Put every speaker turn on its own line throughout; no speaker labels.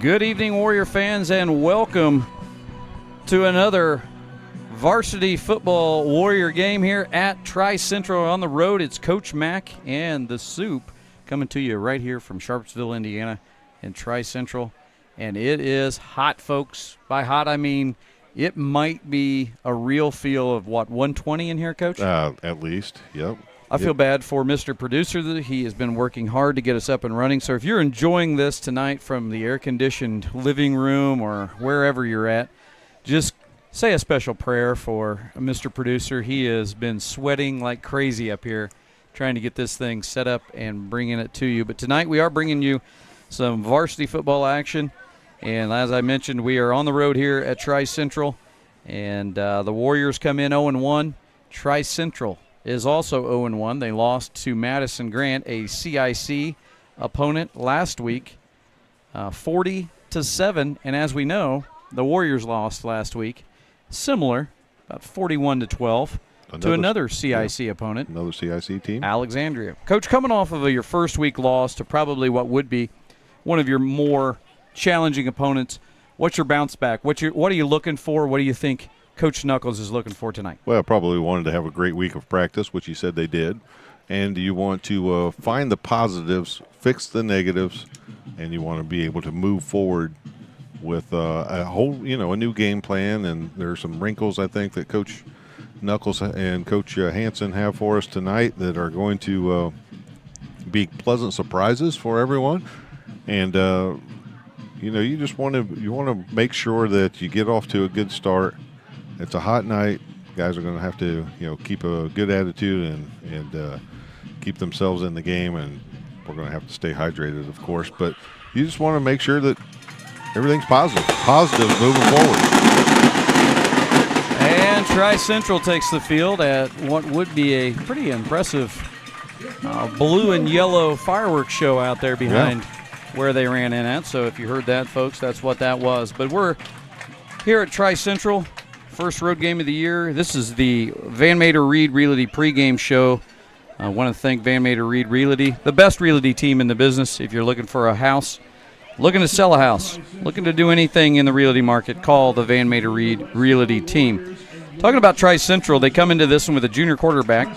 Good evening, Warrior fans, and welcome to another varsity football Warrior game here at Tri-Central on the road. It's Coach Mack and the Soup coming to you right here from Sharpsville, Indiana, and Tri-Central. And it is hot, folks. By hot, I mean it might be a real feel of, 120 in here, Coach?
At least, yep.
I feel bad for Mr. Producer. He has been working hard to get us up and running. So if you're enjoying this tonight from the air-conditioned living room or wherever you're at, just say a special prayer for Mr. Producer. He has been sweating like crazy up here trying to get this thing set up and bringing it to you. But tonight we are bringing you some varsity football action. And as I mentioned, we are on the road here at Tri-Central. And the Warriors come in 0-1. Tri-Central is also 0-1. They lost to Madison Grant, a CIC opponent last week, 40-7. And as we know, the Warriors lost last week, similar, about 41-12, to another CIC opponent.
Another CIC team.
Alexandria. Coach, coming off of your first week loss to probably what would be one of your more challenging opponents, what's your bounce back? What are you looking for? What do you think Coach Knuckles is looking for tonight?
Well, probably wanted to have a great week of practice, which he said they did. And you want to find the positives, fix the negatives, and you want to be able to move forward with a whole, a new game plan. And there's some wrinkles, I think, that Coach Knuckles and Coach Hansen have for us tonight that are going to be pleasant surprises for everyone. And you just want to make sure that you get off to a good start. It's a hot night. Guys are going to have to, keep a good attitude and keep themselves in the game, and we're going to have to stay hydrated, of course. But you just want to make sure that everything's positive moving forward.
And Tri-Central takes the field at what would be a pretty impressive blue and yellow fireworks show out there behind where they ran in at. So if you heard that, folks, that's what that was. But we're here at Tri-Central. First road game of the year. This is the Van Mater Reed Realty pregame show. I want to thank Van Mater Reed Realty, the best realty team in the business. If you're looking for a house, looking to sell a house, looking to do anything in the realty market, call the Van Mater Reed Realty team. Talking about Tri-Central, they come into this one with a junior quarterback,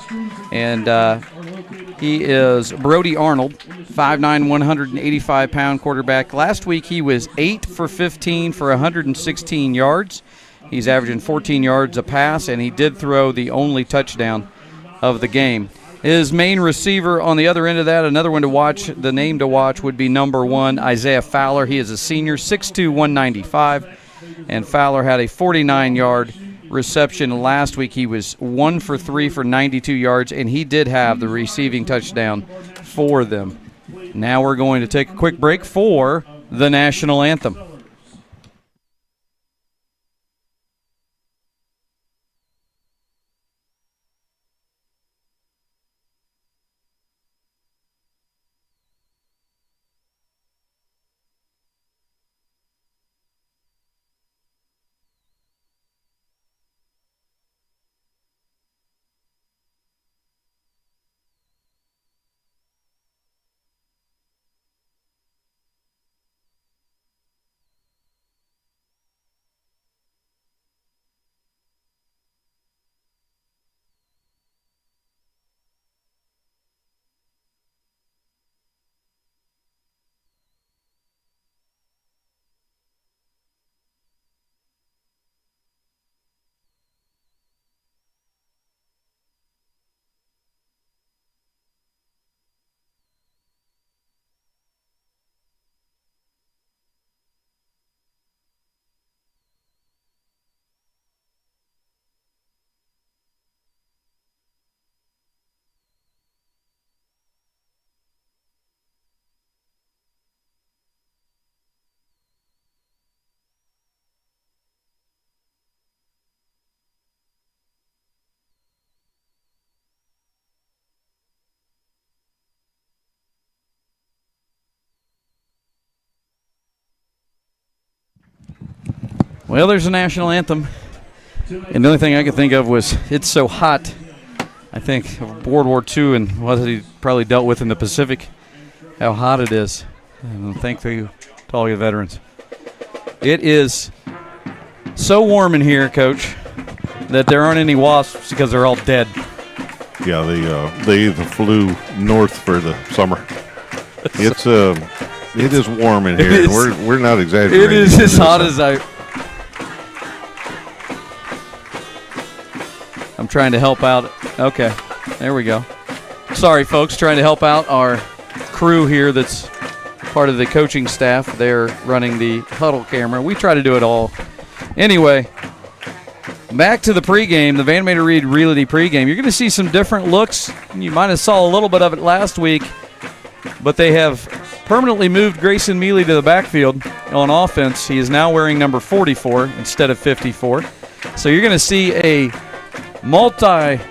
and he is Brody Arnold, 5'9", 185-pound quarterback. Last week he was 8 for 15 for 116 yards. He's averaging 14 yards a pass, and he did throw the only touchdown of the game. His main receiver on the other end of that, another one to watch, the name to watch would be number 1, Isaiah Fowler. He is a senior, 6'2", 195, and Fowler had a 49-yard reception. Last week he was 1 for 3 for 92 yards, and he did have the receiving touchdown for them. Now we're going to take a quick break for the national anthem. Well, there's a national anthem, and the only thing I could think of was "It's So Hot." I think of World War II and what he probably dealt with in the Pacific, how hot it is. And thank you to all you veterans. It is so warm in here, Coach, that there aren't any wasps because they're all dead.
Yeah, they either flew north for the summer. It is warm in here. We're not exaggerating.
It is as hot as I'm trying to help out. Okay, there we go. Sorry, folks, trying to help out our crew here that's part of the coaching staff. They're running the huddle camera. We try to do it all. Anyway, back to the pregame, the Van Mater Reed Realty pregame. You're going to see some different looks. You might have saw a little bit of it last week, but they have permanently moved Grayson Mealy to the backfield on offense. He is now wearing number 44 instead of 54. So you're going to see a multi-headed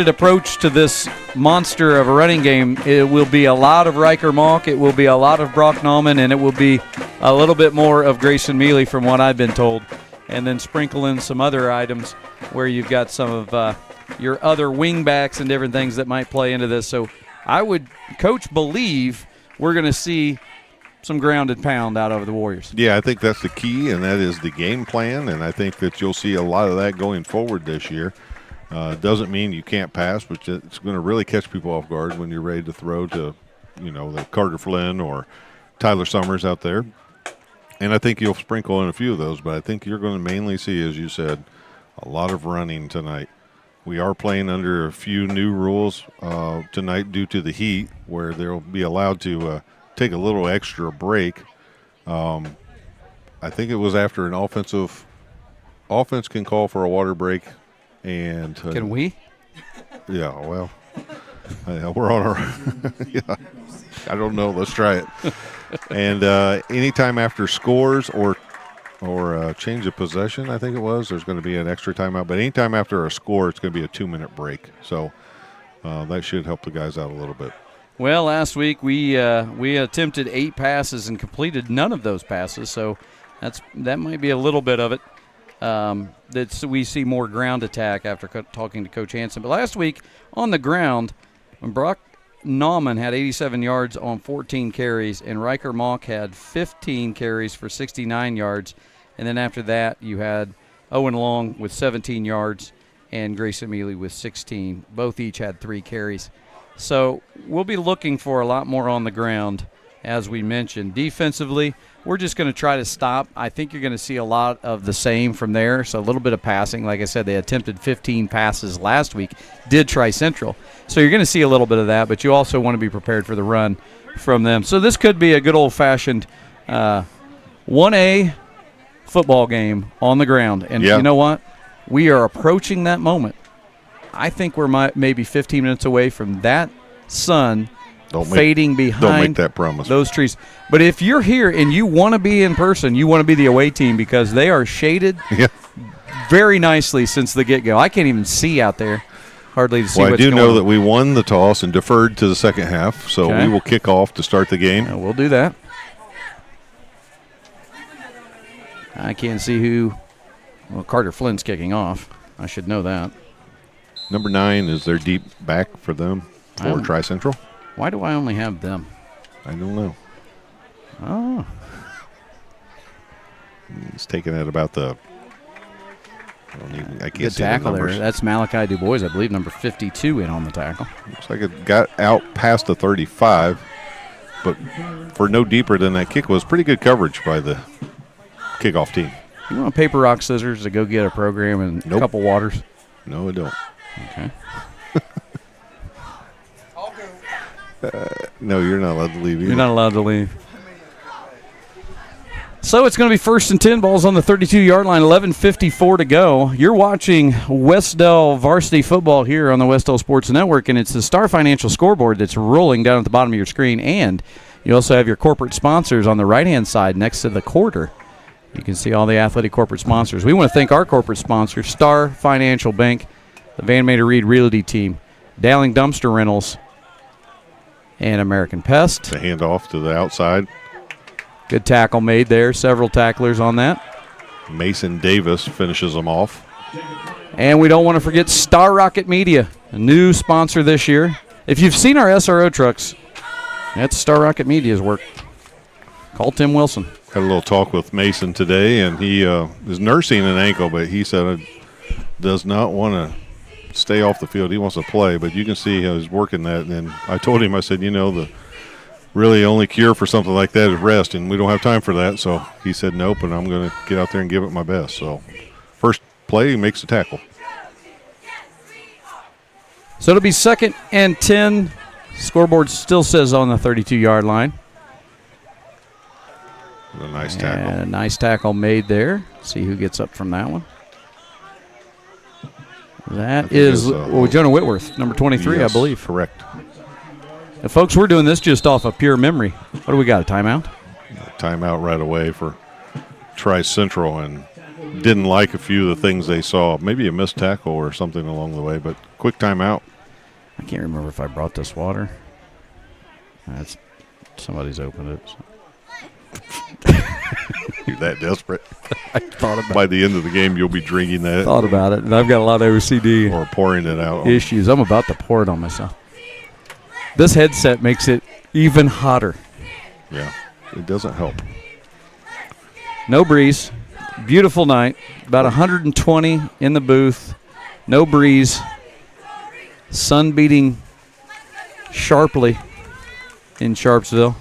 approach to this monster of a running game. It will be a lot of Riker Mock, it will be a lot of Brock Nauman, and it will be a little bit more of Grayson Mealy from what I've been told. And then sprinkle in some other items where you've got some of your other wingbacks and different things that might play into this. So I would, Coach, believe we're going to see some grounded pound out of the Warriors.
Yeah, I think that's the key, and that is the game plan, and I think that you'll see a lot of that going forward this year. Doesn't mean you can't pass, but it's going to really catch people off guard when you're ready to throw to, the Carter Flynn or Tyler Summers out there. And I think you'll sprinkle in a few of those, but I think you're going to mainly see, as you said, a lot of running tonight. We are playing under a few new rules tonight due to the heat, where they'll be allowed to take a little extra break. I think it was after an offense can call for a water break. And
can we?
Yeah, well, we're on our yeah, I don't know. Let's try it. And anytime after scores or change of possession, I think it was, there's going to be an extra timeout. But anytime after a score, it's going to be a 2-minute break. So that should help the guys out a little bit.
Well, last week we attempted 8 passes and completed none of those passes. So that might be a little bit of it. We see more ground attack after talking to Coach Hansen. But last week on the ground, when Brock Nauman had 87 yards on 14 carries, and Riker Mock had 15 carries for 69 yards. And then after that, you had Owen Long with 17 yards and Grayson Mealy with 16. Both each had 3 carries. So we'll be looking for a lot more on the ground, as we mentioned. Defensively, we're just going to try to stop. I think you're going to see a lot of the same from there. So a little bit of passing. Like I said, they attempted 15 passes last week, did try Central. So you're going to see a little bit of that, but you also want to be prepared for the run from them. So this could be a good old-fashioned 1A football game on the ground. And You know what? We are approaching that moment. I think we're maybe 15 minutes away from that sun fading behind
don't make that promise.
Those trees. But if you're here and you want to be in person, you want to be the away team because they are shaded very nicely since the get-go. I can't even see out there hardly to see what's going on.
I do know that we won the toss and deferred to the second half, so we will kick off to start the game.
We'll do that. I can't see who. Well, Carter Flynn's kicking off. I should know that.
Number 9 is their deep back for them for Tri-Central.
Why do I only have them?
I don't know.
Oh.
He's taking it about the I can't see
tackle
the numbers.
there. That's Malachi DuBois, I believe, number 52 in on the tackle.
Looks like it got out past the 35, but for no deeper than that kick was pretty good coverage by the kickoff team.
You want paper, rock, scissors to go get a program and a couple waters?
No, I don't.
Okay.
No, you're not allowed to leave either.
You're not allowed to leave. So it's going to be 1st and 10, balls on the 32-yard line, 11:54 to go. You're watching Wes-Del Varsity Football here on the Wes-Del Sports Network, and it's the Star Financial scoreboard that's rolling down at the bottom of your screen, and you also have your corporate sponsors on the right-hand side next to the quarter. You can see all the athletic corporate sponsors. We want to thank our corporate sponsors, Star Financial Bank, the Van Mater Reed Realty Team, Dowling Dumpster Rentals, and American Pest.
The handoff to the outside.
Good tackle made there. Several tacklers on that.
Mason Davis finishes them off.
And we don't want to forget Star Rocket Media, a new sponsor this year. If you've seen our SRO trucks, that's Star Rocket Media's work. Call Tim Wilson.
Had a little talk with Mason today, and he is nursing an ankle, but he said does not want to stay off the field. He wants to play, but you can see how he's working that. And I told him, I said, the really only cure for something like that is rest, and we don't have time for that. So he said nope, and I'm going to get out there and give it my best. So first play, he makes the tackle.
So it'll be 2nd and 10. Scoreboard still says on the 32-yard line.
A nice tackle.
And a nice tackle made there. See who gets up from that one. That is Jonah Whitworth, number 23,
yes,
I believe.
Correct.
Now, folks, we're doing this just off of pure memory. What do we got, a timeout?
Timeout right away for Tri-Central, and didn't like a few of the things they saw. Maybe a missed tackle or something along the way, but quick timeout.
I can't remember if I brought this water. Somebody's opened it. So.
You're that desperate.
I thought about
By the end of the game, you'll be drinking that.
Thought about it, and I've got a lot of OCD
or pouring it out.
issues. I'm about to pour it on myself. This headset makes it even hotter.
Yeah, it doesn't help.
No breeze. Beautiful night. About 120 in the booth. No breeze. Sun beating sharply in Sharpsville.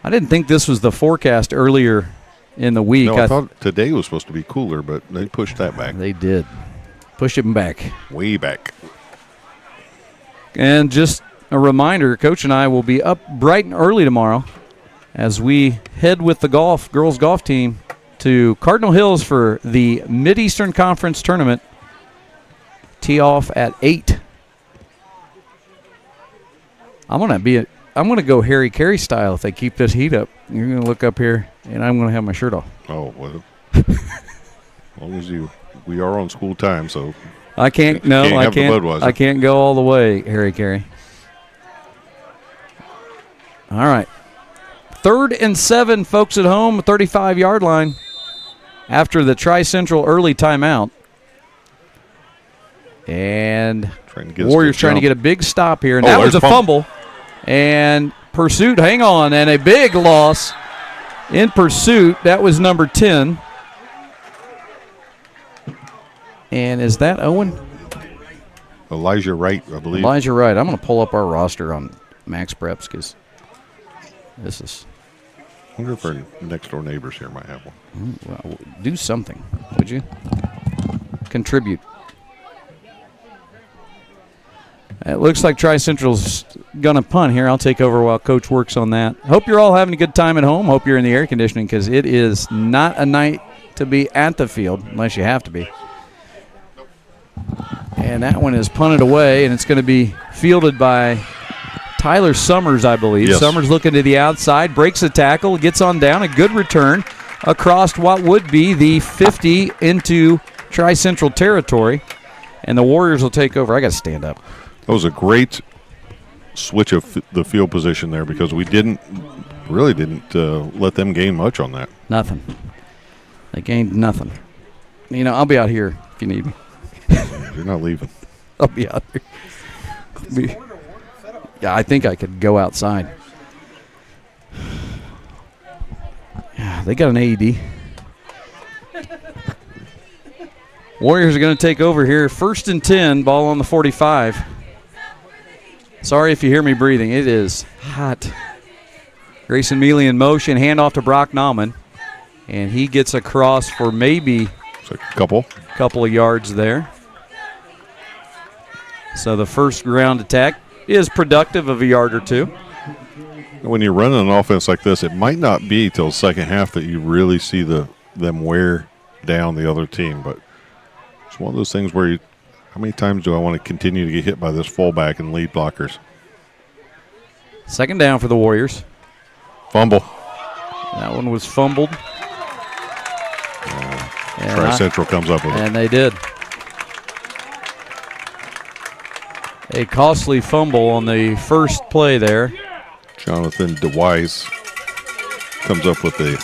I didn't think this was the forecast earlier in the week.
No, I thought today was supposed to be cooler, but they pushed that back.
They did. Pushed it back.
Way back.
And just a reminder, Coach and I will be up bright and early tomorrow as we head with the girls golf team to Cardinal Hills for the Mid-Eastern Conference Tournament. Tee off at 8. I'm going to go Harry Carey style if they keep this heat up. You're going to look up here, and I'm going to have my shirt off.
Oh, well. As long as we are on school time, so
I can't. No, I can't. I can't go all the way, Harry Carey. All right. 3rd and 7, folks at home, 35-yard line after the Tri-Central early timeout. And Warriors trying to get a big stop here. And that was a fumble. And pursuit, hang on, and a big loss in pursuit. That was number 10. And is that Owen?
Elijah Wright, I believe.
Elijah Wright. I'm going to pull up our roster on Max Preps because this is.
I wonder if our next-door neighbors here might have one.
Well, do something, would you? Contribute. It looks like Tri-Central's going to punt here. I'll take over while Coach works on that. Hope you're all having a good time at home. Hope you're in the air conditioning because it is not a night to be at the field unless you have to be. And that one is punted away, and it's going to be fielded by Tyler Summers, I believe.
Yes.
Summers looking to the outside, breaks a tackle, gets on down, a good return across what would be the 50 into Tri-Central territory. And the Warriors will take over. I got to stand up.
That was a great switch of the field position there because we really didn't let them gain much on that.
Nothing. They gained nothing. I'll be out here if you need me.
You're not leaving.
I'll be out here. Yeah, I think I could go outside. Yeah, they got an AED. Warriors are going to take over here. 1st and 10, ball on the 45. Sorry if you hear me breathing. It is hot. Grayson Mealy in motion. Handoff to Brock Nauman. And he gets across for maybe
a couple
of yards there. So the first ground attack is productive of a yard or two.
When you're running an offense like this, it might not be till the second half that you really see them wear down the other team. But it's one of those things where how many times do I want to continue to get hit by this fullback and lead blockers?
2nd down for the Warriors.
Fumble.
That one was fumbled.
Tri-Central comes up with it.
And they did. A costly fumble on the first play there.
Jonathan DeWise comes up with a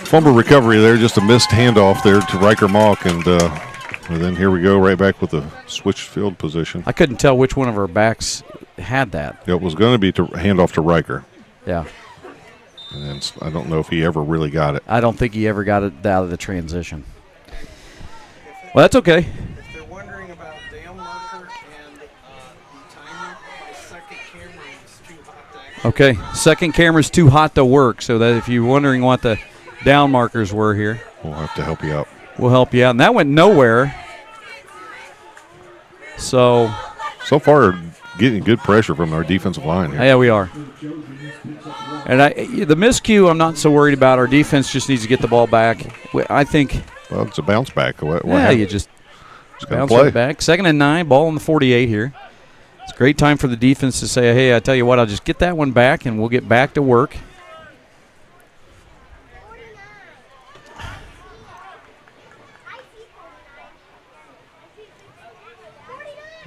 fumble recovery there, just a missed handoff there to Riker Malk, and then here we go right back with the switched field position.
I couldn't tell which one of our backs had that.
It was going to be to hand off to Riker.
Yeah.
And I don't know if he ever really got it.
I don't think he ever got it out of the transition. Well, that's okay.
If they're wondering about Dale marker and the timer, my second camera is too hot to actually.
Okay, second camera's too hot to work, so that if you're wondering what the down markers were here,
We'll have to help you out.
we'll help you out. And that went nowhere. So
far, getting good pressure from our defensive line here.
yeah, we are. And the miscue, I'm not so worried about. Our defense just needs to get the ball back. I think.
Well, it's a bounce back. What
Yeah,
happened?
you just
gotta
bounce
play.
it back. 2nd and 9, ball on the 48 here. It's a great time for the defense to say, hey, I tell you what, I'll just get that one back and we'll get back to work.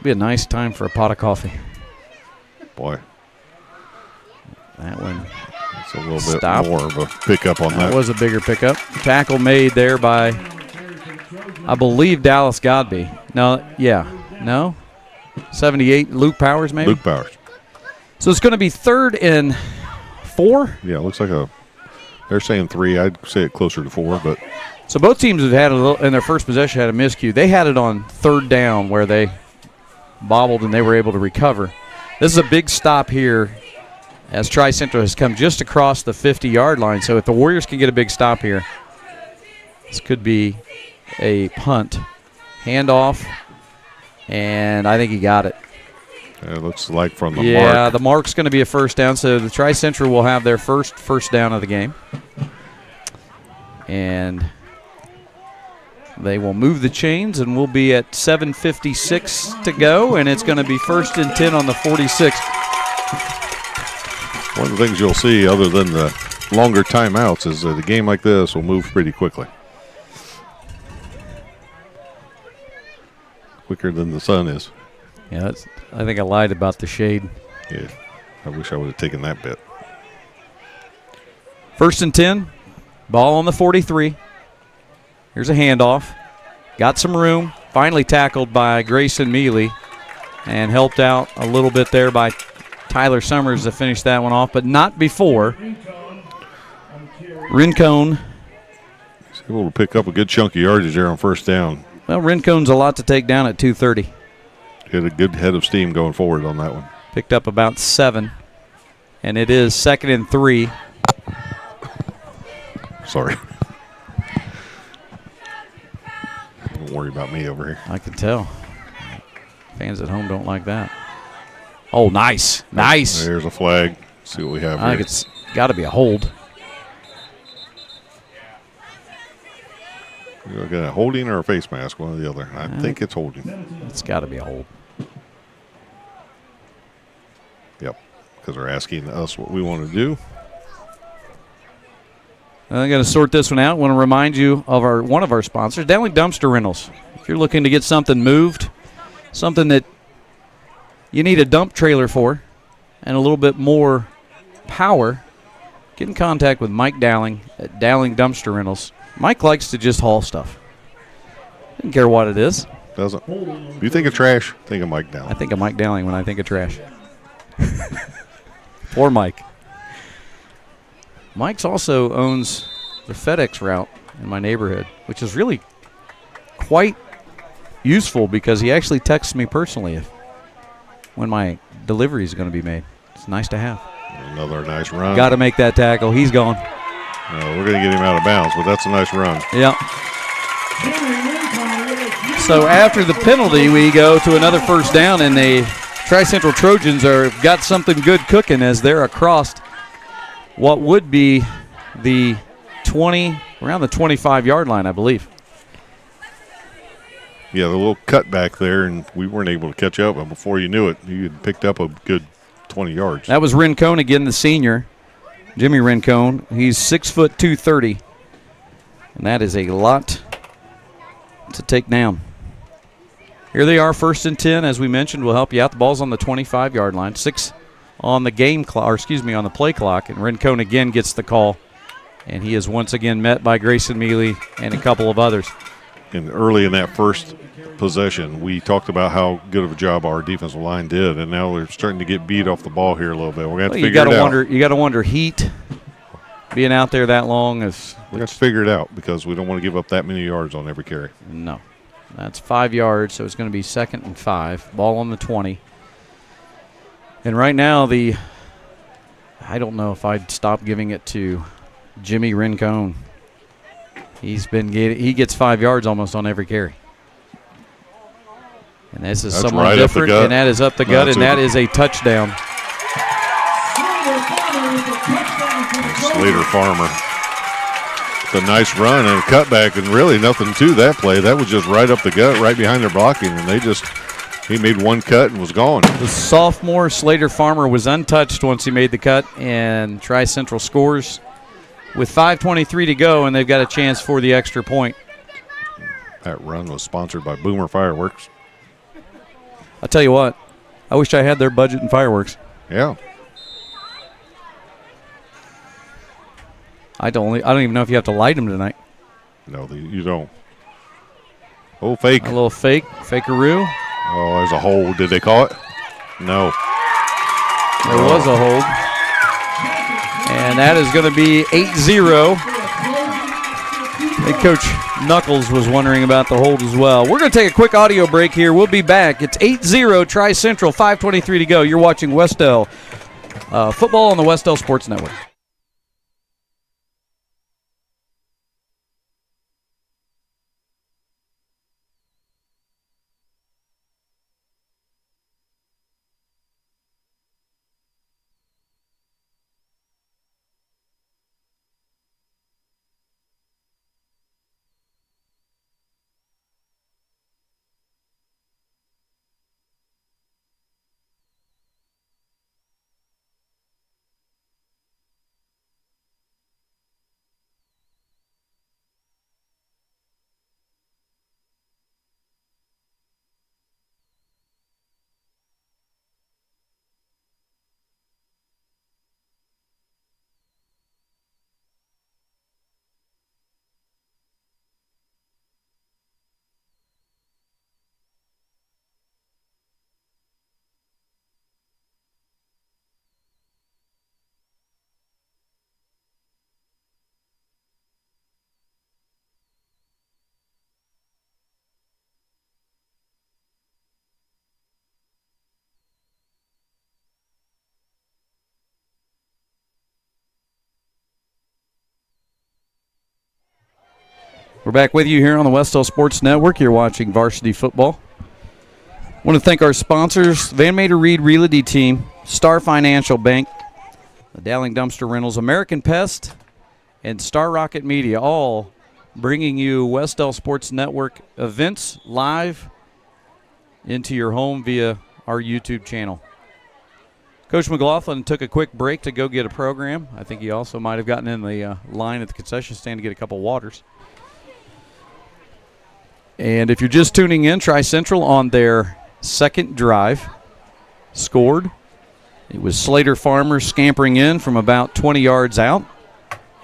Be a nice time for a pot of coffee.
Boy,
That one.
it's a little
Stop.
bit more of a pickup on
That
that.
was a bigger pickup. Tackle made there by, I believe, Dallas Godby. No. 78, Luke Powers maybe?
Luke Powers.
So it's going to be 3rd and 4.
Yeah, it looks like they're saying 3. I'd say it closer to 4, but
So both teams have had a little, in their first possession, had a miscue. They had it on 3rd down where they bobbled and they were able to recover. This is a big stop here as Tri-Central has come just across the 50-yard line. So if the Warriors can get a big stop here, this could be a punt. Handoff, and I think he got it.
it looks like from the
Yeah,
mark.
the mark's going to be a first down. So the Tri-Central will have their first down of the game. And they will move the chains, and we'll be at 7:56 to go, and it's going to be 1st and 10 on the 46.
One of the things you'll see, other than the longer timeouts, is that a game like this will move pretty quickly. Quicker than the sun is.
Yeah, I think I lied about the shade.
Yeah, I wish I would have taken that bit.
1st and 10, ball on the 43. Here's a handoff. Got some room. Finally tackled by Grayson Mealy and helped out a little bit there by Tyler Summers to finish that one off, but not before. Rincon.
He's able to pick up a good chunk of yardage there on 1st down.
Well, Rincon's a lot to take down at 230.
He had a good head of steam going forward on that one.
Picked up about 7. And it is 2nd and 3.
Sorry. Don't worry about me over here.
I can tell. Fans at home don't like that. Oh, nice. Nice.
There's a flag. See what we have
I
here.
think it's got to be a hold.
You're looking at holding or a face mask, one or the other. I think it's holding.
It's got to be a hold.
Yep, because they're asking us what we want to do.
I'm going to sort this one out. I want to remind you of one of our sponsors, Dowling Dumpster Rentals. If you're looking to get something moved, something that you need a dump trailer for, and a little bit more power, get in contact with Mike Dowling at Dowling Dumpster Rentals. Mike likes to just haul stuff. Doesn't care what it is.
Doesn't. If you think of trash, think of Mike Dowling.
I think of Mike Dowling when I think of trash. Poor Mike. Mike's also owns the FedEx route in my neighborhood, which is really quite useful because he actually texts me personally when my delivery is going to be made. It's nice to have.
Another nice run.
Got to make that tackle. He's gone.
We're going to get him out of bounds, but that's a nice run.
Yeah. So after the penalty, we go to another 1st down, and the Tri-Central Trojans got something good cooking as they're across what would be the 20, around the 25-yard line, I believe.
Yeah, the little cutback there, and we weren't able to catch up. But before you knew it, you had picked up a good 20 yards.
That was Rincon again, the senior, Jimmy Rincon. He's 6 foot 230, and that is a lot to take down. Here they are, 1st and 10, as we mentioned. We'll help you out. The ball's on the 25-yard line. 6 on the game clock, or excuse me, on the play clock, and Rincon again gets the call, and he is once again met by Grayson Mealy and a couple of others.
And early in that first possession, we talked about how good of a job our defensive line did, and now they're starting to get beat off the ball here a little bit. We're going to have to figure it out.
You got to wonder, heat being out there that long is.
We got to figure it out because we don't want to give up that many yards on every carry.
No. That's 5 yards, so it's going to be 2nd and 5. Ball on the 20. And right now, I don't know if I'd stop giving it to Jimmy Rincon. He gets 5 yards almost on every carry. And this is someone
right
different, and that is up the gut, and that is a touchdown.
Slater Farmer. It's a nice run and a cutback, and really nothing to that play. That was just right up the gut, right behind their blocking, and he made one cut and was gone.
The sophomore Slater Farmer was untouched once he made the cut, and Tri-Central scores with 5:23 to go, and they've got a chance for the extra point.
That run was sponsored by Boomer Fireworks.
I'll tell you what, I wish I had their budget in fireworks.
Yeah.
I don't even know if you have to light them tonight.
No, you don't. Oh, fake.
A little fakeroo.
Oh, there's a hold. Did they call it? No.
There was a hold. And that is going to be 8-0. I think Coach Knuckles was wondering about the hold as well. We're going to take a quick audio break here. We'll be back. It's 8-0 Tri-Central, 5:23 to go. You're watching Wes-Del football on the Wes-Del Sports Network. We're back with you here on the Wes-Del Sports Network. You're watching Varsity Football. I want to thank our sponsors, Van Mater Reed Realty Team, Star Financial Bank, the Dowling Dumpster Rentals, American Pest, and Star Rocket Media, all bringing you Wes-Del Sports Network events live into your home via our YouTube channel. Coach McLaughlin took a quick break to go get a program. I think he also might have gotten in the line at the concession stand to get a couple waters. And if you're just tuning in, Tri-Central on their second drive scored. It was Slater Farmer scampering in from about 20 yards out.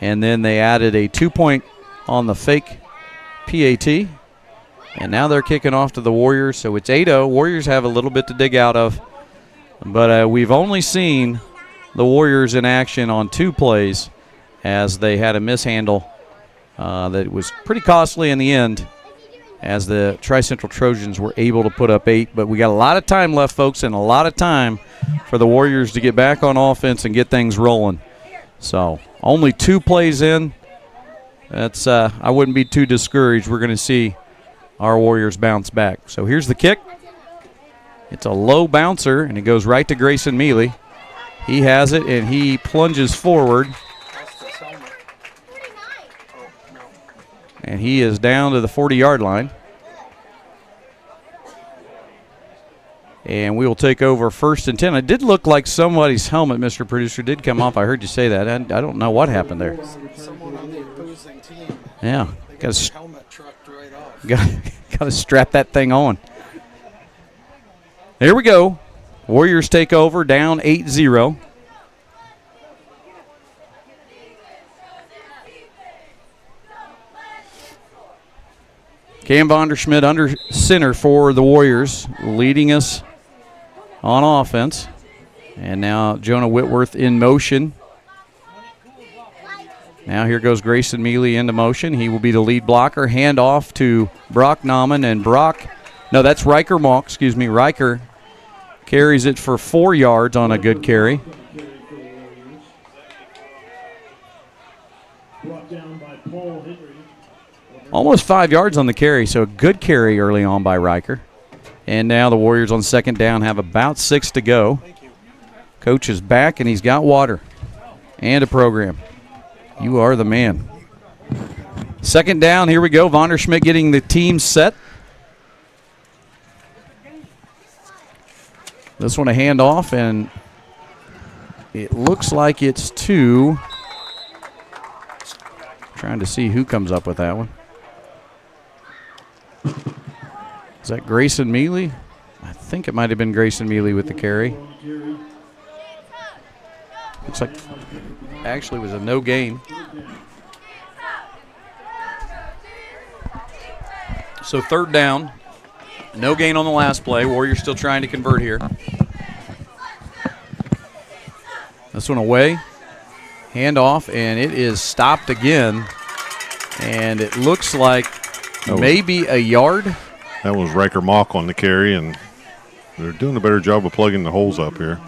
And then they added a 2-point on the fake PAT. And now they're kicking off to the Warriors. So it's 8-0. Warriors have a little bit to dig out of. But we've only seen the Warriors in action on 2 plays as they had a mishandle that was pretty costly in the end, as the Tri-Central Trojans were able to put up 8. But we got a lot of time left, folks, and a lot of time for the Warriors to get back on offense and get things rolling. So only 2 plays in. That's I wouldn't be too discouraged. We're going to see our Warriors bounce back. So here's the kick. It's a low bouncer, and it goes right to Grayson Mealy. He has it, and he plunges forward. And he is down to the 40-yard line. And we will take over 1st and 10. It did look like somebody's helmet, Mr. Producer, did come off. I heard you say that. I don't know what happened there.
Someone on the opposing team.
Yeah.
Got his helmet trucked right off.
Got to strap that thing on. There we go. Warriors take over, down 8-0. Cam Vonderschmidt under center for the Warriors, leading us on offense. And now Jonah Whitworth in motion. Now here goes Grayson Mealy into motion. He will be the lead blocker. Hand off to Brock Nauman, and that's Riker Malk, excuse me. Riker carries it for 4 yards on a good carry. Almost 5 yards on the carry, so a good carry early on by Riker. And now the Warriors on 2nd down have about 6 to go. Coach is back, and he's got water and a program. You are the man. 2nd down, here we go. Vonderschmidt getting the team set. This one a handoff, and it looks like it's to, trying to see who comes up with that one. Is that Grayson Mealy? I think it might have been Grayson Mealy with the carry. Looks like actually was a no gain. So 3rd down. No gain on the last play. Warriors still trying to convert here. This one away. Hand off, and it is stopped again. And it looks like maybe a yard.
That was Riker Malk on the carry, and they're doing a better job of plugging the holes up here.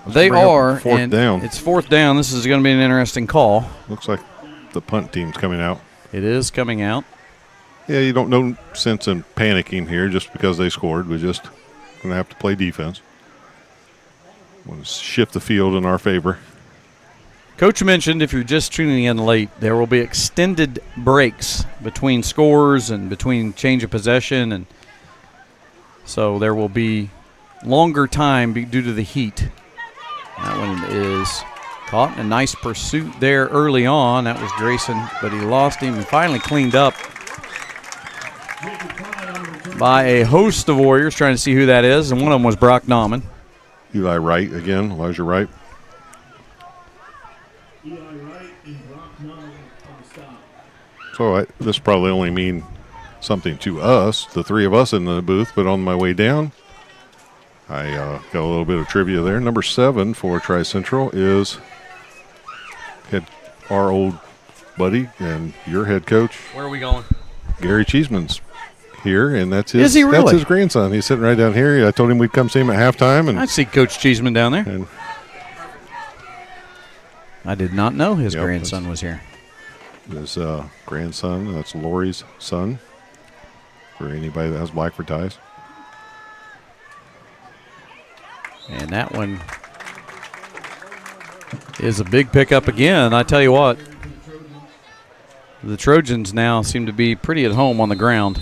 They are.
4th down.
It's 4th down. This is going to be an interesting call.
Looks like the punt team's coming out.
It is coming out.
Yeah, you don't no sense in panicking here just because they scored. We're just going to have to play defense. We'll shift the field in our favor.
Coach mentioned, if you're just tuning in late, there will be extended breaks between scores and between change of possession, and so there will be longer time due to the heat. That one is caught. A nice pursuit there early on. That was Grayson, but he lost him and finally cleaned up by a host of Warriors trying to see who that is, and one of them was Brock Nauman.
Eli Wright again, Elijah Wright. So this probably only mean something to us, the 3 of us in the booth, but on my way down, I got a little bit of trivia there. Number 7 for Tri-Central is our old buddy and your head coach.
Where are we going?
Gary Cheeseman's here, and that's his.
Is he really?
That's his grandson. He's sitting right down here. I told him we'd come see him at halftime, and
I see Coach Cheeseman down there.
And
I did not know his grandson was here.
His grandson, that's Lori's son, for anybody that has Blackford ties.
And that one is a big pickup again. I tell you what, the Trojans now seem to be pretty at home on the ground.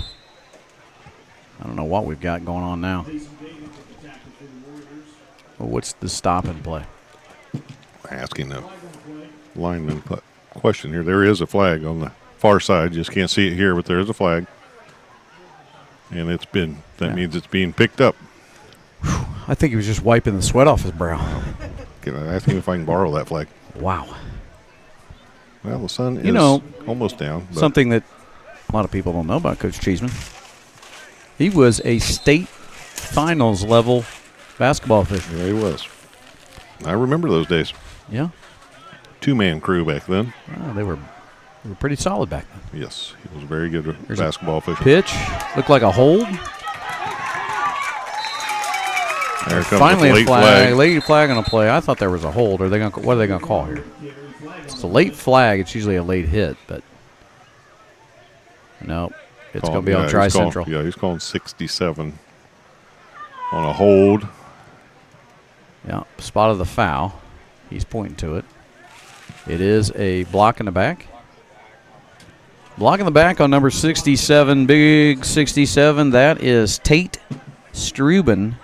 I don't know what we've got going on now. Well, what's the stop and play?
Asking the lineman question here. There is a flag on the far side. Just can't see it here, but there is a flag. And that means it's being picked up.
I think he was just wiping the sweat off his brow.
Can I ask him if I can borrow that flag?
Wow.
Well, the sun is almost down.
Something that a lot of people don't know about Coach Cheeseman. He was a state finals level basketball official.
Yeah, he was. I remember those days.
Yeah.
2-man crew back then.
They were pretty solid back then.
Yes, he was a very good basketball official.
Pitch. Looked like a hold.
There comes
finally
the late
a flag. Late flag on a play. I thought there was a hold. What are they going to call here? It's a late flag. It's usually a late hit, but no, it's going to be on Tri-Central.
Yeah, he's calling 67 on a hold.
Yeah, spot of the foul. He's pointing to it. It is a block in the back. Block in the back on number 67, big 67. That is Tate Struben.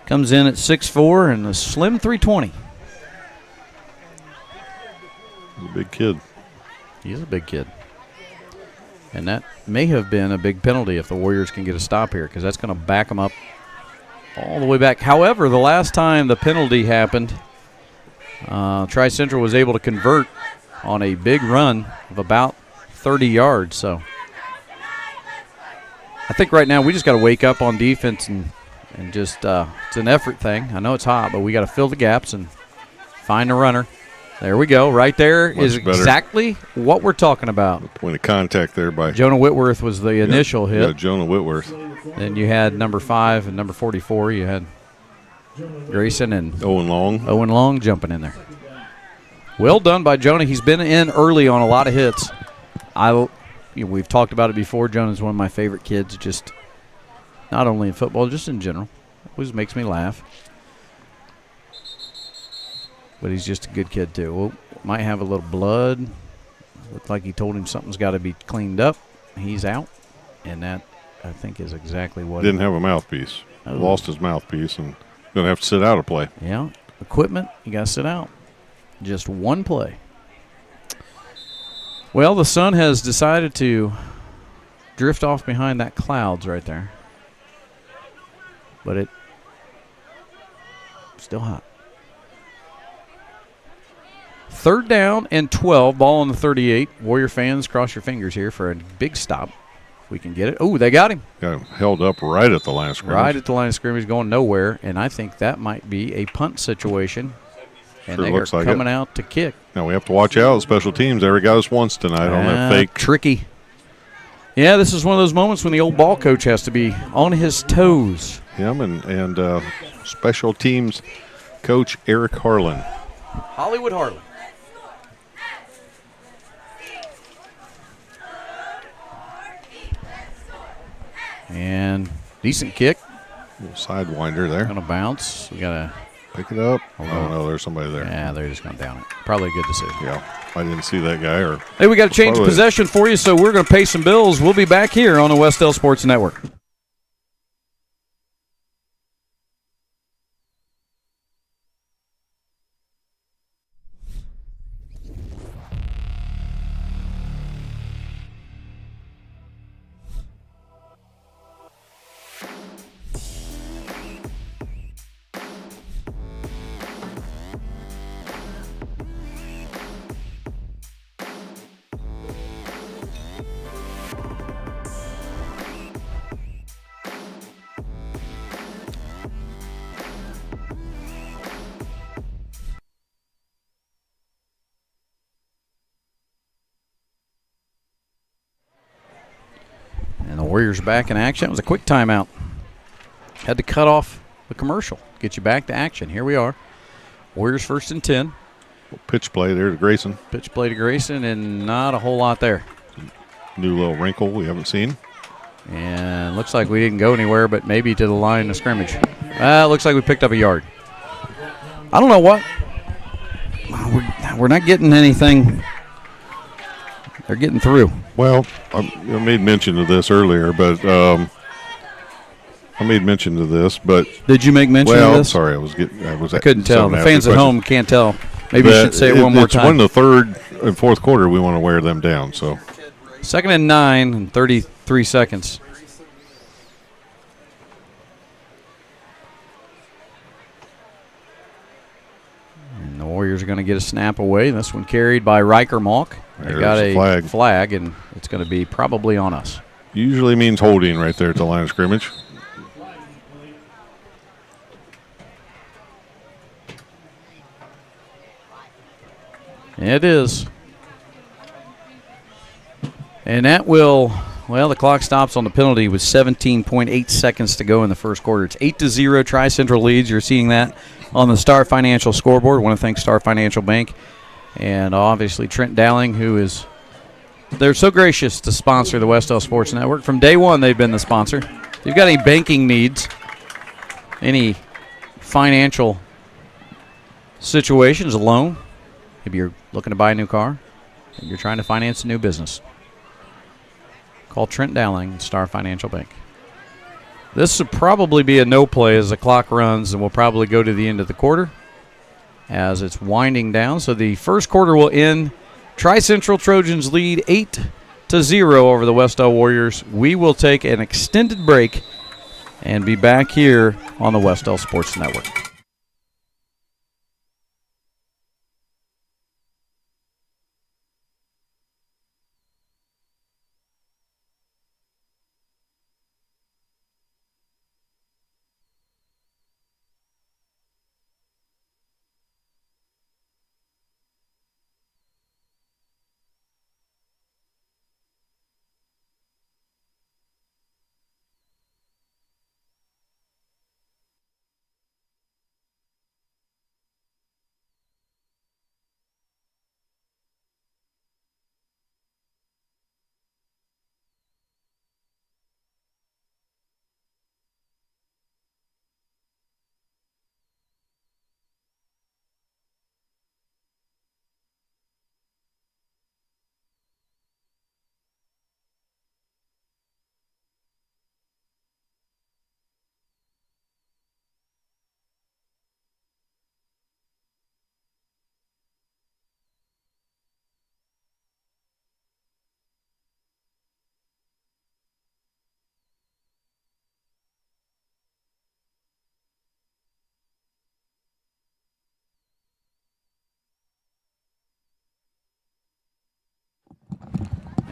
Comes in at 6'4" and a slim 320.
He's a big kid.
He is a big kid. And that may have been a big penalty if the Warriors can get a stop here, because that's going to back them up all the way back. However, the last time the penalty happened, Tri-Central was able to convert on a big run of about 30 yards. So I think right now we just got to wake up on defense and just it's an effort thing. I know it's hot, but we got to fill the gaps and find a runner. There we go. Right there
Much
is
better.
exactly what we're talking about.
Point of contact there by
Jonah Whitworth was the initial hit.
Yeah, Jonah Whitworth.
Then you had number 5 and number 44. You had Grayson and
Owen
Long jumping in there. Well done by Jonah. He's been in early on a lot of hits. We've talked about it before. Jonah's one of my favorite kids, just not only in football, just in general. Always makes me laugh. But he's just a good kid, too. Well, might have a little blood. Looked like he told him something's got to be cleaned up. He's out. And that, I think, is exactly what
Didn't have a mouthpiece.
Oh.
Lost his mouthpiece and going to have to sit out a play.
Yeah. Equipment, you got to sit out. Just one play. Well, the sun has decided to drift off behind that clouds right there. But it's still hot. 3rd down and 12, ball on the 38. Warrior fans, cross your fingers here for a big stop. If we can get it. Oh, they got him.
Got him held up right at the line of scrimmage.
Right at the line of scrimmage, going nowhere. And I think that might be a punt situation. And
Sure
they
looks
are
like
coming
it.
out to kick.
Now we have to watch out. Special teams, they got us once tonight on that fake.
Tricky. Yeah, this is one of those moments when the old ball coach has to be on his toes.
Him and special teams coach Eric Harlan.
Hollywood Harlan. And decent kick.
Little sidewinder there.
Gonna bounce. We gotta
Pick it up.
Hold
Oh,
on.
no, there's somebody there.
Yeah, they're just gonna down it. Probably a good decision.
Yeah, I didn't see that guy. Or
Hey, we got to change
Probably.
possession for you, so we're gonna pay some bills. We'll be back here on the Wes-Del Sports Network. And the Warriors back in action. It was a quick timeout. Had to cut off the commercial. Get you back to action. Here we are. Warriors 1st and 10.
pitch play there to Grayson.
Pitch play to Grayson, and not a whole lot there.
New little wrinkle we haven't seen.
And looks like we didn't go anywhere, but maybe to the line of scrimmage. Looks like we picked up a yard. I don't know what. We're not getting anything. They're getting through.
Well, I made mention of this earlier, but
Did you make mention
well,
of this?
sorry,
I couldn't tell. The fans at home can't tell. Maybe you should say it one more time.
It's when the 3rd and 4th quarter we want to wear them down. So
2nd and 9 and 33 seconds. And the Warriors are going to get a snap away. This one carried by Riker Malk. They
There's
got
a
a flag, and it's going to be probably on us.
usually means holding right there at the line of scrimmage.
It is. And that will, well, the clock stops on the penalty with 17.8 seconds to go in the first quarter. It's 8-0, Tri-Central leads. You're seeing that on the Star Financial scoreboard. I want to thank Star Financial Bank and obviously Trent Dowling, who is, they're so gracious to sponsor the Wes-Del Sports Network. From day one, they've been the sponsor. If you've got any banking needs, any financial situations, a loan, maybe you're looking to buy a new car, maybe you're trying to finance a new business, call Trent Dowling, Star Financial Bank. This would probably be a no play as the clock runs, and we'll probably go to the end of the quarter as it's winding down. So the first quarter will end. Tri-Central Trojans lead 8-0 over the Wes-Del Warriors. We will take an extended break and be back here on the Wes-Del Sports Network.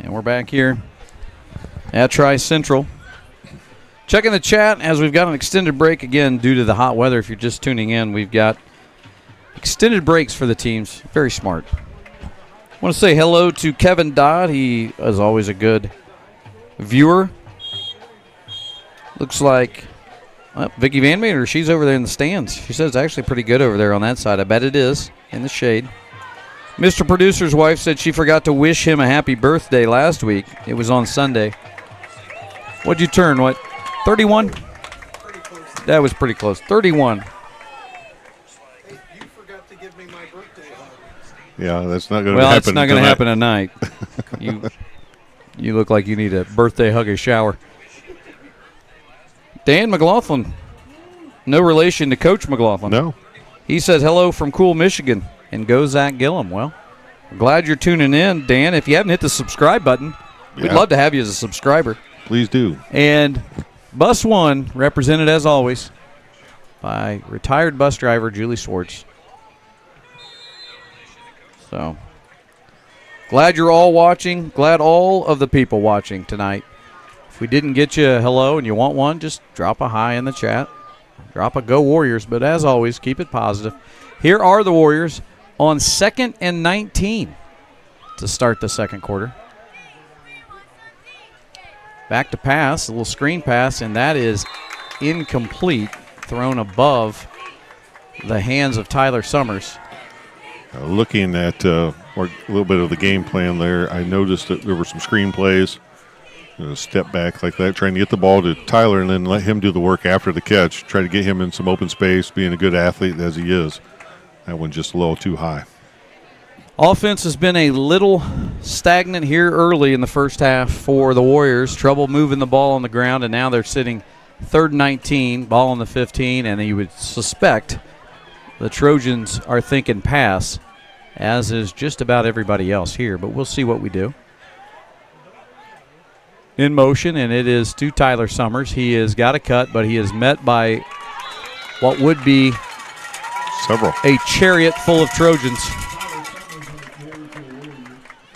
And we're back here at Tri-Central. Checking the chat as we've got an extended break again due to the hot weather. If you're just tuning in, we've got extended breaks for the teams. Very smart. I want to say hello to Kevin Dodd. He is always a good viewer. Looks like Vicki Van Meter, she's over there in the stands. She says it's actually pretty good over there on that side. I bet it is, in the shade. Mr. Producer's wife said she forgot to wish him a happy birthday last week. It was on Sunday. What'd you turn, 31?
Pretty close.
That was pretty close. 31.
Hey, you forgot to give me my birthday hug.
Yeah, that's not going to happen.
Well, it's not going to
tonight.
happen tonight. You look like you need a birthday hug or shower. Dan McLaughlin. No relation to Coach McLaughlin.
No.
He says hello from cool Michigan and go Zach Gillum. Well, I'm glad you're tuning in, Dan. If you haven't hit the subscribe button, we'd love to have you as a subscriber.
Please do.
And Bus 1, represented as always by retired bus driver Julie Swartz. So, glad you're all watching. Glad all of the people watching tonight. If we didn't get you a hello and you want one, just drop a hi in the chat. Drop a Go Warriors. But as always, keep it positive. Here are the Warriors on 2nd and 19 to start the second quarter. Back to pass, a little screen pass, and that is incomplete, thrown above the hands of Tyler Summers.
Looking at a little bit of the game plan there, I noticed that there were some screen plays, step back like that, trying to get the ball to Tyler and then let him do the work after the catch, try to get him in some open space, being a good athlete as he is. That one just a little too high.
Offense has been a little stagnant here early in the first half for the Warriors. Trouble moving the ball on the ground, and now they're sitting 3rd and 19, ball on the 15, and you would suspect the Trojans are thinking pass, as is just about everybody else here, but we'll see what we do. In motion, and it is to Tyler Summers. He has got a cut, but he is met by what would be
several.
A chariot full of Trojans.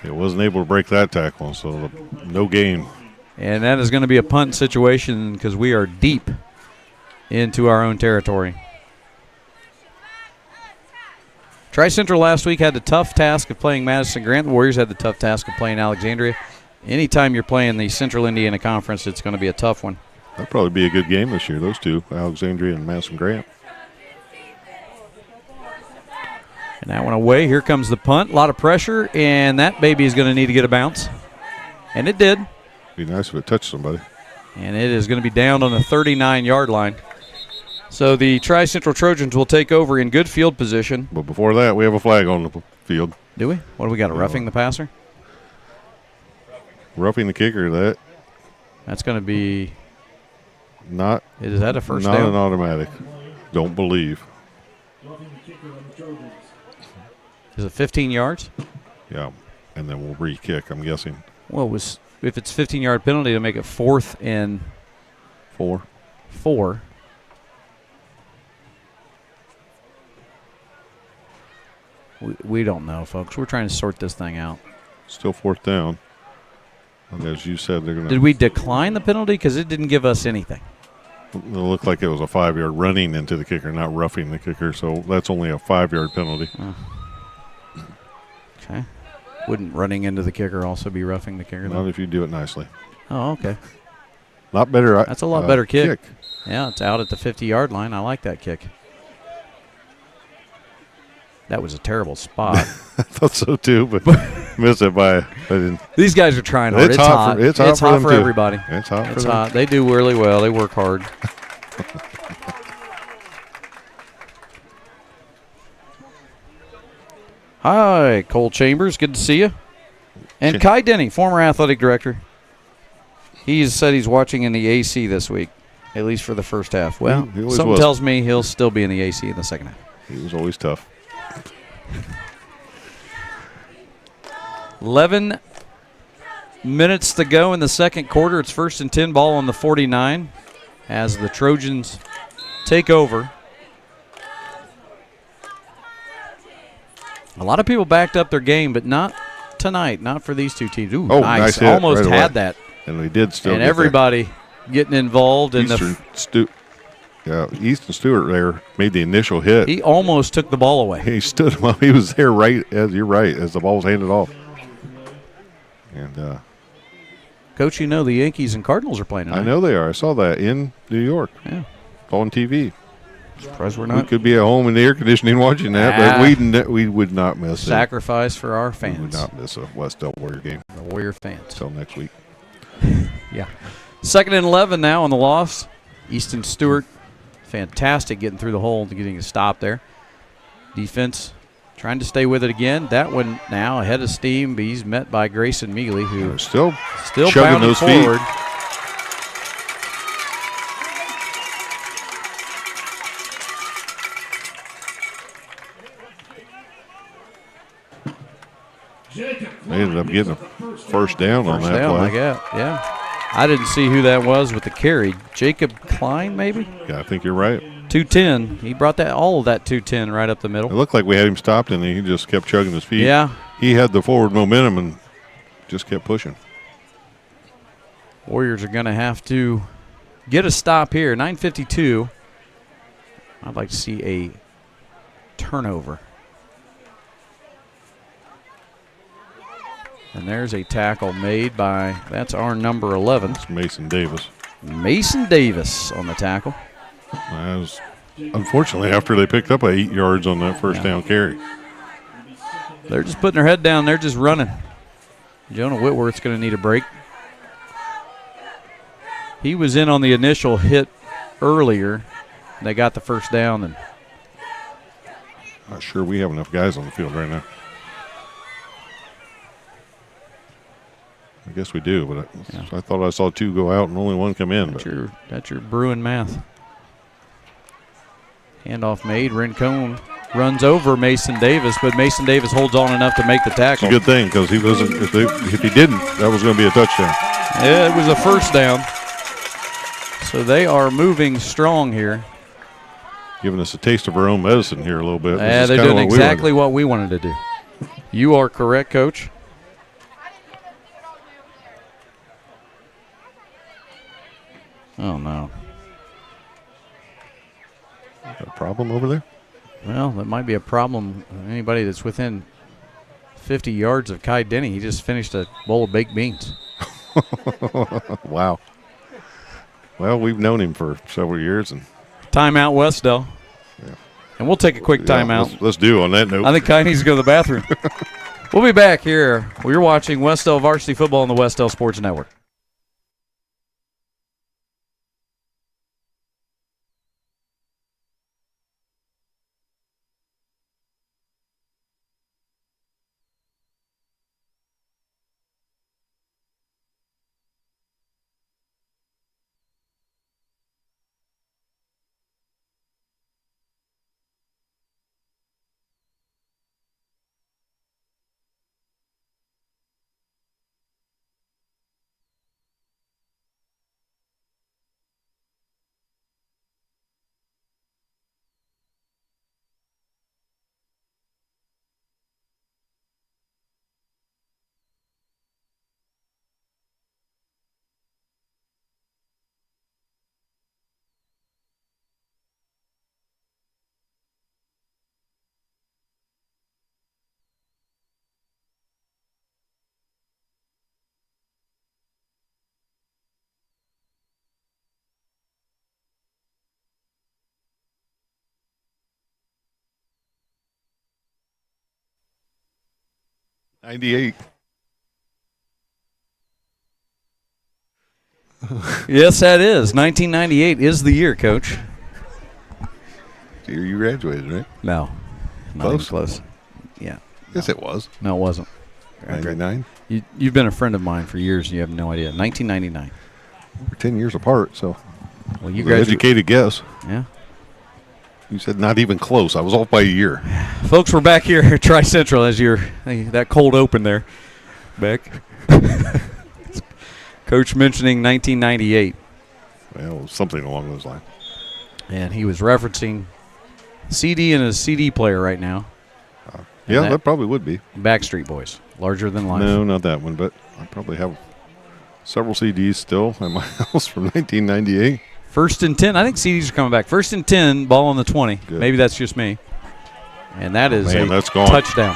It wasn't able to break that tackle, so no gain.
And that is going to be a punt situation because we are deep into our own territory. Tri-Central last week had the tough task of playing Madison Grant. The Warriors had the tough task of playing Alexandria. Anytime you're playing the Central Indiana Conference, it's going to be a tough one.
That'll probably be a good game this year, those two, Alexandria and Madison Grant.
And that one away. Here comes the punt. A lot of pressure, and that baby is going to need to get a bounce. And it did.
Be nice if it touched somebody.
And it is going to be down on the 39-yard line. So the Tri-Central Trojans will take over in good field position.
But before that, we have a flag on the field.
Do we? What do we got, a roughing the passer?
Roughing the kicker,
that's going to be
not.
Is that a first
not
down?
Not an automatic. Don't believe.
Is it 15 yards?
Yeah, and then we'll re-kick, I'm guessing.
Well, if it's 15-yard penalty to make it 4th and
4.
We don't know, folks. We're trying to sort this thing out.
Still 4th down. And as you said, they're going to.
Did we decline the penalty? Because it didn't give us anything.
It looked like it was a 5-yard running into the kicker, not roughing the kicker. So that's only a 5-yard penalty.
Okay. Wouldn't running into the kicker also be roughing the kicker?
Not if you do it nicely.
Oh, okay.
Lot better.
That's a lot better kick. Yeah, it's out at the 50-yard line. I like that kick. That was a terrible spot.
I thought so too, but missed it by.
These guys are trying hard. It's hot.
It's
hot for everybody.
It's hot.
It's hot. They do really well. They work hard. Hi, Cole Chambers. Good to see you. And Kai Denny, former athletic director. He's said he's watching in the AC this week, at least for the first half. Well, something tells me he'll still be in the AC in the second half.
He was always tough.
11 minutes to go in the second quarter. It's 1st and 10, ball on the 49 as the Trojans take over. A lot of people backed up their game, but not tonight. Not for these two teams. Ooh,
Oh, nice hit
Almost
right
had
away.
that.
And we did still
And
get
everybody getting involved in
Easton Stewart there made the initial hit.
He almost took the ball away.
He stood while he was there as the ball was handed off. And
Coach, the Yankees and Cardinals are playing tonight.
I know they are. I saw that in New York.
Yeah.
On TV.
Surprised we're
We
not.
could be at home in the air conditioning watching that, but we would not miss
Sacrifice for our
it. We would
fans.
not miss a Wes-Del Warrior game.
The Warrior fans.
Until next week.
Yeah. 2nd and 11 now on the loss. Easton Stewart, fantastic getting through the hole and getting a stop there. Defense trying to stay with it again. That one now ahead of steam, but he's met by Grayson Mealy, who
Still
still
chugging
pounding
those
forward.
feet. They ended up getting a first down on that
Down,
play.
like that. Yeah. I didn't see who that was with the carry. Jacob Klein, maybe?
Yeah, I think you're right.
210. He brought all of that 210 right up the
It
middle.
looked like we had him stopped, and he just kept chugging his feet.
Yeah.
He had the forward momentum and just kept pushing.
Warriors are going to have to get a stop here. 9:52. I'd like to see a turnover. And there's a tackle made by, that's our number 11.
It's Mason Davis.
Mason Davis on the tackle.
That was, unfortunately, after they picked up 8 yards on that first down carry.
They're just putting their head down. They're just running. Jonah Whitworth's going to need a break. He was in on the initial hit earlier. They got the first down. And
Not sure we have enough guys on the field right now. I guess we do, but I thought I saw 2 go out and only 1 come in.
that's your Bruin math. Handoff made. Rincon runs over Mason Davis, but Mason Davis holds on enough to make the
It's
tackle.
a good thing because he wasn't. If he didn't, that was going to be a touchdown.
Yeah, it was a first down. So they are moving strong here.
Giving us a taste of our own medicine here a little bit.
Yeah, they're doing exactly what we wanted to do. You are correct, Coach. Oh, no.
Got a problem over there?
Well, that might be a problem. Anybody that's within 50 yards of Kai Denny, he just finished a bowl of baked beans.
Wow. Well, we've known him for several years. And
Timeout, Wes-Del.
Yeah.
And we'll take a quick timeout.
Let's do on that note.
I think Kai needs to go to the bathroom. We'll be back here. We're watching Wes-Del Varsity Football on the Wes-Del Sports Network.
'98.
Yes, that is. 1998 is the year, Coach.
The year you graduated, right?
No. Not even close. Yeah.
Yes, it was.
No, it wasn't.
99.
You've been a friend of mine for years, and you have no idea. 1999.
We're 10 years apart, so.
Well, you
An
graduated.
educated guess.
Yeah.
You said not even close. I was off by a year.
Folks, we're back here at Tri-Central as that cold open there. Beck. Coach mentioning 1998.
Well, something along those lines.
And he was referencing CD and a CD player right now.
Yeah, that probably would be.
Backstreet Boys, Larger Than Life.
No, not that one, but I probably have several CDs still at my house from 1998.
1st and 10. I think CDs are coming back. 1st and 10, ball on the 20.
Good.
Maybe that's just me. And that is
that's gone.
touchdown.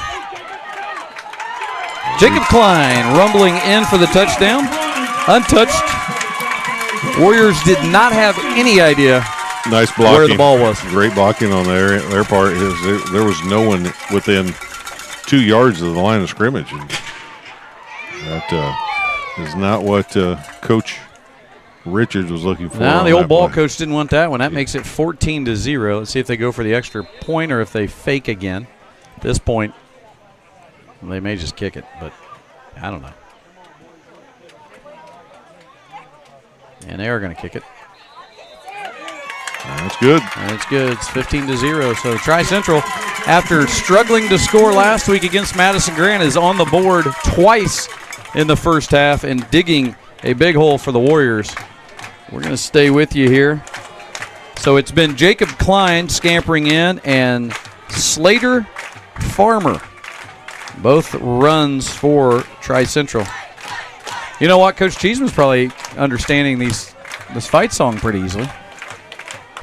Jacob Klein rumbling in for the touchdown. Untouched. Warriors did not have any idea
Nice blocking.
where the ball was.
Great blocking on their part. There was no one within 2 yards of the line of scrimmage. And that is not what Coach Richards was looking for.
No, the old ball coach didn't want that one. That makes it 14-0. Let's see if they go for the extra point or if they fake again. At this point, they may just kick it, but I don't know. And they are going to kick it.
That's good.
That's good. It's 15-0. So Tri-Central, after struggling to score last week against Madison Grant, is on the board twice in the first half and digging a big hole for the Warriors. We're going to stay with you here. So it's been Jacob Klein scampering in and Slater Farmer. Both runs for Tri-Central. You know what? Coach Cheeseman's probably understanding this fight song pretty easily.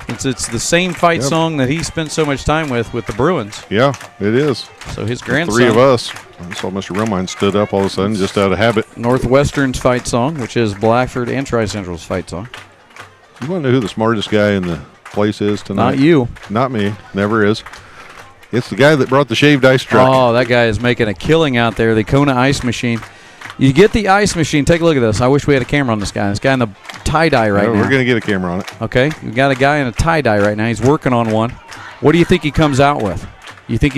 It's the same fight song that he spent so much time with the Bruins.
Yeah, it is.
So his grandson.
3 of us. I saw Mr. Romine stood up all of a sudden just out of habit.
Northwestern's fight song, which is Blackford and Tri-Central's fight song.
You want to know who the smartest guy in the place is tonight?
Not you.
Not me. Never is. It's the guy that brought the shaved ice truck.
Oh, that guy is making a killing out there, the Kona ice machine. You get the ice machine. Take a look at this. I wish we had a camera on this guy. This guy in the tie-dye right now.
We're going to get a camera on it.
Okay. We've got a guy in a tie-dye right now. He's working on one. What do you think he comes out with? You think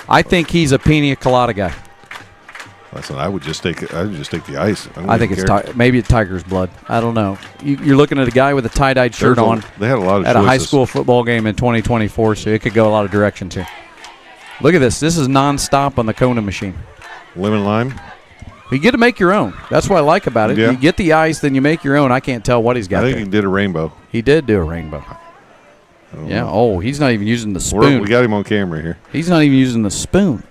I think he's a pina colada guy.
Listen, I would just take the ice.
I think it's maybe it's Tiger's blood. I don't know. You're looking at a guy with a tie-dyed shirt on.
They had a lot of
at
choices.
A high school football game in 2024, so it could go a lot of directions here. Look at this. This is nonstop on the Kona machine.
Lemon lime.
You get to make your own. That's what I like about it.
Yeah.
You get the ice, then you make your own. I can't tell what he's got
I think
there.
he did a rainbow.
He did do a rainbow. Yeah. Oh, he's not even using the spoon.
We got him on camera here.
He's not even using the spoon.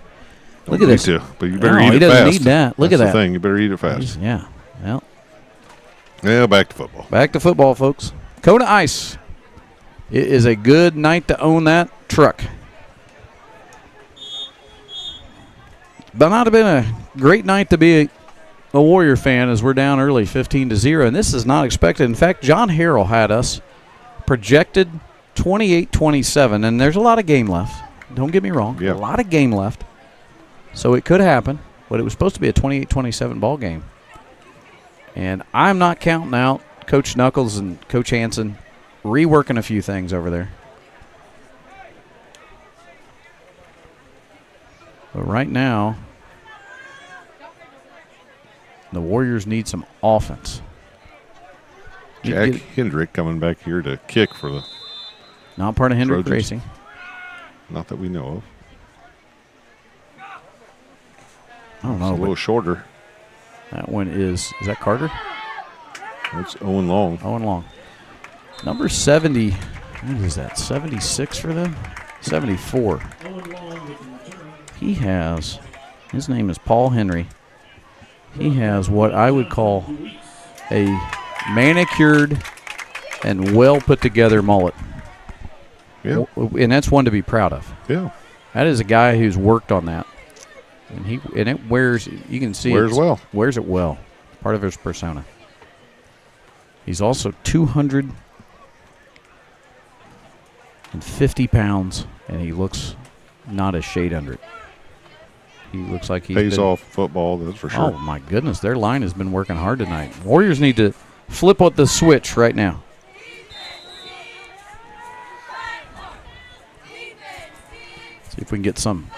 Look at this.
Me too, but you better eat it fast.
He doesn't need that. Look
That's
at that.
the thing. You better eat it fast.
Yeah. Well.
Yeah, back to football.
Back to football, folks. Kona Ice. It is a good night to own that truck. But not have been a great night to be a Warrior fan as we're down early, 15-0, and this is not expected. In fact, John Harrell had us projected 28-27, and there's a lot of game left. Don't get me wrong.
Yeah.
A lot of game left. So it could happen, but it was supposed to be a 28-27 ball game. And I'm not counting out Coach Knuckles and Coach Hansen reworking a few things over there. But right now, the Warriors need some offense.
Jack Hendrick coming back here to kick for the
not part of Hendrick
Trojans.
Racing.
Not that we know of.
I don't know.
It's a little shorter.
That one is that Carter?
It's Owen Long.
Owen Long. Number 70. What is that? 76 for them? 74. He has, his name is Paul Henry. He has what I would call a manicured and well put together mullet.
Yeah.
And that's one to be proud of.
Yeah.
That is a guy who's worked on that. And it wears, you can see
Wears
it well. Part of his persona. He's also 250 pounds, and he looks not a shade under it. He looks like he's
pays off football, that's for sure.
Oh, my goodness. Their line has been working hard tonight. Warriors need to flip the switch right now. See if we can get some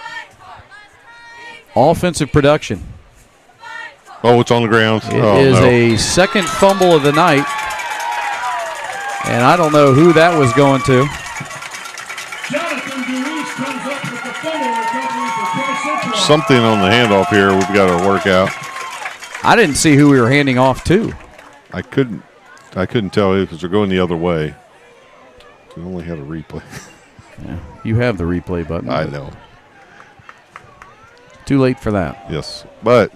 offensive production.
Oh, it's on the ground.
It is a second fumble of the night. And I don't know who that was going to.
Something on the handoff here we've got to work out.
I didn't see who we were handing off to.
I couldn't tell you because they're going the other way. We only had a replay.
Yeah, you have the replay button.
I know.
Too late for that.
Yes, but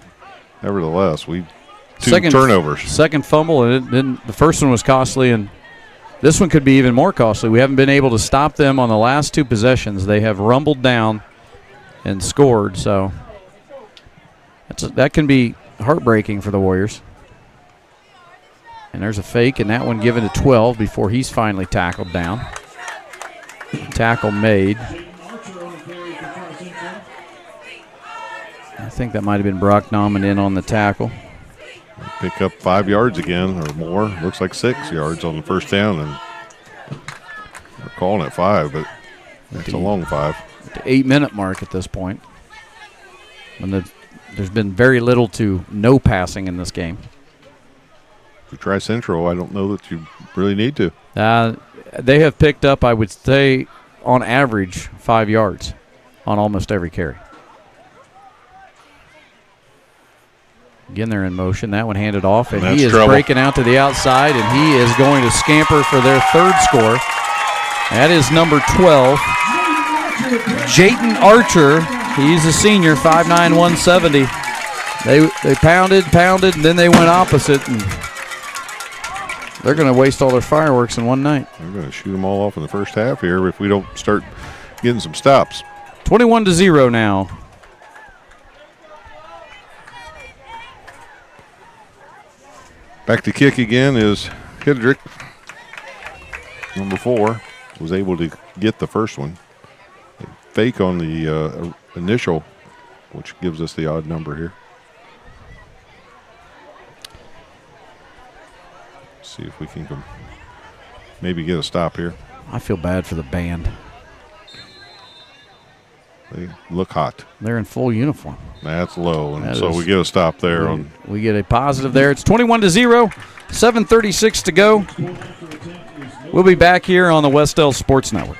nevertheless, two
Second
turnovers.
Second fumble, and then the first one was costly, and this one could be even more costly. We haven't been able to stop them on the last two possessions. They have rumbled down and scored, so that can be heartbreaking for the Warriors. And there's a fake, and that one given to 12 before he's finally tackled down. Tackle made. I think that might have been Brock Nauman in on the tackle.
Pick up 5 yards again or more. Looks like 6 yards on the first down, and they're calling it 5, but it's a long 5.
The 8-minute mark at this point. And there's been very little to no passing in this game.
If you try Central, I don't know that you really need to.
They have picked up, I would say, on average, 5 yards on almost every carry. Again, they're in motion. That one handed off, and he is breaking out to the outside, and he is going to scamper for their third score. That is number 12, Jayton Archer. He's a senior, 5'9", 170. They pounded, and then they went opposite, and they're going to waste all their fireworks in one night.
They're going to shoot them all off in the first half here if we don't start getting some stops.
21-0 now.
Back to kick again is Hidrick. Number 4 was able to get the first one. Fake on the initial, which gives us the odd number here. See if we can maybe get a stop here.
I feel bad for the band.
They look hot.
They're in full uniform.
That's low, and so we get a stop there.
We get a positive there. It's 21-0, 7:36 to go. We'll be back here on the Wes-Del Sports Network.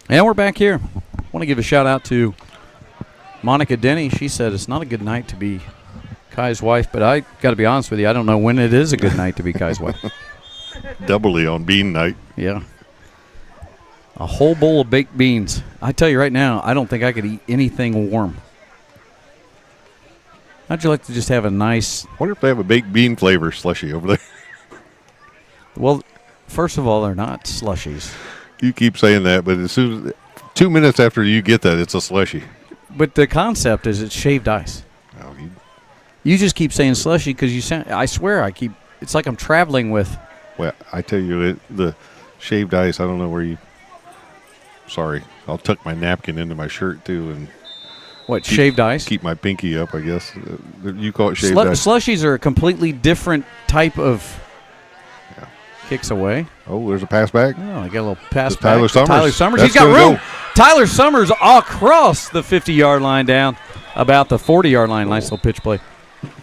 And we're back here. I want to give a shout out to Monica Denny. She said it's not a good night to be Kai's wife, but I got to be honest with you, I don't know when it is a good night to be Kai's wife.
Doubly on bean night.
Yeah. A whole bowl of baked beans. I tell you right now, I don't think I could eat anything warm. How'd you like to just have a nice...
I wonder if they have a baked bean flavor slushy over there.
Well, first of all, they're not slushies.
You keep saying that, but as soon as 2 minutes after you get that, it's a slushy.
But the concept is it's shaved ice.
Oh,
you just keep saying slushy because you sound. I swear, it's like I'm traveling with.
Well, I tell you, the shaved ice. I don't know where you. Sorry, I'll tuck my napkin into my shirt too, and.
What, shaved ice?
Keep my pinky up, I guess. You call it shaved ice.
Slushies are a completely different type of. Kicks away.
Oh, there's a pass back.
Oh, I got a little pass back.
Tyler Summers.
Tyler Summers.
That's
He's got room.
Go.
Tyler Summers across the 50-yard line down about the 40-yard line. Nice little pitch play.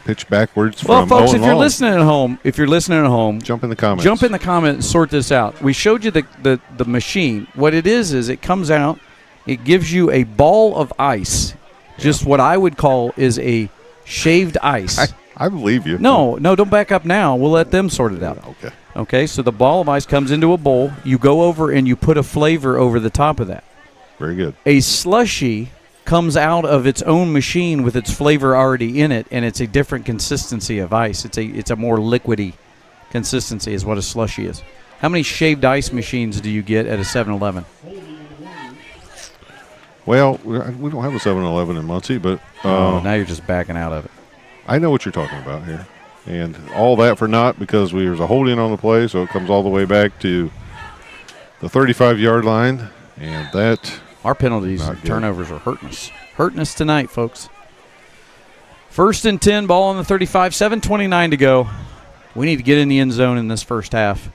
Pitch backwards
well,
from
folks,
Owen
if you're
Long.
listening at home,
jump in the comments.
Jump in the comments and sort this out. We showed you the machine. What it is it comes out, it gives you a ball of ice. Just what I would call is a shaved ice.
I believe you.
No, don't back up now. We'll let them sort it out.
Okay.
Okay, so the ball of ice comes into a bowl. You go over and you put a flavor over the top of that.
Very good.
A slushie comes out of its own machine with its flavor already in it, and it's a different consistency of ice. It's a more liquidy consistency is what a slushie is. How many shaved ice machines do you get at a 7-Eleven?
Well, we don't have a 7-Eleven in Muncie, but
Now you're just backing out of it.
I know what you're talking about here. And all that for naught because there's a holding on the play, so it comes all the way back to the 35-yard line, and that
our penalties and turnovers are hurting us. Hurting us tonight, folks. 1st and 10, ball on the 35, 7:29 to go. We need to get in the end zone in this first half.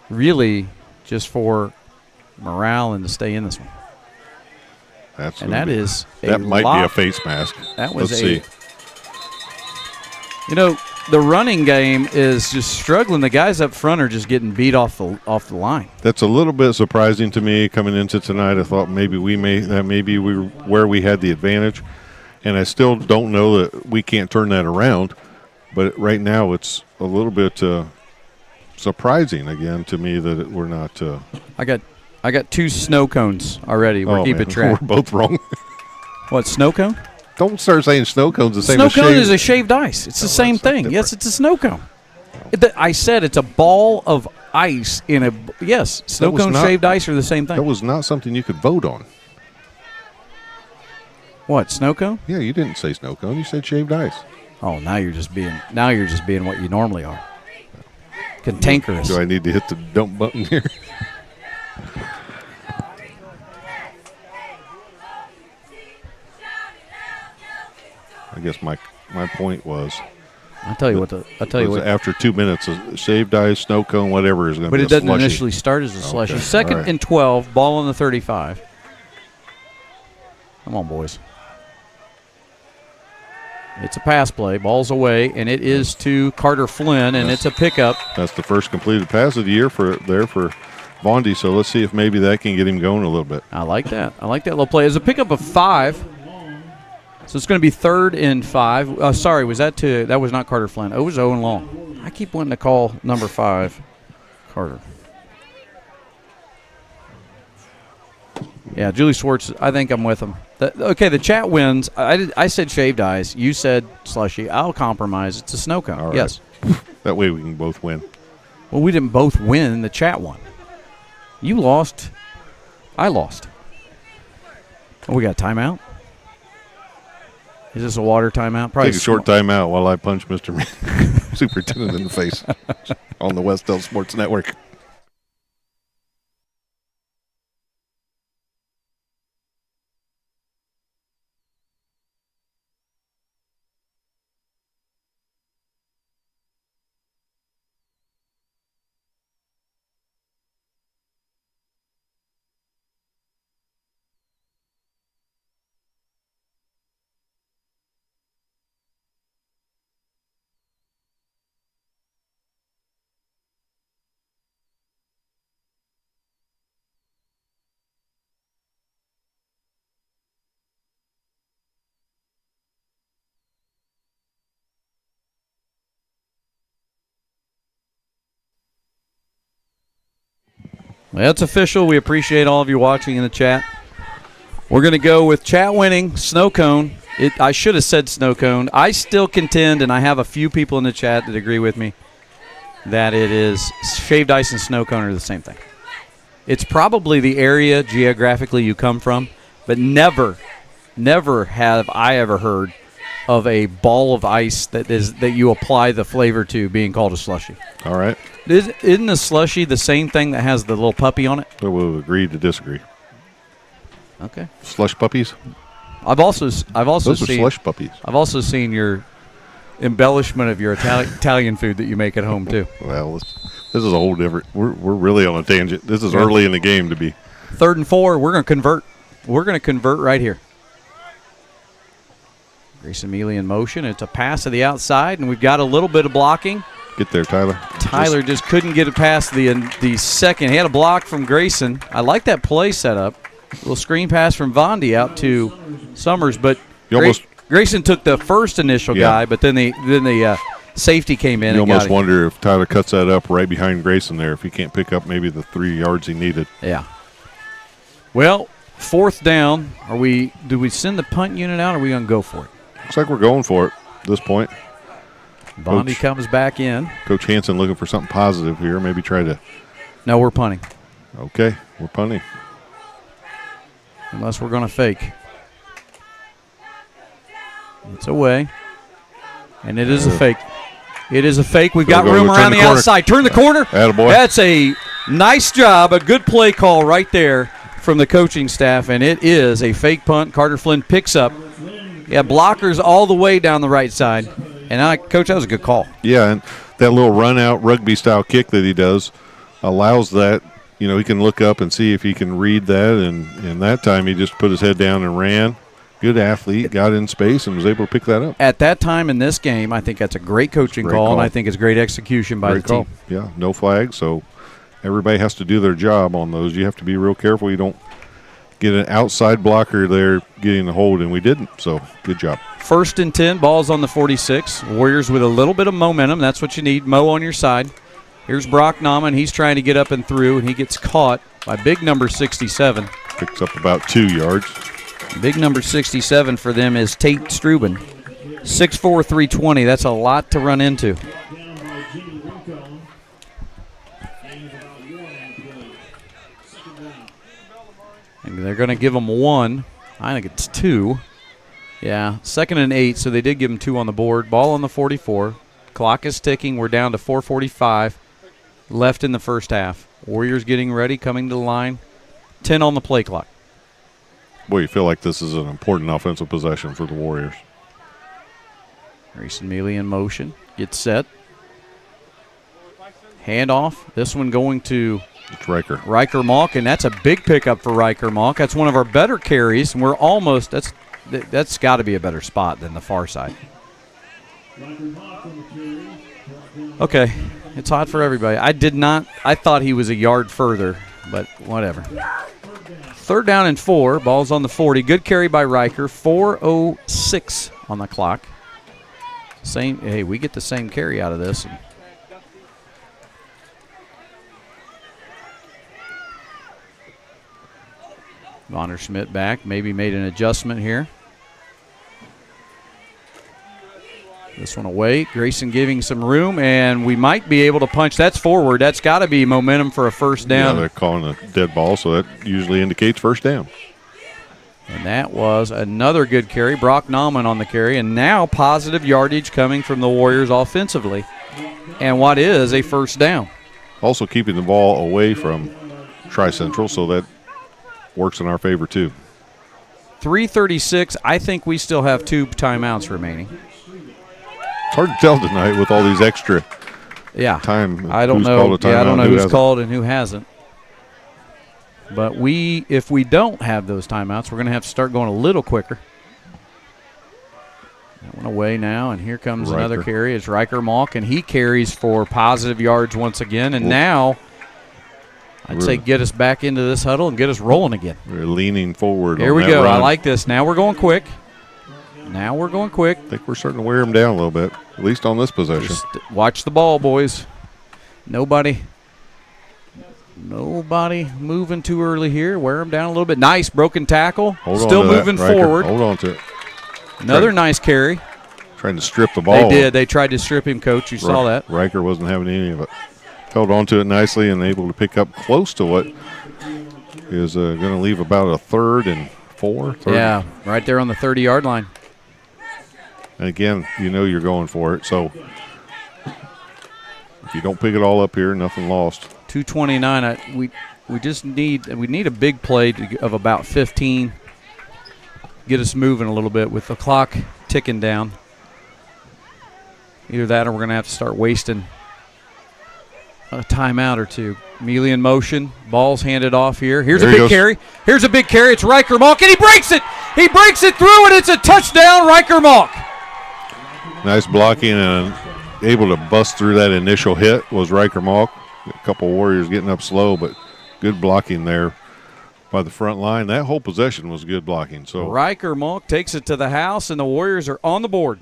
Really, just for morale and to stay in this one. That
might be a face mask.
That was
Let's see.
You know, the running game is just struggling. The guys up front are just getting beat off the line.
That's a little bit surprising to me coming into tonight. I thought maybe we were where we had the advantage, and I still don't know that we can't turn that around. But right now, it's a little bit surprising again to me that we're not.
I got 2 snow cones already. We're keeping track.
We're both wrong.
What, snow cone?
Don't start saying snow cone's the same
snow
as
cone
shaved.
is a shaved ice. It's the same thing.
Different.
Yes, it's a snow cone. I said it's a ball of ice in a – yes, snow cone, shaved ice are the same thing.
That was not something you could vote on.
What, snow cone?
Yeah, you didn't say snow cone. You said shaved ice.
Oh, now you're just being what you normally are. Cantankerous.
Do I need to hit the dump button here? I guess my point was.
I'll tell you what.
After 2 minutes, a shaved ice, snow cone, whatever is going to be.
But it doesn't initially start as a slushy.
Okay.
2nd and 12, ball on the 35. Come on, boys. It's a pass play. Ball's away, and it is to Carter Flynn, and it's a pickup.
That's the first completed pass of the year for Vondy. So let's see if maybe that can get him going a little bit.
I like that. I like that little play. It's a pickup of 5. So it's going to be 3rd and 5. Sorry, that was not Carter Flynn. It was Owen Long. I keep wanting to call number 5 Carter. Yeah, Julie Swartz, I think I'm with him. The chat wins. I said shaved ice. You said slushy. I'll compromise. It's a snow cone.
Right.
Yes.
That way we can both win.
Well, we didn't both win. The chat won. You lost. I lost. Oh, we got a timeout? Is this a water timeout? Probably
Take a short timeout while I punch Mr. Superintendent in the face on the Wes-Del Sports Network.
Well, it's official. We appreciate all of you watching in the chat. We're going to go with chat winning, snow cone. I should have said snow cone. I still contend, and I have a few people in the chat that agree with me, that it is shaved ice and snow cone are the same thing. It's probably the area geographically you come from, but never have I ever heard of a ball of ice that you apply the flavor to being called a slushie.
All right.
Isn't a slushie the same thing that has the little puppy on it?
We'll agree to disagree.
Okay.
Slush puppies?
I've also
Those
seen
are slush puppies.
I've also seen your embellishment of your Italian food that you make at home too.
Well, this is a whole different. We're really on a tangent. This is early in the game to be.
3rd and 4. We're going to convert. We're going to convert right here. Grayson Mealy in motion. It's a pass to the outside, and we've got a little bit of blocking.
Get there, Tyler.
Tyler just couldn't get it past the second. He had a block from Grayson. I like that play setup. A little screen pass from Vondy out to Summers, but
You
Grayson took the first initial guy, but then the safety came in.
You
and
almost
got him.
wonder if Tyler cuts that up right behind Grayson there, if he can't pick up maybe the 3 yards he needed.
Yeah. Well, 4th down. Do we send the punt unit out, or are we going to go for it?
Looks like we're going for it at this point.
Bondi comes back in.
Coach Hansen looking for something positive here. Maybe try to.
No, we're punting.
Okay, we're punting.
Unless we're going to fake. It's away. And it is a fake. It is a fake. We've got room around the outside. Turn the corner.
Attaboy.
That's a nice job, a good play call right there from the coaching staff, and it is a fake punt. Carter Flynn picks up. Yeah, blockers all the way down the right side. And, Coach, that was a good call.
Yeah, and that little run-out rugby-style kick that he does allows that. You know, he can look up and see if he can read that, and that time he just put his head down and ran. Good athlete, got in space, and was able to pick that up.
At that time in this game, I think that's a great coaching call, and I think it's great execution by the team.
Yeah, no flag, so everybody has to do their job on those. You have to be real careful you don't get an outside blocker there getting the hold, and we didn't, so good job.
1st and 10, ball's on the 46. Warriors with a little bit of momentum. That's what you need. Mo on your side. Here's Brock Nauman. He's trying to get up and through, and he gets caught by big number 67.
Picks up about 2 yards.
Big number 67 for them is Tate Struben. 6'4", 320. That's a lot to run into. And they're going to give them 1. I think it's 2. Yeah, 2nd and 8, so they did give them 2 on the board. Ball on the 44. Clock is ticking. We're down to 4:45 left in the first half. Warriors getting ready, coming to the line. 10 on the play clock.
Boy, you feel like this is an important offensive possession for the Warriors.
Grayson Mealy in motion. Gets set. Handoff. This one going to
It's Riker.
Riker Malk, and that's a big pickup for Riker Malk. That's one of our better carries, and we're almost that's got to be a better spot than the far side. Okay, it's hot for everybody. I thought he was a yard further, but whatever. 3rd down and 4. Ball's on the 40. Good carry by Riker. 4:06 on the clock. Hey, we get the same carry out of this. Vonner Schmidt back. Maybe made an adjustment here. This one away. Grayson giving some room, and we might be able to punch. That's forward. That's got to be momentum for a first down.
Yeah, they're calling a dead ball, so that usually indicates first down.
And that was another good carry. Brock Nauman on the carry, and now positive yardage coming from the Warriors offensively. And what is a first down?
Also keeping the ball away from Tri-Central, so that works in our favor too.
3:36. I think we still have 2 timeouts remaining.
It's hard to tell tonight with all these extra time.
I don't know. I don't know who's called and who hasn't. But if we don't have those timeouts, we're going to have to start going a little quicker. That one away now, and here comes another carry. It's Riker Malk, and he carries for positive yards once again. And now I'd say get us back into this huddle and get us rolling again.
We're leaning forward.
Here we go.
Run.
I like this. Now we're going quick. I
think we're starting to wear them down a little bit, at least on this possession.
Just watch the ball, boys. Nobody moving too early here. Wear them down a little bit. Nice broken tackle. Still moving forward.
Hold on to it.
Another nice carry.
Trying to strip the ball.
They did. They tried to strip him, Coach. You saw that.
Riker wasn't having any of it. Held on to it nicely and able to pick up close to what is going to leave about a 3rd and 4.
Yeah, right there on the 30-yard line.
And again, you know you're going for it. So if you don't pick it all up here, nothing lost.
2:29. We need a big play of about 15. Get us moving a little bit with the clock ticking down. Either that or we're going to have to start wasting a timeout or 2. Mealy in motion. Ball's handed off here. Here's a big carry. Here's a big carry. It's Riker Malk, and he breaks it. He breaks it through, and it's a touchdown, Riker Malk.
Nice blocking and able to bust through that initial hit was Riker Malk. A couple Warriors getting up slow, but good blocking there by the front line. That whole possession was good blocking. So
Riker Monk takes it to the house, and the Warriors are on the board.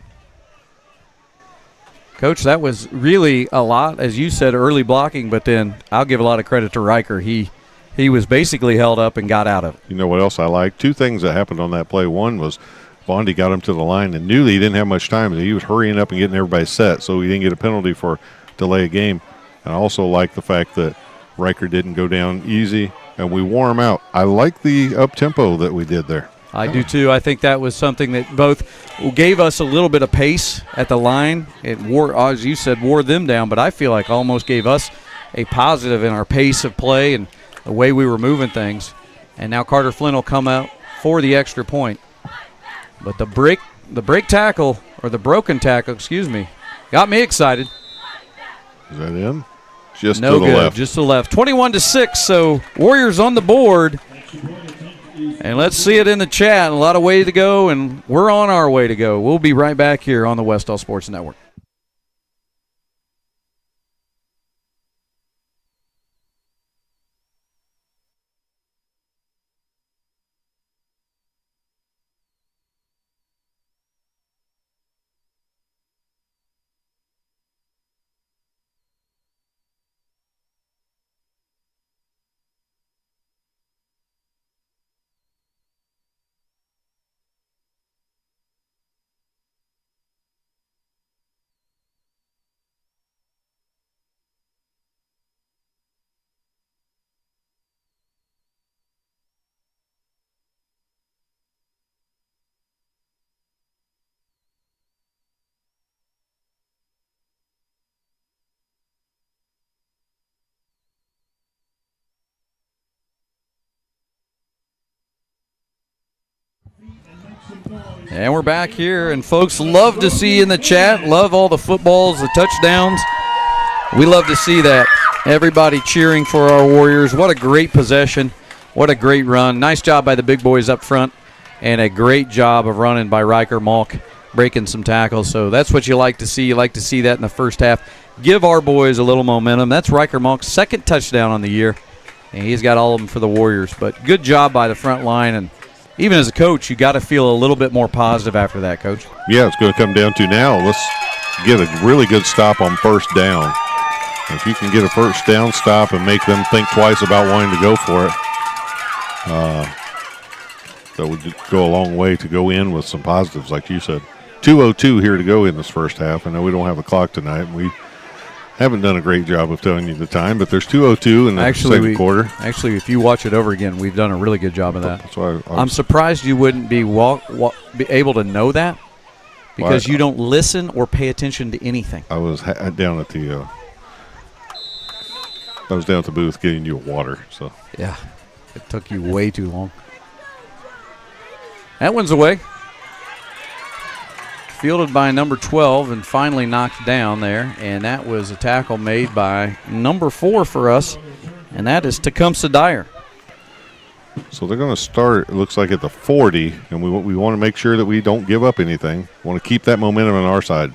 Coach, that was really a lot, as you said, early blocking, but then I'll give a lot of credit to Riker. He was basically held up and got out of it.
You know what else I like? Two things that happened on that play. One was Bondi got him to the line and knew that he didn't have much time. He was hurrying up and getting everybody set, so he didn't get a penalty for delay of game. And I also like the fact that Riker didn't go down easy, and we wore him out. I like the up-tempo that we did there.
I do too. I think that was something that both gave us a little bit of pace at the line. It wore, as you said, wore them down, but I feel like almost gave us a positive in our pace of play and the way we were moving things. And now Carter Flynn will come out for the extra point. But the break tackle, or the broken tackle, excuse me, got me excited.
Is that in? Just
no
to the
good,
left.
just to the left. 21-6, so Warriors on the board. And let's see it in the chat. A lot of way to go, and we're on our way to go. We'll be right back here on the Wes-Del Sports Network. And we're back here, and folks love to see in the chat, love all the footballs, the touchdowns. We love to see that. Everybody cheering for our Warriors. What a great possession. What a great run. Nice job by the big boys up front, and a great job of running by Riker Malk, breaking some tackles. So that's what you like to see. You like to see that in the first half. Give our boys a little momentum. That's Riker Malk's second touchdown on the year, and he's got all of them for the Warriors. But good job by the front line, and even as a coach, you got to feel a little bit more positive after that, Coach.
Yeah, it's going to come down to now. Let's get a really good stop on first down. If you can get a first down stop and make them think twice about wanting to go for it, that would go a long way to go in with some positives, like you said. 2:02 here to go in this first half. I know we don't have a clock tonight. We haven't done a great job of telling you the time, but there's 2:02 in the second quarter.
Actually, if you watch it over again, we've done a really good job of that.
That's why
I'm surprised you wouldn't be able to know that, because you don't listen or pay attention to anything.
I was down at the booth getting you water. So
yeah, it took you way too long. That one's away. Fielded by number 12 and finally knocked down there, and that was a tackle made by number 4 for us, and that is Tecumseh Dyer.
So they're going to start, it looks like, at the 40, and we want to make sure that we don't give up anything. We want to keep that momentum on our side.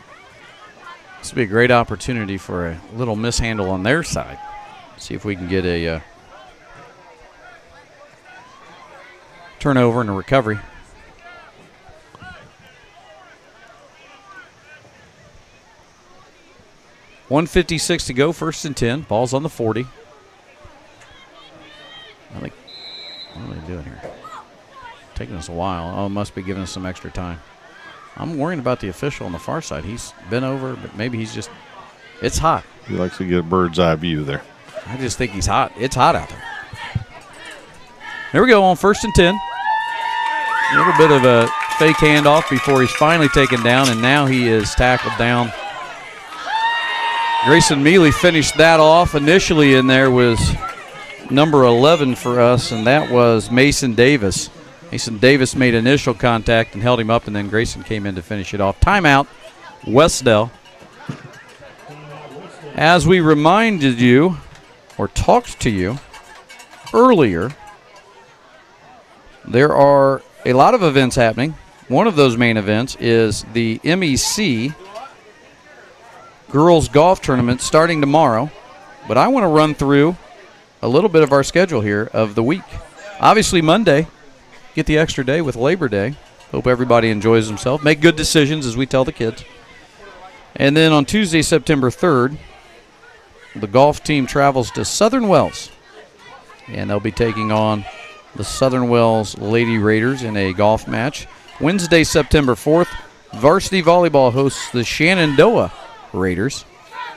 This would be a great opportunity for a little mishandle on their side. See if we can get a turnover and a recovery. .156 to go, 1st and 10. Ball's on the 40. What are they doing here? Taking us a while. Oh, must be giving us some extra time. I'm worrying about the official on the far side. He's been over, but maybe he's just – it's hot.
He likes to get a bird's eye view there.
I just think he's hot. It's hot out there. There we go on 1st and 10. A little bit of a fake handoff before he's finally taken down, and now he is tackled down. Grayson Mealy finished that off. Initially in there was number 11 for us, and that was Mason Davis. Mason Davis made initial contact and held him up, and then Grayson came in to finish it off. Timeout, Wes-Del. As we reminded you, or talked to you earlier, there are a lot of events happening. One of those main events is the MEC Girls Golf Tournament starting tomorrow. But I want to run through a little bit of our schedule here of the week. Obviously, Monday, get the extra day with Labor Day. Hope everybody enjoys themselves. Make good decisions, as we tell the kids. And then on Tuesday, September 3rd, the golf team travels to Southern Wells, and they'll be taking on the Southern Wells Lady Raiders in a golf match. Wednesday, September 4th, varsity volleyball hosts the Shenandoah Raiders.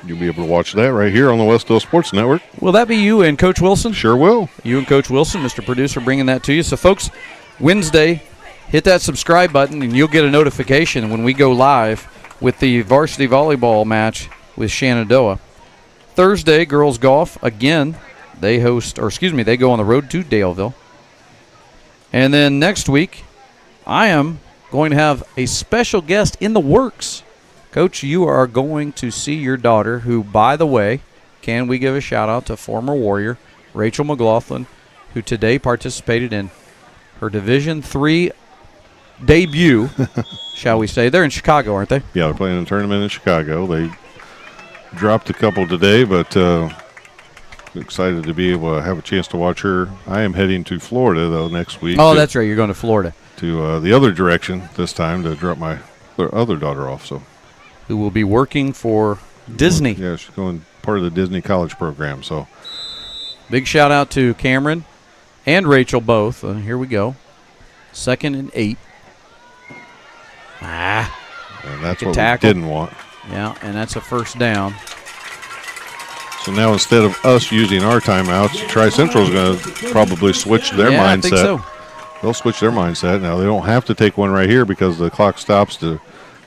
You'll be able to watch that right here on the Wes-Del Sports Network.
Will that be you and Coach Wilson?
Sure will.
You and Coach Wilson, Mr. Producer, bringing that to you. So, folks, Wednesday, hit that subscribe button, and you'll get a notification when we go live with the varsity volleyball match with Shenandoah. Thursday, girls golf, again, they go on the road to Daleville. And then next week, I am going to have a special guest in the works. Coach, you are going to see your daughter, who, by the way, can we give a shout-out to former Warrior Rachel McLaughlin, who today participated in her Division III debut, shall we say. They're in Chicago, aren't they?
Yeah, they're playing a tournament in Chicago. They dropped a couple today, but excited to be able to have a chance to watch her. I am heading to Florida, though, next week.
Oh, that's right. You're going to Florida.
To the other direction this time to drop my other daughter off. So,
who will be working for Disney.
Yeah, she's going part of the Disney college program. So,
big shout-out to Cameron and Rachel both. Here we go. 2nd and 8.
And that's what
tackle.
we didn't want.
Yeah, and that's a first down.
So now instead of us using our timeouts, Tri-Central is going to probably switch their mindset.
I think so.
They'll switch their mindset. Now, they don't have to take one right here because the clock stops to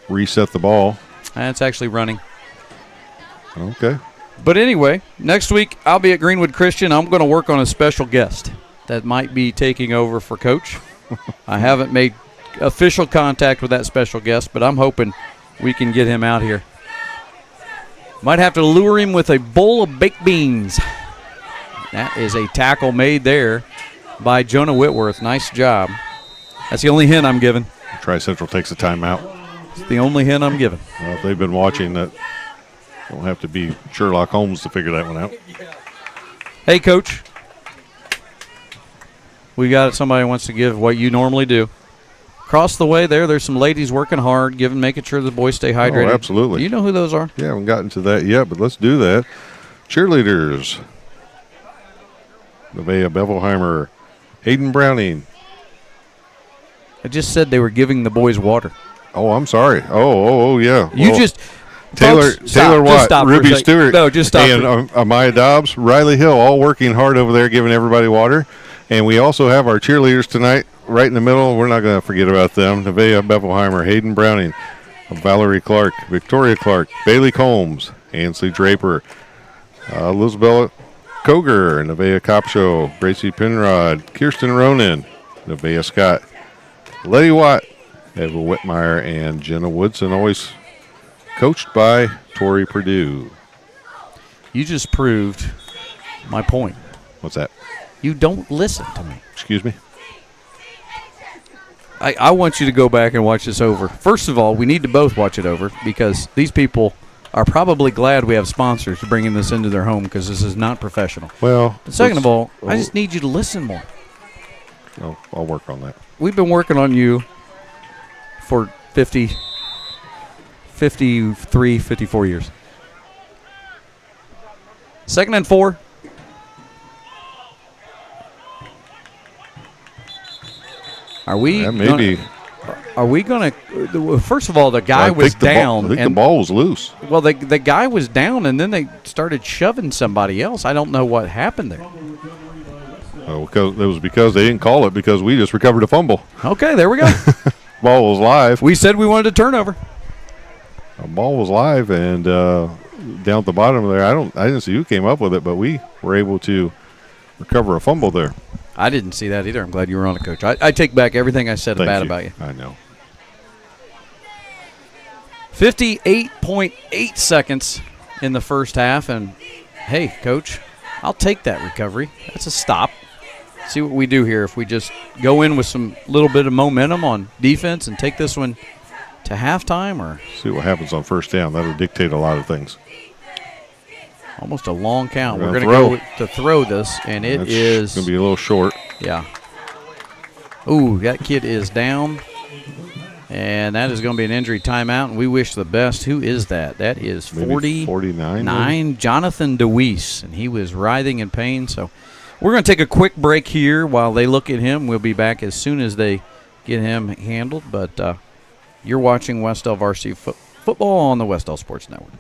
reset the ball.
And it's actually running.
Okay.
But anyway, next week I'll be at Greenwood Christian. I'm going to work on a special guest that might be taking over for Coach. I haven't made official contact with that special guest, but I'm hoping we can get him out here. Might have to lure him with a bowl of baked beans. That is a tackle made there by Jonah Whitworth. Nice job. That's the only hint I'm giving.
Tri-Central takes a timeout.
It's the only hint I'm giving.
Well, if they've been watching that, don't have to be Sherlock Holmes to figure that one out.
Hey, Coach. We got somebody who wants to give what you normally do. Across the way there's some ladies working hard, making sure the boys stay hydrated.
Oh, absolutely.
Do you know who those are?
Yeah, I haven't gotten to that yet, but let's do that. Cheerleaders. Nevaeh Bevelheimer, Hayden Browning.
I just said they were giving the boys water.
Oh, I'm sorry. Oh, yeah.
You
well,
just
Taylor Watt, Ruby Stewart,
no, just stop.
And Amaya Dobbs, Riley Hill, all working hard over there, giving everybody water. And we also have our cheerleaders tonight right in the middle. We're not going to forget about them. Nevaeh Bevelheimer, Hayden Browning, Valerie Clark, Victoria Clark, Bailey Combs, Ansley Draper, Elizabeth Koger, Nevaeh Copshow, Gracie Penrod, Kirsten Ronan, Nevaeh Scott, Letty Watt, Eva Whitmire, and Jenna Woodson, always coached by Tori Purdue.
You just proved my point.
What's that?
You don't listen to me.
Excuse me?
I want you to go back and watch this over. First of all, we need to both watch it over because these people are probably glad we have sponsors bringing this into their home because this is not professional.
Well,
but second of all, I just need you to listen more.
Oh, I'll work on that.
We've been working on you for 53, 54 years. 2nd and 4. Are we going to – first of all, the guy was down.
I think the ball was loose.
Well, the guy was down, and then they started shoving somebody else. I don't know what happened there.
Because they didn't call it because we just recovered a fumble.
Okay, there we go.
Ball was live.
We said we wanted a turnover.
The ball was live, and down at the bottom there, I didn't see who came up with it, but we were able to recover a fumble there.
I didn't see that either. I'm glad you were on it, Coach. I take back everything I said about you.
I know.
58.8 seconds in the first half, and hey, Coach, I'll take that recovery. That's a stop. See what we do here if we just go in with some little bit of momentum on defense and take this one to halftime, or
see what happens on first down. That'll dictate a lot of things.
Almost a long count. We're going to go to throw this, and it's
going to be a little short.
Yeah. Ooh, that kid is down. And that is going to be an injury timeout, and we wish the best. Who is that? That is
49,
Jonathan DeWeese, and he was writhing in pain. So we're going to take a quick break here while they look at him. We'll be back as soon as they get him handled. But you're watching Wes-Del Varsity Football on the Wes-Del Sports Network.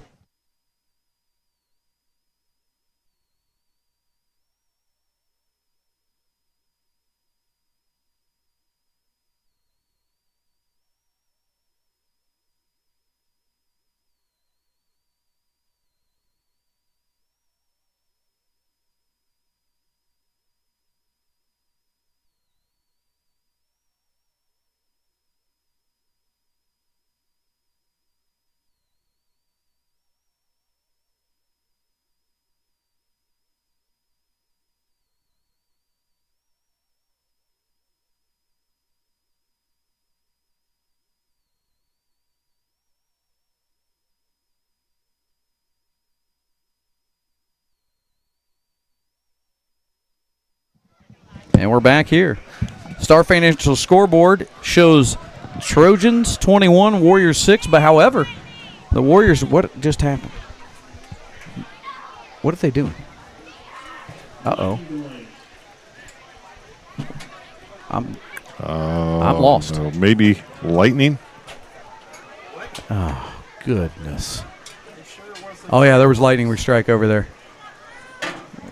And we're back here. Star Financial scoreboard shows Trojans 21, Warriors 6. But however, the Warriors, what just happened? What are they doing? Uh-oh. I'm lost.
Maybe lightning?
Oh, goodness. Oh, yeah, there was lightning strike over there.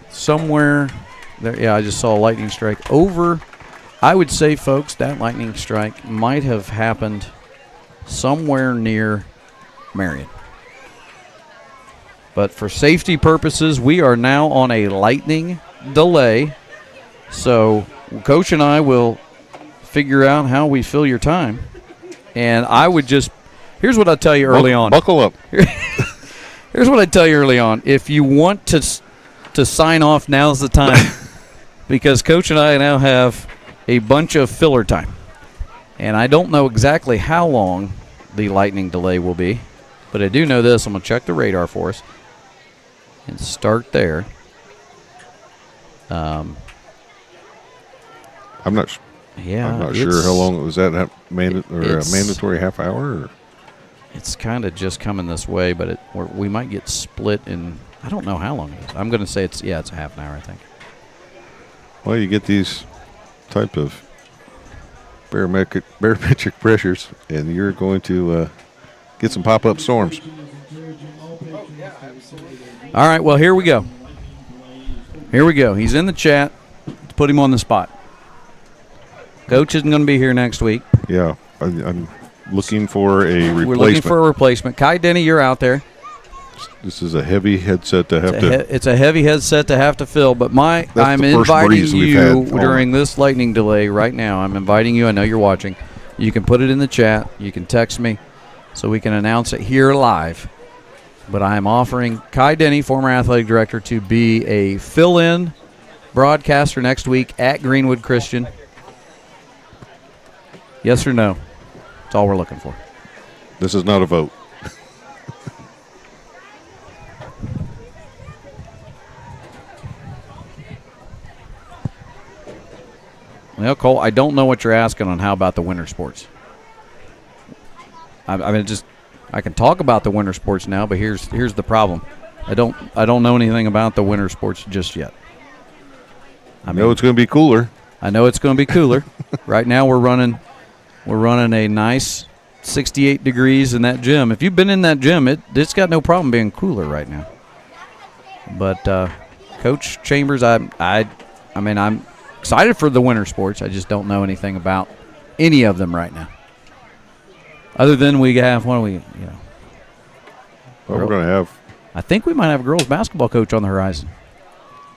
Somewhere there. Yeah, I just saw a lightning strike over. I would say, folks, that lightning strike might have happened somewhere near Marion. But for safety purposes, we are now on a lightning delay. So Coach and I will figure out how we fill your time. And I would just – here's what I'll tell you early on.
Buckle up.
Here's what I tell you early on. If you want to sign off, now's the time. Because Coach and I now have a bunch of filler time. And I don't know exactly how long the lightning delay will be. But I do know this. I'm going to check the radar for us. And start there.
I'm not sure
it's
how long it was at a mandatory half hour. Or?
It's kind of just coming this way, but we might get split in. I don't know how long it is. I'm going to say it's a half an hour, I think.
Well, you get these type of barometric pressures, and you're going to get some pop-up storms.
Oh, yeah, absolutely.
All right, well, here we go. He's in the chat. Let's put him on the spot. Coach isn't going to be here next week.
Yeah, I'm looking for a replacement.
We're looking for a replacement. Kai Denny, you're out there.
This is a heavy headset to have to.
It's a heavy headset to have to fill, but I'm inviting you during this lightning delay right now. I'm inviting you. I know you're watching. You can put it in the chat. You can text me so we can announce it here live. But I am offering Kai Denny, former athletic director, to be a fill-in broadcaster next week at Greenwood Christian. Yes or no? That's all we're looking for.
This is not a vote.
Well, Cole, I don't know what you're asking on how about the winter sports. I can talk about the winter sports now, but here's the problem. I don't know anything about the winter sports just yet.
I know it's going to be cooler.
I know it's going to be cooler. Right now we're running a nice 68 degrees in that gym. If you've been in that gym, it's got no problem being cooler right now. But Coach Chambers, I'm excited for the winter sports. I just don't know anything about any of them right now. Other than we have, what do we,
Well, we're going to have.
I think we might have a girls basketball coach on the horizon.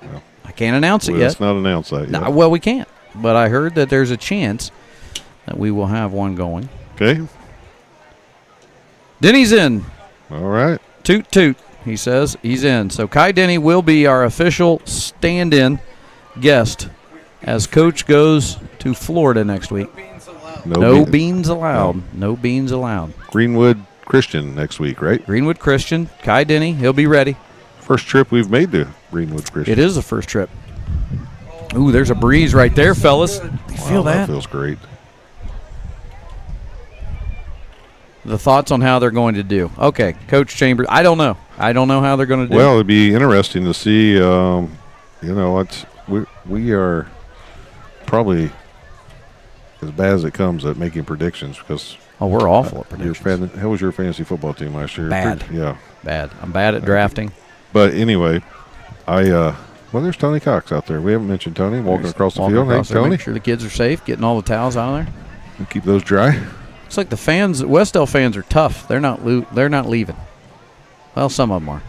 Well,
I can't announce it yet.
Let's not announce that yet.
No, well, we can't. But I heard that there's a chance that we will have one going.
Okay.
Denny's in.
All right.
Toot, toot, he says. He's in. So Kai Denny will be our official stand-in guest as Coach goes to Florida next week. No beans allowed. No beans allowed.
Greenwood Christian next week, right?
Greenwood Christian. Kai Denny, he'll be ready.
First trip we've made to Greenwood Christian.
It is the first trip. Ooh, there's a breeze right there, fellas. You feel
That
that?
feels great.
The thoughts on how they're going to do. Okay, Coach Chambers. I don't know. I don't know how they're going to do.
Well, it'd be interesting to see. We are probably as bad as it comes at making predictions because.
Oh, we're awful at predictions.
How was your fantasy football team last year?
Bad.
Yeah.
Bad. I'm bad at drafting.
But anyway, there's Tony Cox out there. We haven't mentioned Tony walking across the field. Hey, Tony.
Make sure the kids are safe, getting all the towels out of there.
And keep those dry.
It's like the fans, Wes-Del fans are tough. They're not leaving. Well, some of them are.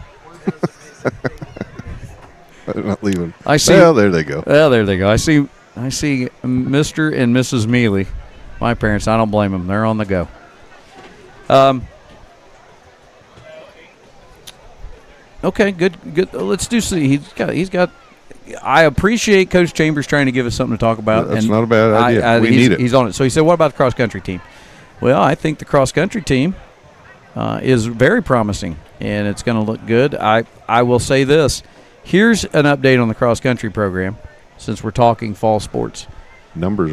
They're not leaving.
I see.
Well, there they go.
Well, there they go. I see Mr. and Mrs. Mealy. My parents, I don't blame them. They're on the go. Okay, good. Let's do see. He's got. I appreciate Coach Chambers trying to give us something to talk about.
That's not a bad idea. We need it.
He's on it. So he said, "What about the cross country team?" Well, I think the cross country team is very promising, and it's going to look good. I will say this. Here's an update on the cross country program, since we're talking fall sports.
Numbers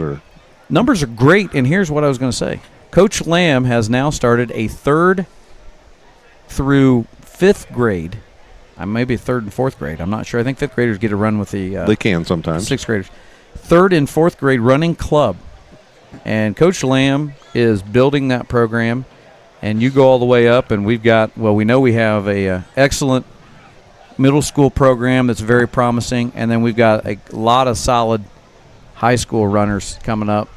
are
great, and here's what I was going to say. Coach Lamb has now started a 3rd through 5th grade. Maybe 3rd and 4th grade. I'm not sure. I think 5th graders get a run with the
they can sometimes.
6th graders. 3rd and 4th grade running club. And Coach Lamb is building that program, and you go all the way up, and we know we have a excellent middle school program that's very promising, and then we've got a lot of solid high school runners coming up.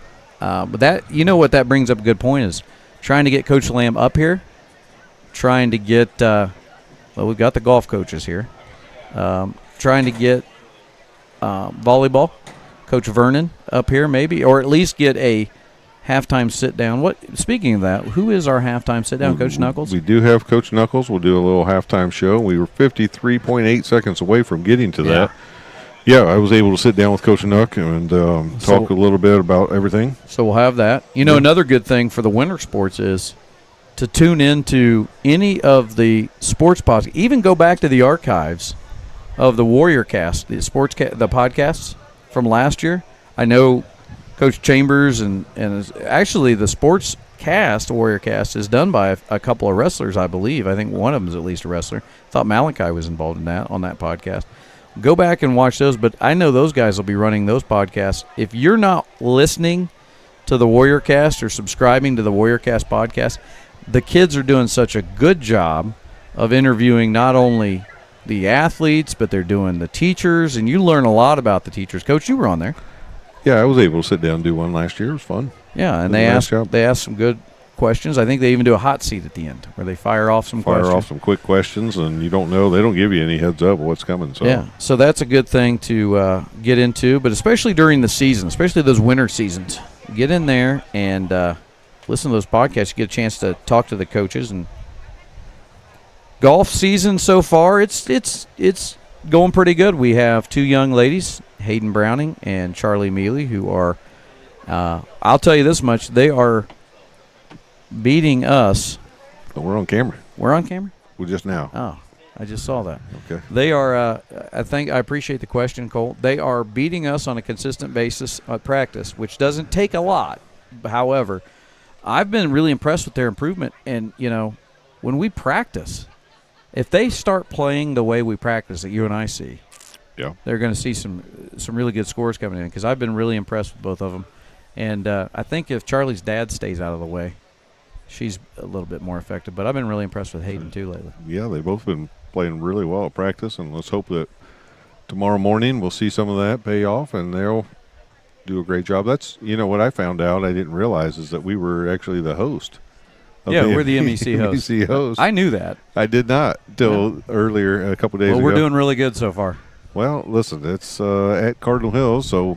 But that, what that brings up a good point is trying to get Coach Lamb up here, trying to get we've got the golf coaches here, trying to get volleyball, Coach Vernon up here maybe, or at least get a halftime sit-down. Speaking of that, who is our halftime sit-down, Coach Knuckles?
We do have Coach Knuckles. We'll do a little halftime show. We were 53.8 seconds away from getting to that. Yeah, I was able to sit down with Coach Nuck and talk a little bit about everything.
So we'll have that. Another good thing for the winter sports is to tune into any of the sports podcasts. Even go back to the archives of the Warrior Cast, the podcasts from last year. I know Coach Chambers and actually the sports cast, Warrior Cast, is done by a couple of wrestlers, I believe. I think one of them is at least a wrestler. I thought Malachi was involved in that on that podcast. Go back and watch those, but I know those guys will be running those podcasts. If you're not listening to the Warrior Cast or subscribing to the Warrior Cast podcast, the kids are doing such a good job of interviewing not only the athletes, but they're doing the teachers, and you learn a lot about the teachers. Coach, you were on there.
Yeah, I was able to sit down and do one last year. It was fun.
Yeah, and they asked some good questions. I think they even do a hot seat at the end where they fire off some
quick questions, and you don't know. They don't give you any heads up of what's coming. So.
Yeah, so that's a good thing to get into, but especially during the season, especially those winter seasons. Get in there and listen to those podcasts. You get a chance to talk to the coaches. And golf season so far, it's going pretty good. We have 2 young ladies, Hayden Browning and Charlie Mealy, who are, I'll tell you this much, they are beating us.
But we're on camera.
We're on camera?
Well, just now.
Oh, I just saw that.
Okay.
They are, I appreciate the question, Cole. They are beating us on a consistent basis at practice, which doesn't take a lot. However, I've been really impressed with their improvement. And, when we practice, if they start playing the way we practice that you and I see, they're going to see some really good scores coming in, because I've been really impressed with both of them. And I think if Charlie's dad stays out of the way, she's a little bit more effective. But I've been really impressed with Hayden, too, lately.
Yeah, they've both been playing really well at practice, and let's hope that tomorrow morning we'll see some of that pay off, and they'll do a great job. That's, what I found out, I didn't realize, is that we were actually the host.
Yeah, we're the MEC host.
MEC host.
I knew that.
I did not till earlier, a couple days ago.
Well, we're doing really good so far.
Well, listen, it's at Cardinal Hills, so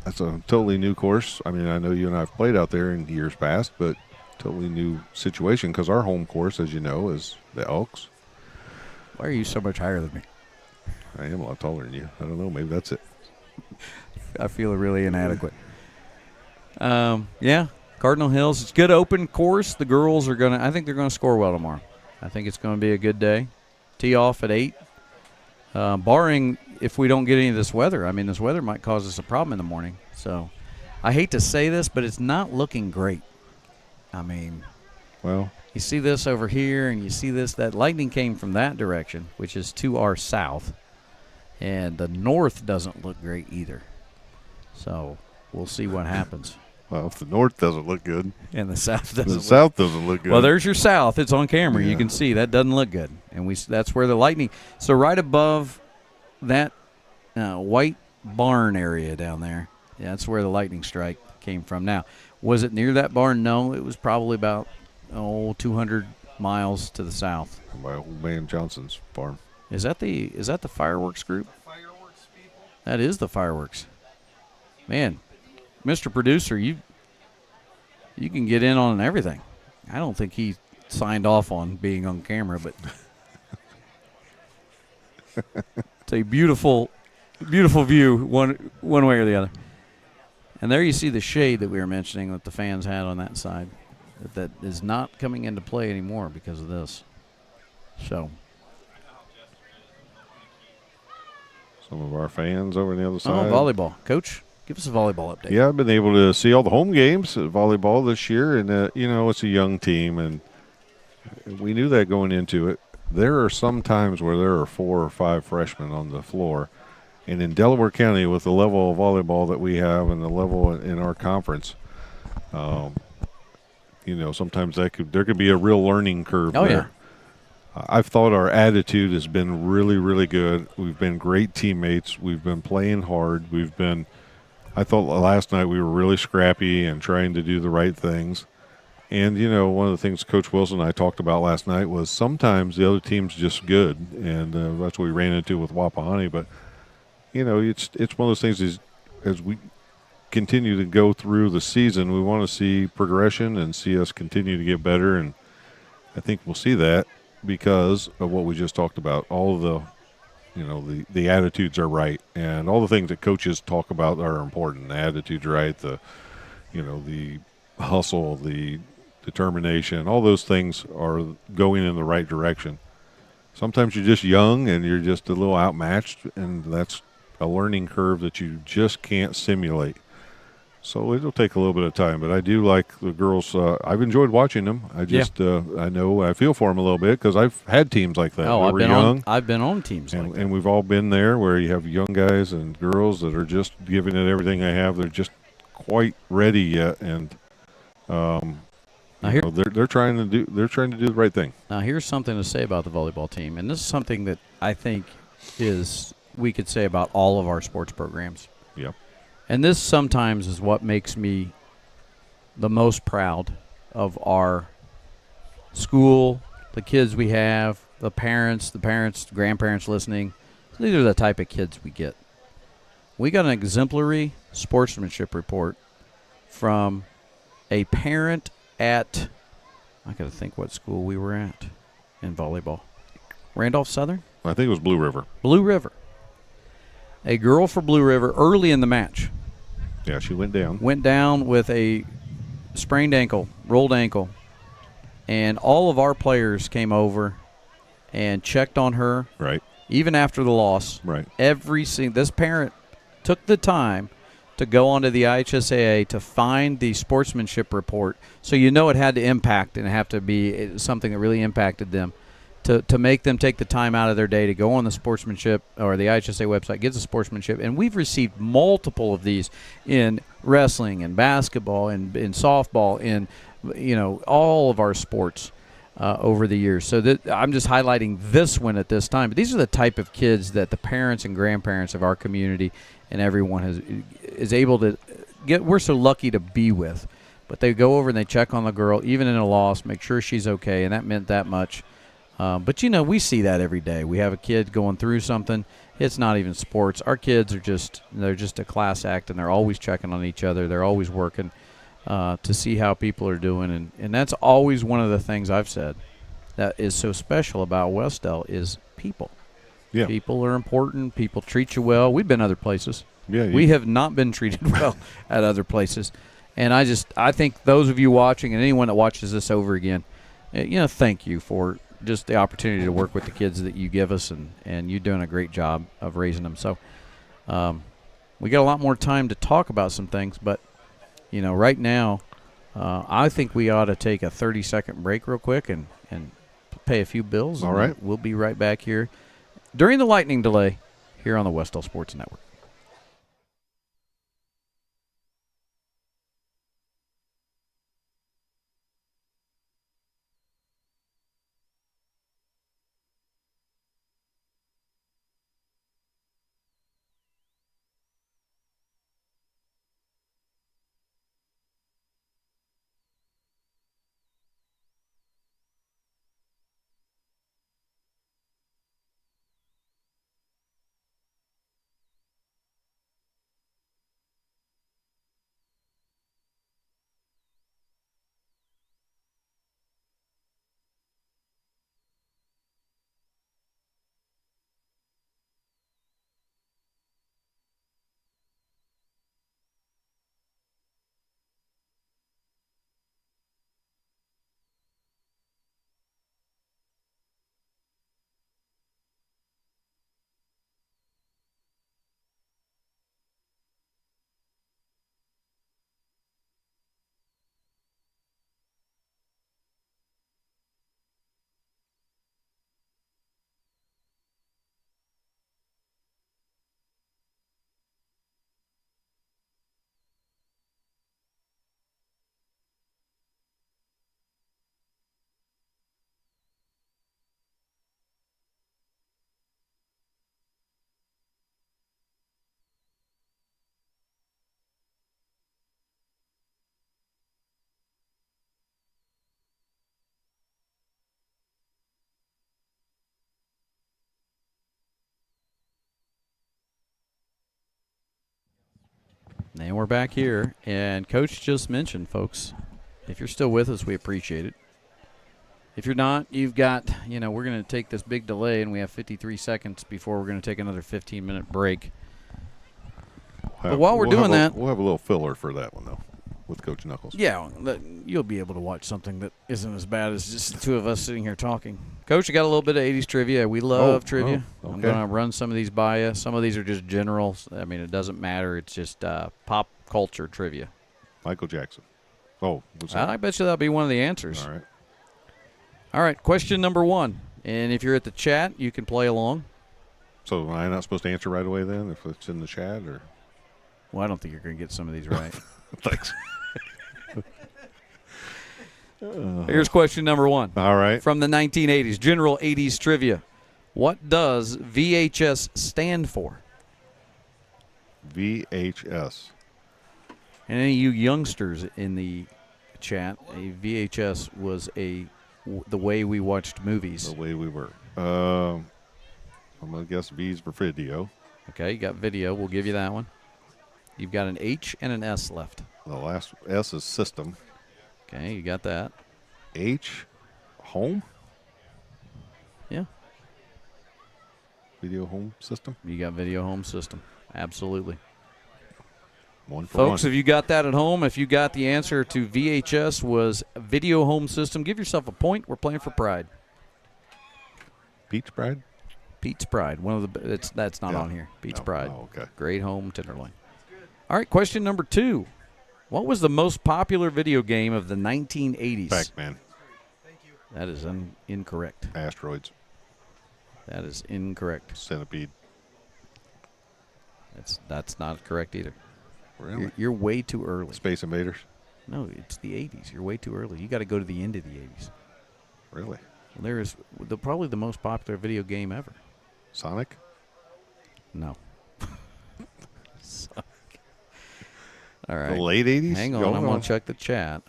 that's a totally new course. I mean, I know you and I have played out there in years past, but totally new situation because our home course, as you know, is the Elks.
Why are you so much higher than me?
I am a lot taller than you. I don't know. Maybe that's it.
I feel really inadequate. Yeah, Cardinal Hills. It's a good open course. The girls are I think they're going to score well tomorrow. I think it's going to be a good day. Tee off at 8. Barring if we don't get any of this weather. I mean, this weather might cause us a problem in the morning. So I hate to say this, but it's not looking great. I mean,
well,
you see this over here, and you see this. That lightning came from that direction, which is to our south. And the north doesn't look great either. So we'll see what happens.
Well, if the north doesn't look good.
And the south doesn't
The south doesn't look good.
Well, there's your south. It's on camera.
Yeah.
You can see that doesn't look good. And that's where the lightning. So right above that white barn area down there, that's where the lightning strike came from. Now, was it near that barn? No, it was probably about 200 miles to the south.
By old man Johnson's farm.
Is that the fireworks group?
Fireworks people.
That is the fireworks. Man, Mr. Producer, you can get in on everything. I don't think he signed off on being on camera, but it's a beautiful, beautiful view one way or the other. And there you see the shade that we were mentioning that the fans had on that side. That is not coming into play anymore because of this. So
some of our fans over on the other side.
Volleyball. Coach, give us a volleyball update.
Yeah, I've been able to see all the home games at volleyball this year, and, it's a young team, and we knew that going into it. There are some times where there are 4 or 5 freshmen on the floor, and in Delaware County, with the level of volleyball that we have and the level in our conference, sometimes there could be a real learning curve there.
Yeah.
I've thought our attitude has been really, really good. We've been great teammates. We've been playing hard. I thought last night we were really scrappy and trying to do the right things. And, one of the things Coach Wilson and I talked about last night was sometimes the other team's just good, and that's what we ran into with Wapahani. But, it's one of those things as we continue to go through the season, we want to see progression and see us continue to get better, and I think we'll see that because of what we just talked about. All of the attitudes are right, and all the things that coaches talk about are important. The attitude's right, the hustle, the determination, all those things are going in the right direction. Sometimes you're just young and you're just a little outmatched, and that's a learning curve that you just can't simulate. So it'll take a little bit of time, but I do like the girls. I've enjoyed watching them. I feel for them a little bit because I've had teams like that.
I've been on teams like that.
And we've all been there where you have young guys and girls that are just giving it everything they have. They're just quite ready yet, and they're trying to do the right thing.
Now here's something to say about the volleyball team, and this is something that I think we could say about all of our sports programs.
Yep.
And this sometimes is what makes me the most proud of our school, the kids we have, the parents, grandparents listening. These are the type of kids we get. We got an exemplary sportsmanship report from a parent at, I got to think what school we were at in volleyball. Randolph Southern?
I think it was Blue River.
Blue River. A girl for Blue River early in the match.
Yeah, she went down.
Went down with a sprained ankle, rolled ankle, and all of our players came over and checked on her.
Right.
Even after the loss.
Right.
This parent took the time to go onto the IHSAA to find the sportsmanship report, so it had to impact and have to be something that really impacted them. To make them take the time out of their day to go on the sportsmanship or the IHSA website, get the sportsmanship. And we've received multiple of these in wrestling and basketball and in softball, in all of our sports over the years. So I'm just highlighting this one at this time. But these are the type of kids that the parents and grandparents of our community and everyone is able to get. We're so lucky to be with. But they go over and they check on the girl, even in a loss, make sure she's okay, and that meant that much. But we see that every day. We have a kid going through something. It's not even sports. Our kids are just a class act, and they're always checking on each other. They're always working to see how people are doing, and that's always one of the things I've said that is so special about Wes-Del is people.
Yeah.
People are important. People treat you well. We've been other places.
Yeah.
We have not been treated well at other places, and I think those of you watching and anyone that watches this over again, thank you for just the opportunity to work with the kids that you give us, and you're doing a great job of raising them. So we got a lot more time to talk about some things, but, right now I think we ought to take a 30-second break real quick and pay a few bills.
All right.
We'll be right back here during the lightning delay here on the Wes-Del Sports Network. And we're back here, and Coach just mentioned, folks, if you're still with us, we appreciate it. If you're not, you've got, we're going to take this big delay, and we have 53 seconds before we're going to take another 15-minute break. But while we're doing that,
we'll have a little filler for that one, though, with Coach Knuckles.
Yeah, you'll be able to watch something that isn't as bad as just the two of us sitting here talking. Coach, you got a little bit of 80s trivia. We love trivia.
Okay.
I'm going to run some of these by you. Some of these are just generals. I mean, it doesn't matter. It's just pop culture trivia.
Michael Jackson. Oh, what's that?
I bet you that'll be one of the answers.
All right.
All right, question number 1. And if you're at the chat, you can play along.
So am I not supposed to answer right away then if it's in the chat? Or?
Well, I don't think you're going to get some of these right.
Thanks.
Here's question number 1.
All right.
From the 1980s, general 80s trivia. What does VHS stand for?
VHS.
And any of you youngsters in the chat, a VHS was the way we watched movies.
The way we were. I'm going to guess V's for video.
Okay, you got video. We'll give you that one. You've got an H and an S left.
The last S is system.
Okay, you got that.
H, home?
Yeah.
Video home system?
You got video home system. Absolutely.
One for
Folks,
one.
if you got that at home, if you got the answer to VHS was video home system, give yourself a point. We're playing for pride.
Peach Bride?
Pete's Pride. One of the that's not on here. Pete's Pride.
Oh, okay.
Great home tenderloin. All right, question number 2. What was the most popular video game of the 1980s?
Pac-Man.
That is incorrect.
Asteroids.
That is incorrect.
Centipede.
That's not correct either.
Really?
You're way too early.
Space Invaders.
No, it's the 80s. You're way too early. You got to go to the end of the 80s.
Really?
Well, there is probably the most popular video game ever.
Sonic?
No. All right.
The late 80s?
Hang on. I'm going to check the chat.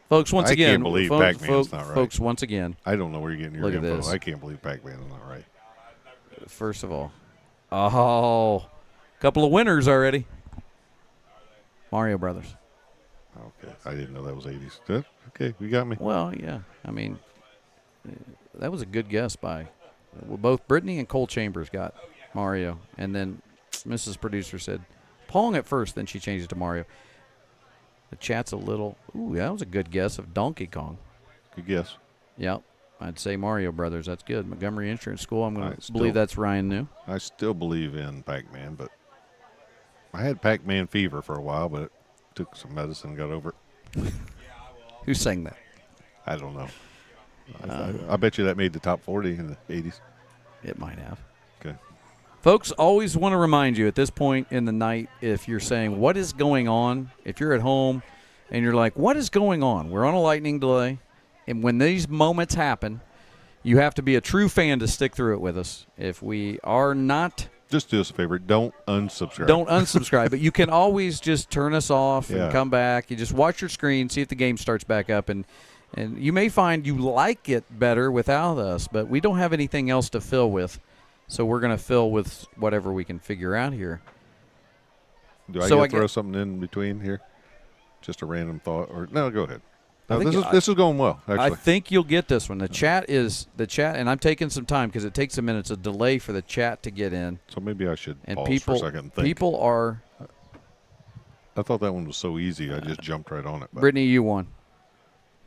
Folks, once again.
I can't believe Pac-Man's not right.
Folks, once again.
I don't know where you're getting your
Look at
info.
this.
I can't believe Pac-Man is not right.
First of all. Oh. Couple of winners already. Mario Brothers.
Okay. I didn't know that was 80s. Good. Okay. You got me.
Well, yeah. I mean, that was a good guess by both Brittany and Cole Chambers got Mario. And then Mrs. Producer said Pong at first, then she changed it to Mario. The chat's a little, that was a good guess of Donkey Kong.
Good guess.
Yep. I'd say Mario Brothers. That's good. Montgomery Insurance School. I'm going to
I
believe
still-
that's Ryan New.
I still believe in Pac-Man, but I had Pac-Man fever for a while, but it took some medicine and got over it.
Who sang that?
I don't know. I bet you that made the top 40 in the 80s.
It might have.
Okay.
Folks, always want to remind you at this point in the night, if you're saying, what is going on? If you're at home and you're like, what is going on? We're on a lightning delay. And when these moments happen, you have to be a true fan to stick through it with us. If we are not,
Just do us a favor. Don't unsubscribe.
don't unsubscribe. But you can always just turn us off and
Yeah.
come back. You just watch your screen, see if the game starts back up. And you may find you like it better without us, but we don't have anything else to fill with. So we're going to fill with whatever we can figure out here.
Do I
So
get
I
to throw
get-
something in between here? Just a random thought? Or no, go ahead.
I
No,
think
this is going well,
I
actually.
think you'll get this one. The chat, and I'm taking some time because it takes a minute. It's a delay for the chat to get in.
So maybe I should
And
pause
people,
for a second and think.
people are.
I thought that one was so easy. I just jumped right on it. But
Brittany, you won.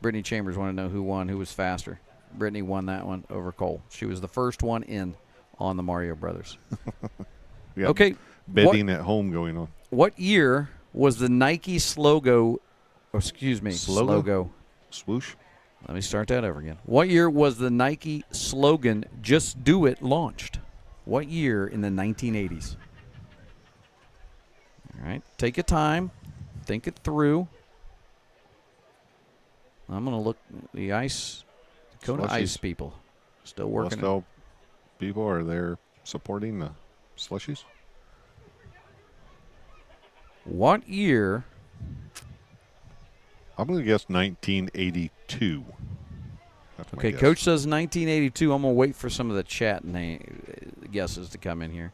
Brittany Chambers want to know who won, who was faster. Brittany won that one over Cole. She was the first one in on the Mario Brothers.
we got
Okay,
betting at home going on.
what year was the Nike slogo? Or excuse me, slogo.
Swoosh.
Let me start that over again. What year was the Nike slogan "Just Do It" launched? What year in the 1980s? All right, take your time, think it through. I'm going to look the Dakota
Slushies.
Ice people, still working.
Wes-Del people are there supporting the slushies.
What year?
I'm going to guess 1982. That's my
Okay,
guess.
Coach says 1982. I'm going to wait for some of the chat guesses to come in here.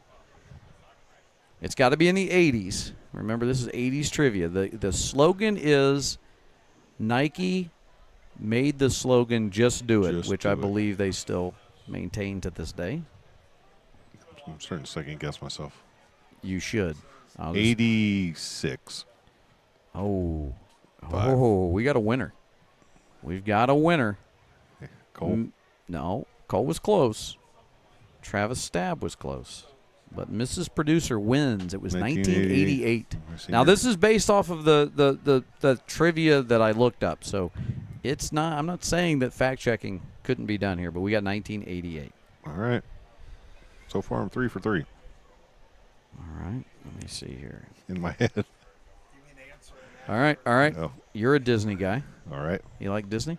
It's got to be in the 80s. Remember, this is 80s trivia. The slogan is Nike made the slogan "Just Do It,"
Just
which
do
I
it.
believe they still maintain to this day.
I'm starting to second guess myself.
You should. I'll just-
86.
Oh.
Five.
Oh, we got a winner. We've got a winner.
Cole.
No, Cole was close. Travis Stab was close. But Mrs. Producer wins. It was 1988.
I see
Now,
your-
this is based off of the trivia that I looked up. So it's not. I'm not saying that fact-checking couldn't be done here, but we got 1988.
All right. So far, I'm 3 for 3
All right. Let me see here.
in my head.
All right. All right.
Oh,
You're a Disney guy.
all right.
You like Disney?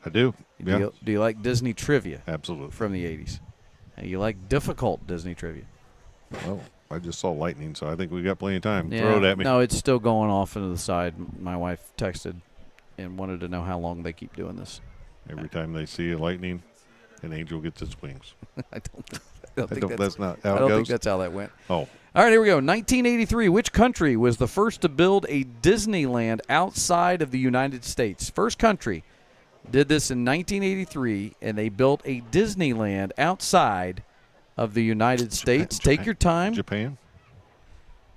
I do. Yeah,
Do you like Disney trivia
absolutely.
from the 80s? And you like difficult Disney trivia?
Well, I just saw lightning, so I think we got plenty of time. Throw it at me.
No, it's still going off into the side. My wife texted and wanted to know how long they keep doing this.
Every time they see a lightning, an angel gets its wings.
I don't think
That's not how
I
it
don't
goes.
think that's how that went.
Oh,
All right, here we go. 1983. Which country was the first to build a Disneyland outside of the United States? First country did this in 1983, and they built a Disneyland outside of the United States. Take your time.
Japan,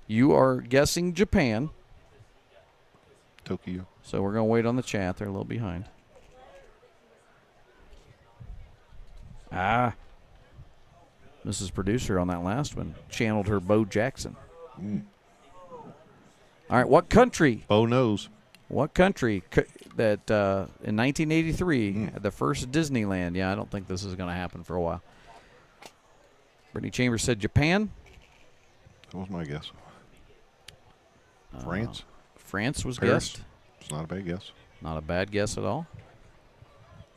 You are guessing Japan,
Tokyo.
so we're going to wait on the chat. They're a little behind. Mrs. Producer on that last one channeled her Bo Jackson. All right, what country?
Bo knows.
What country that in 1983 had the first Disneyland? Yeah, I don't think this is going to happen for a while. Brittany Chambers said Japan.
That was my guess. France.
France was
Paris.
guessed.
It's not a bad guess.
Not a bad guess at all.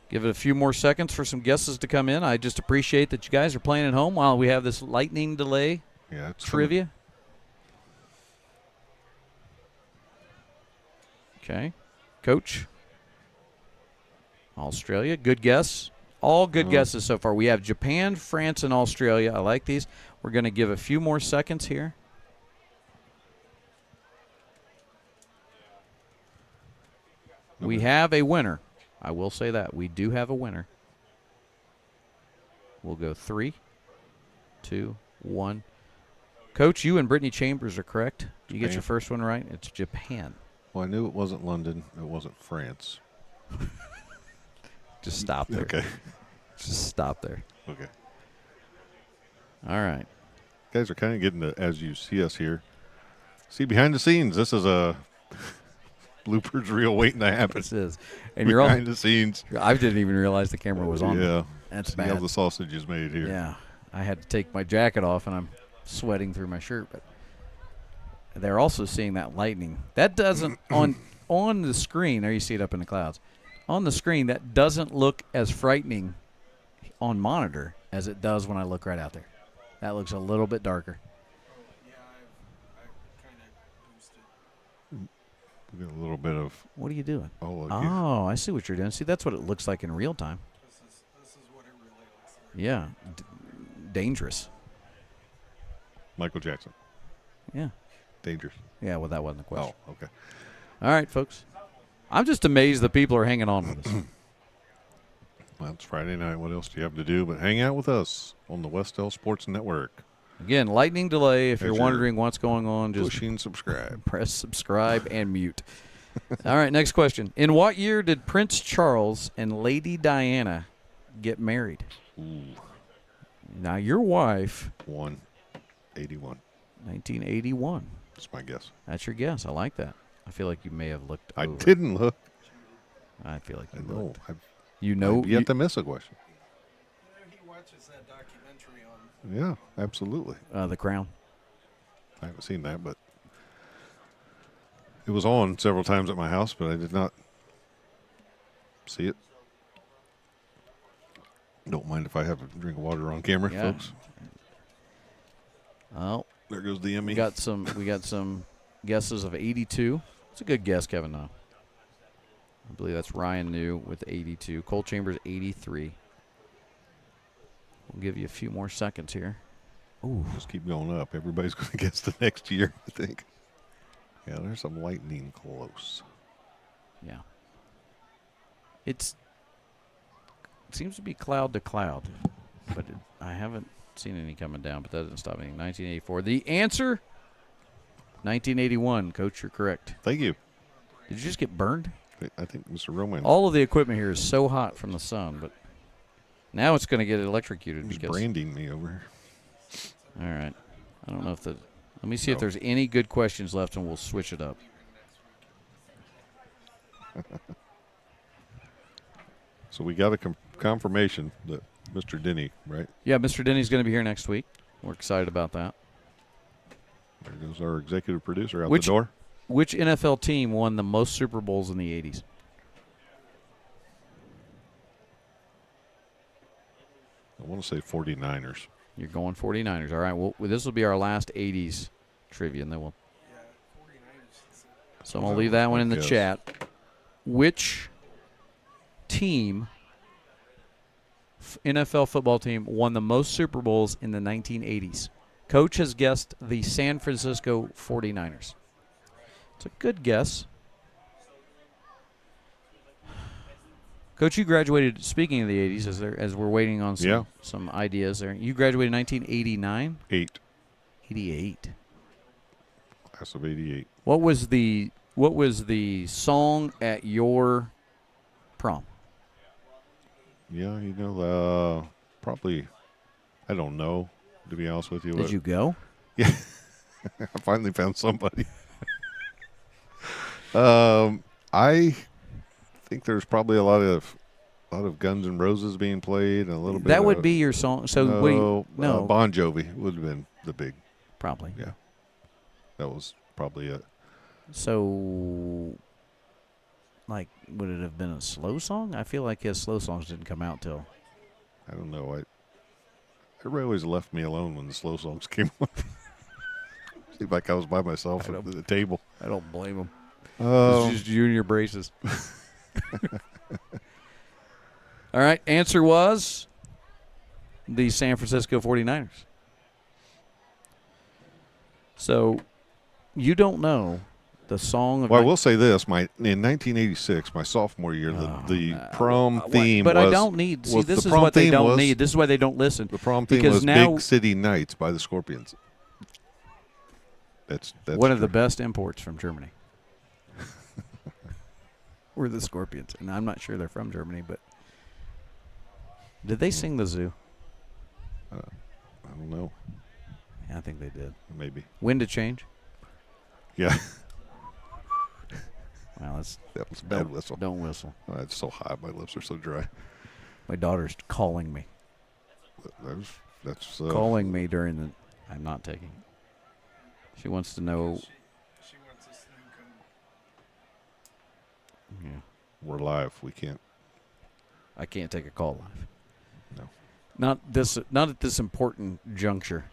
Give it a few more seconds for some guesses to come in. I just appreciate that you guys are playing at home while we have this lightning delay
Yeah, it's
trivia. Okay. Coach. Australia. Good guess. All good guesses so far. We have Japan, France, and Australia. I like these. We're going to give a few more seconds here. We have a winner. I will say that. We do have a winner. We'll go 3, 2, 1. Coach, you and Brittany Chambers are correct. You get
Japan.
your first one right. It's Japan.
Well, I knew it wasn't London. It wasn't France.
Just stop there.
Okay.
Just stop there.
Okay.
All right.
Guys are kind of getting to, as you see us here. See, behind the scenes, this is a bloopers reel waiting to happen.
This is. And you're all
behind the scenes.
I didn't even realize the camera was on.
Yeah.
That's
See
bad.
how the sausage is made here.
Yeah. I had to take my jacket off, and I'm sweating through my shirt. But they're also seeing that lightning. That doesn't, on the screen, there you see it up in the clouds. On the screen, that doesn't look as frightening on monitor as it does when I look right out there. That looks a little bit darker.
Yeah, I've kind of boosted.
We got a little bit of.
What are you doing?
Oh, look,
I see what you're doing. See, that's what it looks like in real time.
This is what it really looks like.
Yeah. Dangerous.
Michael Jackson.
Yeah.
Dangerous.
Yeah, well, that wasn't the question.
Oh, okay.
All right, folks. I'm just amazed that people are hanging on with us.
Well, it's Friday night. What else do you have to do but hang out with us on the Wes-Del Sports Network?
Again, lightning delay. If you're
As
wondering what's going on, just
Pushing subscribe.
press subscribe and mute. All right, next question. In what year did Prince Charles and Lady Diana get married?
Ooh,
Now, your wife,
181.
1981.
That's my guess.
That's your guess. I like that. I feel like you may have looked
I
over.
didn't look.
I feel like
I
you
know.
looked.
I've
You know.
yet to miss a question.
He watches that documentary on.
Yeah, absolutely.
The Crown.
I haven't seen that, but it was on several times at my house, but I did not see it. Don't mind if I have a drink of water on camera,
Yeah.
folks.
Oh,
There goes the Emmy.
we got some guesses of 82. It's a good guess, Kevin. No. I believe that's Ryan New with 82. Cole Chambers 83. We'll give you a few more seconds here. Ooh.
Just keep going up. Everybody's going to guess the next year, I think. Yeah, there's some lightning close.
Yeah. It seems to be cloud to cloud, but I haven't seen any coming down, but that doesn't stop anything. 1984. The answer, 1981. Coach, you're correct.
Thank you.
Did you just get burned?
I think Mr. Roman
All of the equipment here is so hot from the sun, but now it's going to get electrocuted.
is
Because,
branding me over here.
all right. I don't know if let me see if there's any good questions left, and we'll switch it up.
So we got a confirmation that Mr. Denny, right?
Yeah, Mr. Denny's going to be here next week. We're excited about that.
There goes our executive producer out
Which-
the door.
Which NFL team won the most Super Bowls in the 80s?
I want to say 49ers.
You're going 49ers. All right, well, this will be our last 80s trivia, and then we'll.
Yeah, 49ers.
So I'm going to leave that one in the
Yes.
chat. Which team, NFL football team, won the most Super Bowls in the 1980s? Coach has guessed the San Francisco 49ers. It's a good guess. Coach, you graduated, speaking of the 80s, as we're waiting on some ideas there. You graduated in 1989? 88.
Class of 88.
What was the song at your prom?
Yeah, probably, I don't know, to be honest with you.
Did you go?
Yeah. I finally found somebody. I think there's probably a lot of Guns N' Roses being played and a little bit.
That would be your song. So no,
Bon Jovi would have been the big.
probably.
Yeah, that was probably it.
So, like, would it have been a slow song? I feel like his slow songs didn't come out till.
I don't know. Everybody always left me alone when the slow songs came on. Seemed like I was by myself at the table.
I don't blame him. It's just you and your braces. All right. Answer was the San Francisco 49ers. So you don't know the song of.
Well, I will say this: in 1986, my sophomore year, the prom theme
but
was.
I don't need. See,
was
this
the
is
prom
what they
theme
don't
was-
need. This is why they don't listen.
The prom theme
Because
was
now-
"Big City Nights" by the Scorpions. That's
One of the
true.
best imports from Germany. We're the Scorpions, and I'm not sure they're from Germany, but Did they sing the zoo?
I don't know.
Yeah, I think they did.
Maybe.
When to change?
Yeah.
Well,
That was a bad whistle.
Don't whistle.
Oh, it's so hot. My lips are so dry.
My daughter's calling me.
That's
Calling me during the. I'm not taking it. She wants to know.
She wants a snow cone.
Yeah,
We're live. We can't.
I can't take a call live.
No.
Not at this important juncture.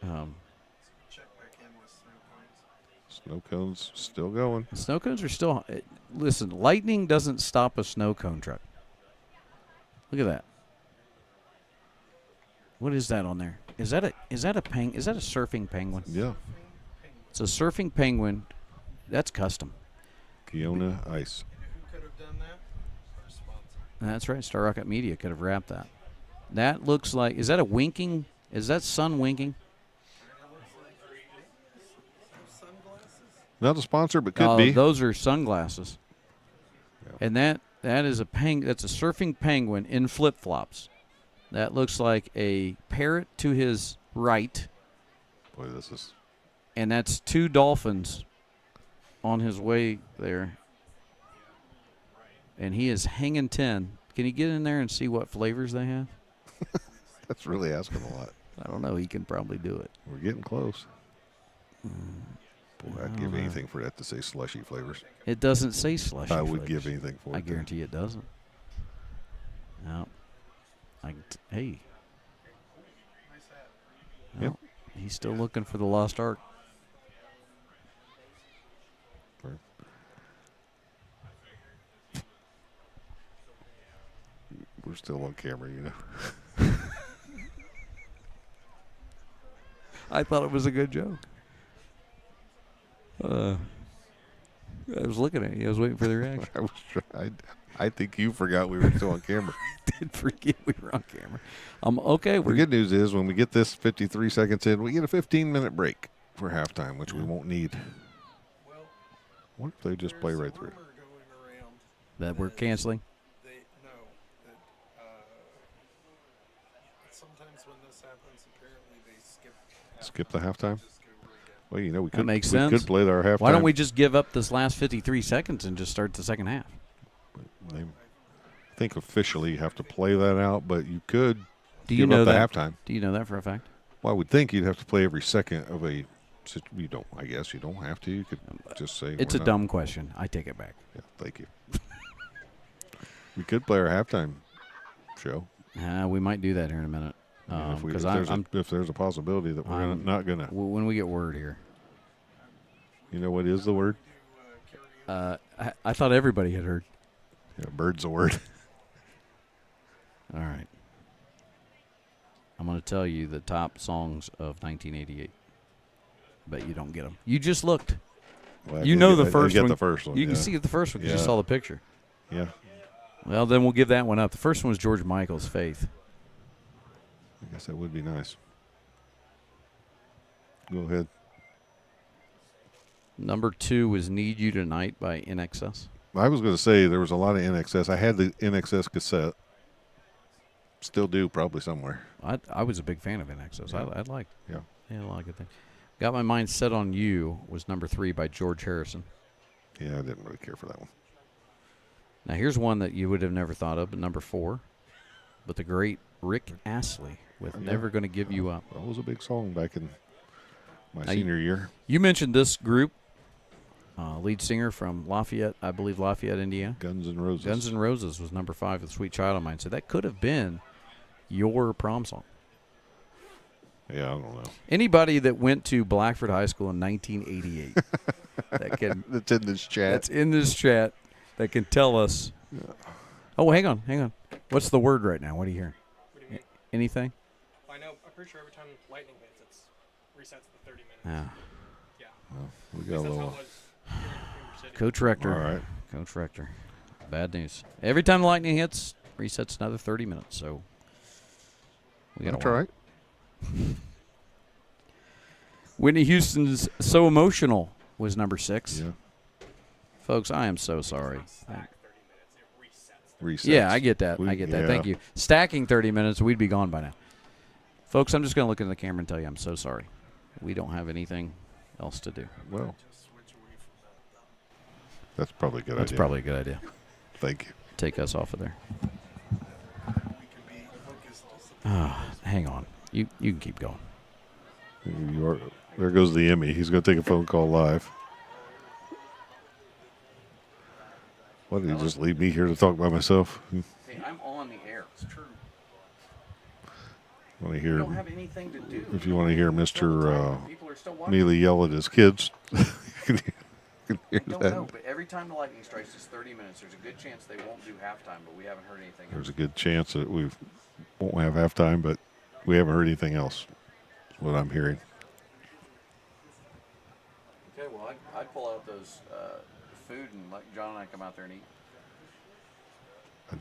Check back in with snow cones.
Snow cones still going.
Snow cones are still. Listen, lightning doesn't stop a snow cone truck. Look at that. What is that on there? Is that a surfing penguin?
Yeah.
It's a surfing penguin. That's custom.
Kiona Ice.
Who could have done that? Our sponsor.
That's right. Star Rocket Media could have wrapped that. That looks like. Is that a winking? Is that sun winking?
Sunglasses?
Not a sponsor, but could be.
Those are sunglasses.
Yeah.
And that is that's a surfing penguin in flip flops. That looks like a parrot to his right,
Boy, this is.
and that's two dolphins on his way there. And he is hanging 10. Can you get in there and see what flavors they have?
That's really asking a lot.
I don't know. He can probably do it.
We're getting close. Boy, I'd give anything for that to say slushy flavors.
It doesn't say slushy
I would
flavors.
give anything for it.
I guarantee it doesn't. No. Hey.
Nice hat.
Yep.
Well, he's still looking for the lost ark.
Right. We're still on camera, you know.
I thought it was a good joke. I was looking at you. I was waiting for the reaction.
I was trying. I think you forgot we were still on camera.
Did forget we were on camera. Okay.
The
We're
good news is when we get this 53 seconds in, we get a 15-minute break for halftime, which we won't need.
Well,
What if they just play right through?
Rumor going around
that we're canceling.
Sometimes when this happens, apparently they
Skip the halftime?
just go right in.
Well, you know, we
That
could,
makes
we
sense.
could play our halftime.
Why don't we just give up this last 53 seconds and just start the second half?
I think officially you have to play that out, but you could
Do you
give
know
up the
that?
halftime.
Do you know that for a fact?
Well, I would think you'd have to play every second of a. You don't. I guess you don't have to. You could just say
It's
we're
a
not-
dumb question. I take it back.
Yeah, thank you. We could play our halftime show.
We might do that here in a minute.
I mean,
Because
if there's a possibility that we're not gonna.
when we get word here.
You know what is the word?
I thought everybody had heard.
Yeah, bird's a word.
All right. I'm going to tell you the top songs of 1988. Bet you don't get them. You just looked.
Well,
You know the
I
first
get
one.
the first one.
You
yeah.
can see the first one because you
Yeah.
saw the picture.
Yeah,
Well, then we'll give that one up. The first one was George Michael's Faith.
I guess that would be nice. Go ahead.
Number 2 was Need You Tonight by InXS.
I was going to say there was a lot of NXS. I had the NXS cassette. Still do, probably somewhere.
I was a big fan of InXS.
Yeah.
I liked.
Yeah.
Yeah, a lot of good things. Got My Mind Set on You was number 3 by George Harrison.
Yeah, I didn't really care for that one.
Now, here's one that you would have never thought of, but number 4. But the great Rick Astley with
Yeah.
Never Gonna Give You Up.
That was a big song back in my
Now,
senior year.
You mentioned this group, lead singer from Lafayette, I believe Lafayette, Indiana.
Guns N' Roses.
Guns N' Roses was number 5 with Sweet Child of Mine. So that could have been your prom song.
Yeah, I don't know.
Anybody that went to Blackford High School in 1988 that can
That's in this chat.
that's in this chat that can tell us. Oh, hang on. What's the word right now? What are you hearing?
What do you mean?
Anything?
I know. I'm pretty sure every time lightning hits, it resets the 30 minutes.
Ah.
Yeah.
We
At
got a
least that's how
little.
it was here in Cooper City.
Coach Rector.
All right.
Coach Rector. Bad news. Every time the lightning hits, resets another 30 minutes. So we got
That's all right.
Whitney Houston's So Emotional was number 6.
Yeah.
Folks, I am so sorry.
It's not stacked 30 minutes. It resets
resets.
Yeah, I get that. I get that.
Yeah.
Thank you. Stacking 30 minutes, we'd be gone by now. Folks, I'm just going to look into the camera and tell you I'm so sorry. We don't have anything else to do.
Well, that's probably a good idea.
That's probably a good idea.
Thank you.
Take us off of there. Hang on. You can keep going.
There goes the Emmy. He's going to take a phone call live. Why did he just leave me here to talk by myself?
Hey, I'm on the air. It's true.
Want to
We
hear?
don't have anything to do.
If you want to hear Mr.
People are still watching.
Neely yell at his kids, you can hear
I don't
that.
know, but every time the Lightning strikes, it's 30 minutes. There's a good chance they won't do halftime, but we haven't heard anything.
There's a good chance that we won't have halftime, but we haven't heard anything else. That's what I'm hearing.
Okay, well, I'd pull out those food and let John and I come out there and eat.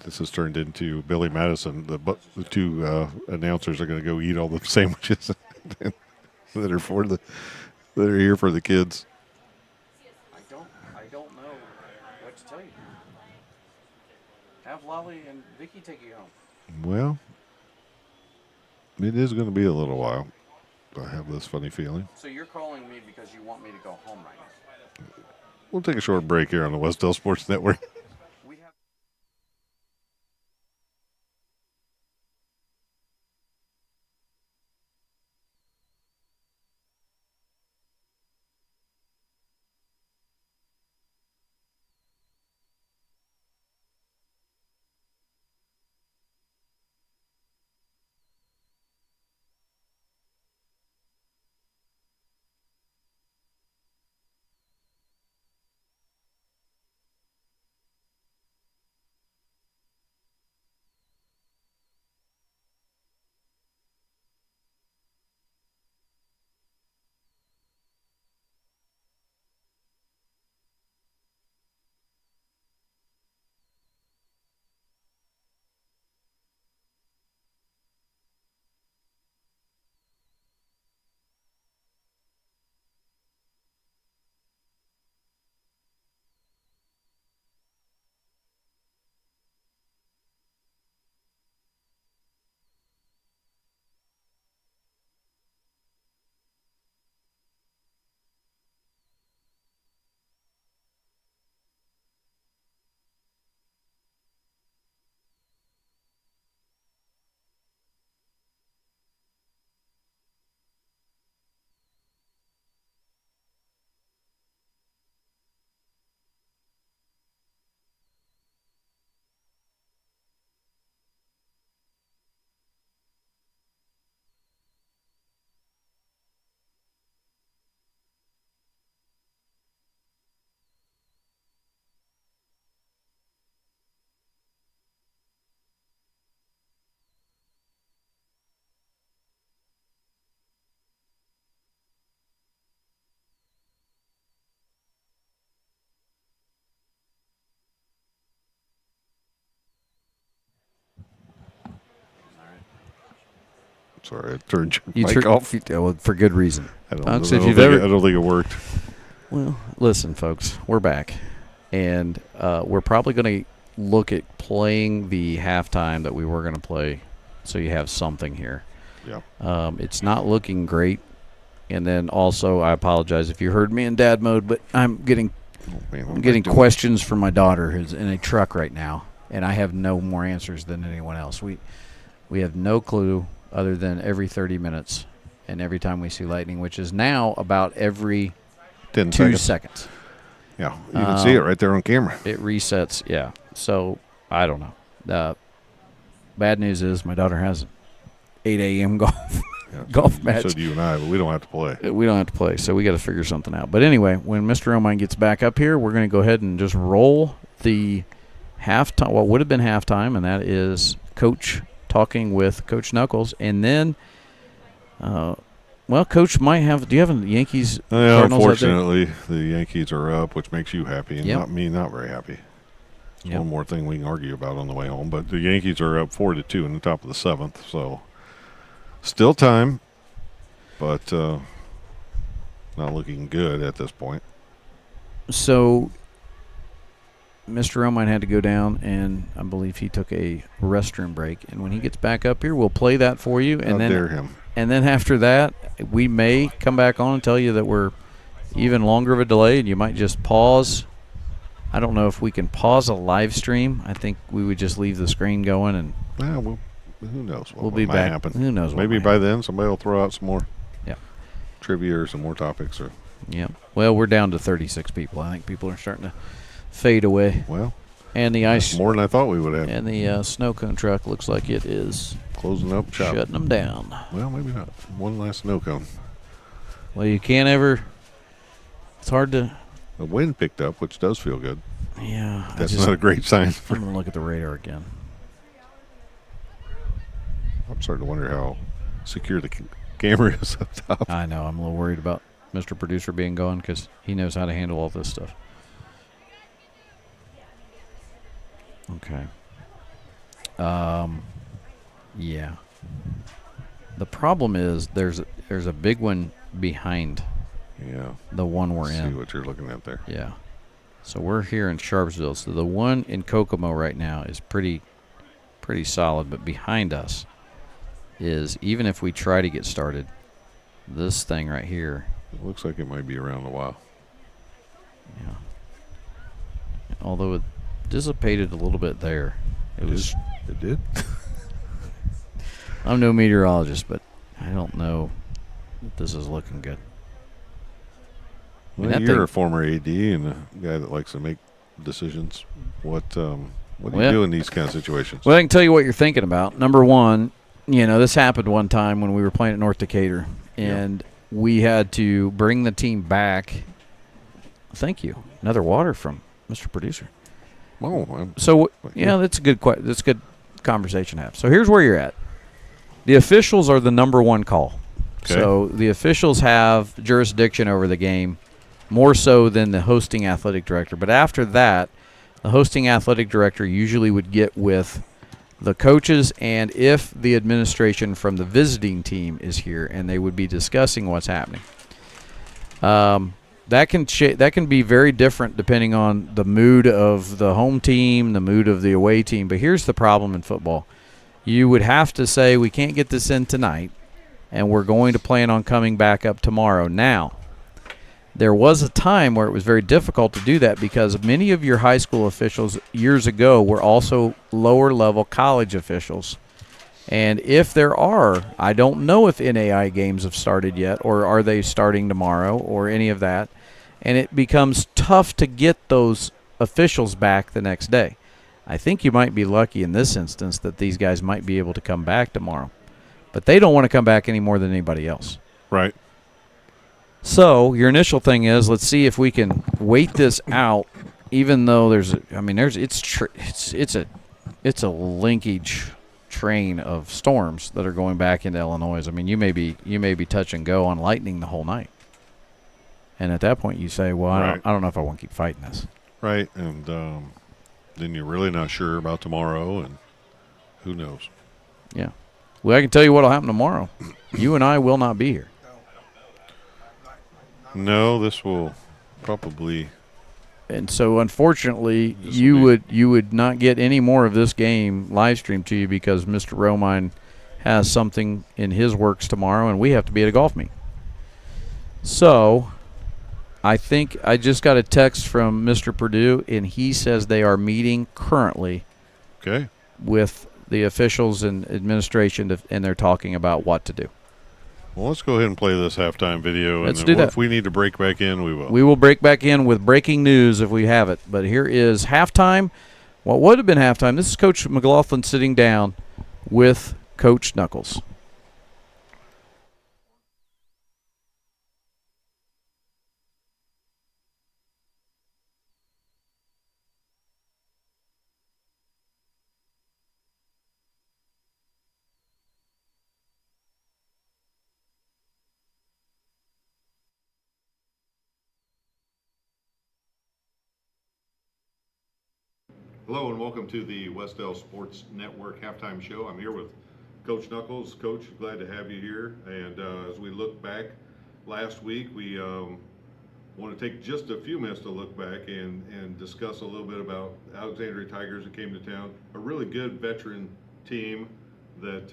This has turned into Billy Madison. The two announcers are going to go eat all the sandwiches that are here for the kids.
I don't know what to tell you. Have Lolly and Vicky take you home.
Well, it is going to be a little while. I have this funny feeling.
So you're calling me because you want me to go home right now?
We'll take a short break here on the Wes-Del Sports Network.
We have.
Sorry, I turned your mic off.
For good reason.
I don't
Folks,
think it worked.
Well, listen, folks, we're back, and we're probably going to look at playing the halftime that we were going to play, so you have something here.
Yeah.
It's not looking great, and then also I apologize if you heard me in dad mode, but I'm getting questions from my daughter who's in a truck right now, and I have no more answers than anyone else. We have no clue other than every 30 minutes and every time we see lightning, which is now about every
10
2 seconds.
Yeah, you can see it right there on camera.
It resets, yeah. So, I don't know. Bad news is my daughter has an 8 a.m. golf match.
So do you and I, but we don't have to play.
We don't have to play, so we got to figure something out. But anyway, when Mr. Romine gets back up here, we're going to go ahead and just roll the halftime, what would have been halftime, and that is Coach talking with Coach Knuckles. And then, Coach might have – do you have a Yankees Cardinals
unfortunately, the Yankees are up, which makes you happy, and not very happy.
Yep.
One more thing we can argue about on the way home. But the Yankees are up 4-2 in the top of the 7th, so still time, but not looking good at this point.
So Mr. Romine had to go down, and I believe he took a restroom break. And when he gets back up here, we'll play that for you. And
How dare him.
And then after that, we may come back on and tell you that we're even longer of a delay, and you might just pause. I don't know if we can pause a live stream. I think we would just leave the screen going, and
who knows what
we'll be
might
back.
happen.
Who knows what
Maybe
might
by
happen.
then somebody will throw out some more
trivia
or some more topics.
Yeah. Well, we're down to 36 people. I think people are starting to fade away.
Well,
and the ice
more than I thought we would have.
And the snow cone truck looks like it is
closing up shop.
Shutting them down.
Well, maybe not. One last snow cone.
Well, you can't ever. It's hard to.
The wind picked up, which does feel good.
Yeah.
That's not a great sign.
I'm going to look at the radar again.
I'm starting to wonder how secure the camera is up top.
I know. I'm a little worried about Mr. Producer being gone because he knows how to handle all this stuff. Okay. Yeah. The problem is there's a big one behind.
Yeah.
The one we're in.
See what you're looking at there.
Yeah. So we're here in Sharpsville. So the one in Kokomo right now is pretty solid, but behind us is, even if we try to get started, this thing right here.
It looks like it might be around a while.
Yeah. Although it dissipated a little bit there.
It did?
I'm no meteorologist, but I don't know if this is looking good.
Well, you're a former AD and a guy that likes to make decisions. What do you do in these kind of situations?
Well, I can tell you what you're thinking about. Number one, this happened one time when we were playing at North Decatur, and we had to bring the team back. Thank you. Another water from Mr. Producer.
Oh,
that's a good conversation to have. So here's where you're at. The officials are the number one call. Okay. So the officials have jurisdiction over the game, more so than the hosting athletic director. But after that, the hosting athletic director usually would get with the coaches and if the administration from the visiting team is here, and they would be discussing what's happening. That can be very different depending on the mood of the home team, the mood of the away team. But here's the problem in football. You would have to say, we can't get this in tonight, and we're going to plan on coming back up tomorrow. Now, there was a time where it was very difficult to do that because many of your high school officials years ago were also lower-level college officials. And if there are, I don't know if NAI games have started yet, or are they starting tomorrow, or any of that. And it becomes tough to get those officials back the next day. I think you might be lucky in this instance that these guys might be able to come back tomorrow. But they don't want to come back any more than anybody else.
Right.
So your initial thing is, let's see if we can wait this out, even though it's a linkage train of storms that are going back into Illinois. I mean, you may be touch and go on lightning the whole night. And at that point, you say, well, I don't know if I want to keep fighting this.
Right, and then you're really not sure about tomorrow, and who knows?
Yeah. Well, I can tell you what will happen tomorrow. You and I will not be here.
No, this will probably.
And so, unfortunately, you would not get any more of this game live streamed to you because Mr. Romine has something in his works tomorrow, and we have to be at a golf meet. So, I think I just got a text from Mr. Purdue, and he says they are meeting currently with the officials and administration, and they're talking about what to do.
Well, let's go ahead and play this halftime video.
Let's
and
do that.
If we need to break back in, we will.
We will break back in with breaking news if we have it. But here is halftime. What would have been halftime. This is Coach McLaughlin sitting down with Coach Knuckles.
Hello and welcome to the Wes-Del Sports Network halftime show. I'm here with Coach Knuckles. Coach, glad to have you here. And as we look back last week, we want to take just a few minutes to look back and discuss a little bit about Alexandria Tigers that came to town. A really good veteran team that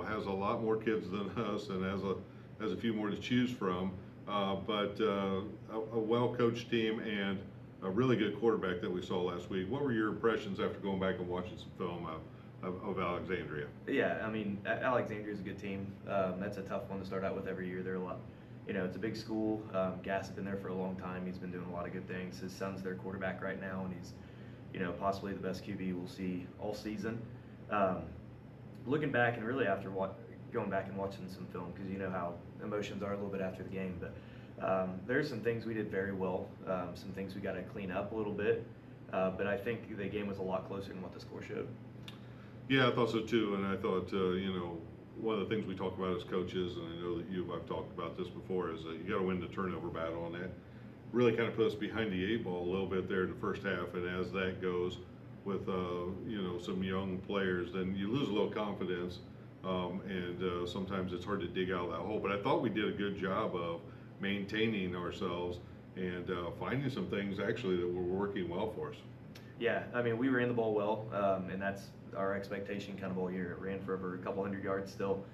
has a lot more kids than us and has a few more to choose from. But a well-coached team and a really good quarterback that we saw last week. What were your impressions after going back and watching some film of Alexandria?
Yeah, I mean, Alexandria is a good team. That's a tough one to start out with every year. They're a lot, it's a big school. Gass has been there for a long time. He's been doing a lot of good things. His son's their quarterback right now, and he's, possibly the best QB we'll see all season. Looking back and really after going back and watching some film, because you know how emotions are a little bit after the game, but there's some things we did very well, some things we got to clean up a little bit, but I think the game was a lot closer than what the score showed.
Yeah, I thought so too, and I thought, one of the things we talk about as coaches, and I know that I've talked about this before, is that you got to win the turnover battle, and that really kind of put us behind the 8 ball a little bit there in the first half, and as that goes with, some young players, then you lose a little confidence, and sometimes it's hard to dig out of that hole, but I thought we did a good job of maintaining ourselves and finding some things actually that were working well for us.
Yeah, I mean, we ran the ball well, and that's our expectation kind of all year. It ran for over a couple hundred yards still.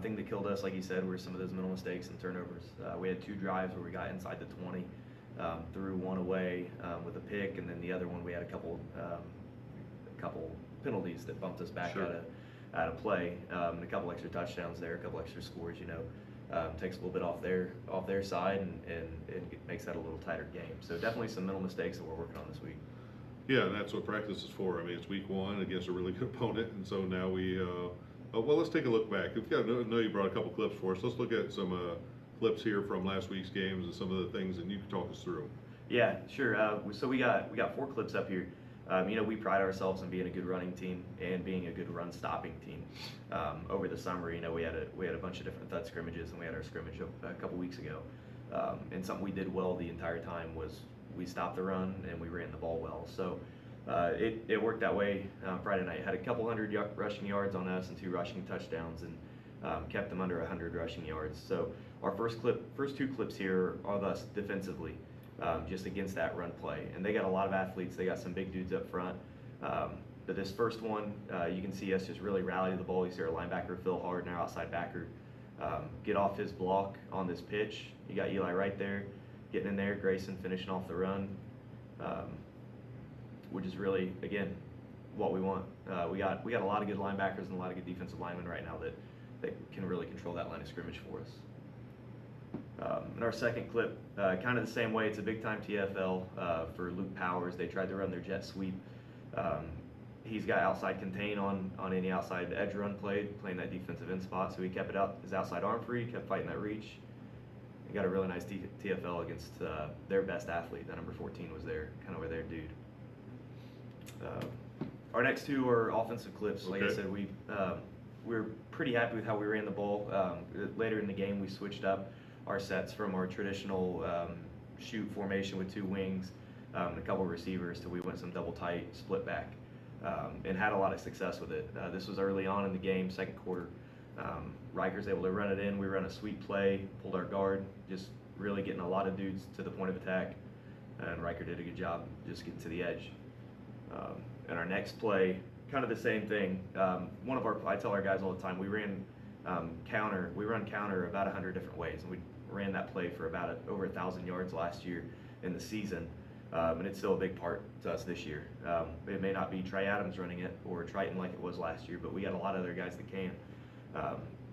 Thing that killed us, like you said, were some of those mental mistakes and turnovers. We had 2 drives where we got inside the 20, threw one away with a pick, and then the other one we had a couple penalties that bumped us back out of play, and a couple extra touchdowns there, a couple extra scores. Takes a little bit off their side and it makes that a little tighter game. So definitely some mental mistakes that we're working on this week.
Yeah, and that's what practice is for. I mean, it's week 1 against a really good opponent, and so now we. Well, let's take a look back. I know you brought a couple clips for us. Let's look at some clips here from last week's games and some of the things, and you can talk us through.
Yeah, sure. So we got 4 clips up here. We pride ourselves in being a good running team and being a good run stopping team. Over the summer, we had a bunch of different thud scrimmages, and we had our scrimmage a couple weeks ago. And something we did well the entire time was we stopped the run and we ran the ball well. So it worked that way. Friday night had a couple hundred rushing yards on us and 2 rushing touchdowns, and kept them under 100 rushing yards. So our first 2 clips here are of us defensively. Just against that run play. And they got a lot of athletes. They got some big dudes up front. But this first one, you can see us just really rally to the ball. You see our linebacker, Phil Hard, and our outside backer get off his block on this pitch. You got Eli right there, getting in there. Grayson finishing off the run, which is really, again, what we want. We got a lot of good linebackers and a lot of good defensive linemen right now that can really control that line of scrimmage for us. In our second clip, kind of the same way. It's a big-time TFL for Luke Powers. They tried to run their jet sweep. He's got outside contain on any outside edge run playing that defensive end spot, so he kept his outside arm free, kept fighting that reach. He got a really nice TFL against their best athlete. That number 14 was their dude. Our next 2 are offensive clips. Like I said, we're pretty happy with how we ran the ball. Later in the game, we switched up our sets from our traditional shoot formation with 2 wings and a couple receivers to we went some double tight split back and had a lot of success with it. This was early on in the game, second quarter. Riker's able to run it in. We run a sweep play, pulled our guard, just really getting a lot of dudes to the point of attack, and Riker did a good job just getting to the edge. And our next play, kind of the same thing. I tell our guys all the time, we run counter about 100 different ways, and we ran that play for about over 1,000 yards last year in the season, and it's still a big part to us this year. It may not be Trey Adams running it or Triton like it was last year, but we got a lot of other guys that can.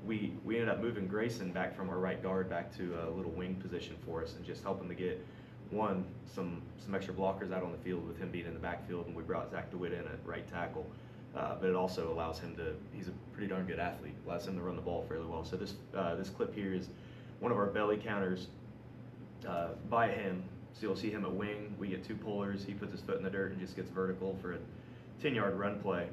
We ended up moving Grayson back from our right guard back to a little wing position for us and just helping to get some extra blockers out on the field with him being in the backfield, and we brought Zach DeWitt in at right tackle. But it also allows him he's a pretty darn good athlete, allows him to run the ball fairly well. So this clip here is one of our belly counters by him. So you'll see him at wing. We get 2 pullers. He puts his foot in the dirt and just gets vertical for a 10-yard run play.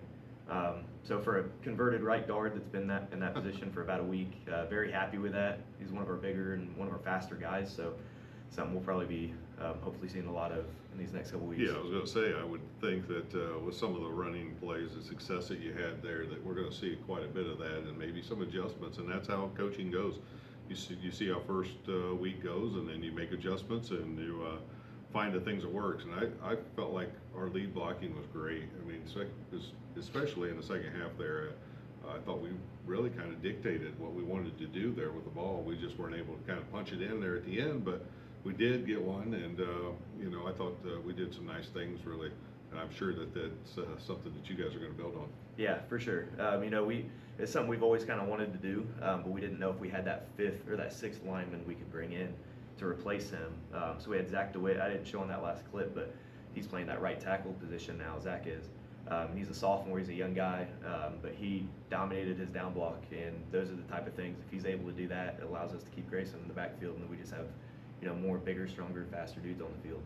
So for a converted right guard that's been in that position for about a week, very happy with that. He's one of our bigger and one of our faster guys, so something we'll probably be hopefully seeing a lot of in these next couple weeks.
Yeah, I was going to say, I would think that with some of the running plays, the success that you had there, that we're going to see quite a bit of that and maybe some adjustments, and that's how coaching goes. you see how first week goes, and then you make adjustments and you find the things that works. And I felt like our lead blocking was great. I mean, especially in the second half there, I thought we really kind of dictated what we wanted to do there with the ball. We just weren't able to kind of punch it in there at the end, but we did get one, and I thought we did some nice things really. And I'm sure that that's something that you guys are going to build on.
Yeah, for sure. It's something we've always kind of wanted to do, but we didn't know if we had that fifth or that sixth lineman we could bring in to replace him. So we had Zach DeWitt. I didn't show him that last clip, but he's playing that right tackle position now. Zach is. He's a sophomore. He's a young guy, but he dominated his down block, and those are the type of things. If he's able to do that, it allows us to keep Grayson in the backfield, and then we just have, more bigger, stronger, faster dudes on the field.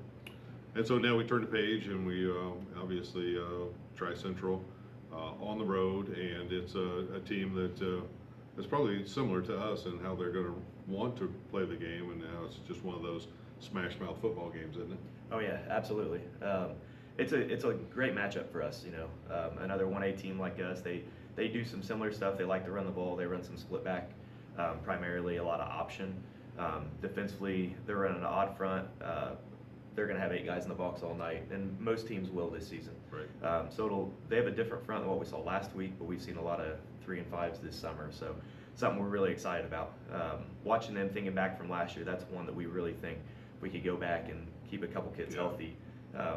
And so now we turn the page, and we obviously try Central on the road, and it's a team that is probably similar to us in how they're going to want to play the game, and now it's just one of those smash mouth football games, isn't it?
Oh yeah, absolutely. It's a great matchup for us. Another 1A team like us, they do some similar stuff. They like to run the ball. They run some split back, primarily a lot of option. Defensively, they're running an odd front. They're going to have 8 guys in the box all night, and most teams will this season.
Right.
So they have a different front than what we saw last week, but we've seen a lot of 3 and 5s this summer. So something we're really excited about. Watching them, thinking back from last year, that's one that we really think we could go back and keep a couple kids healthy.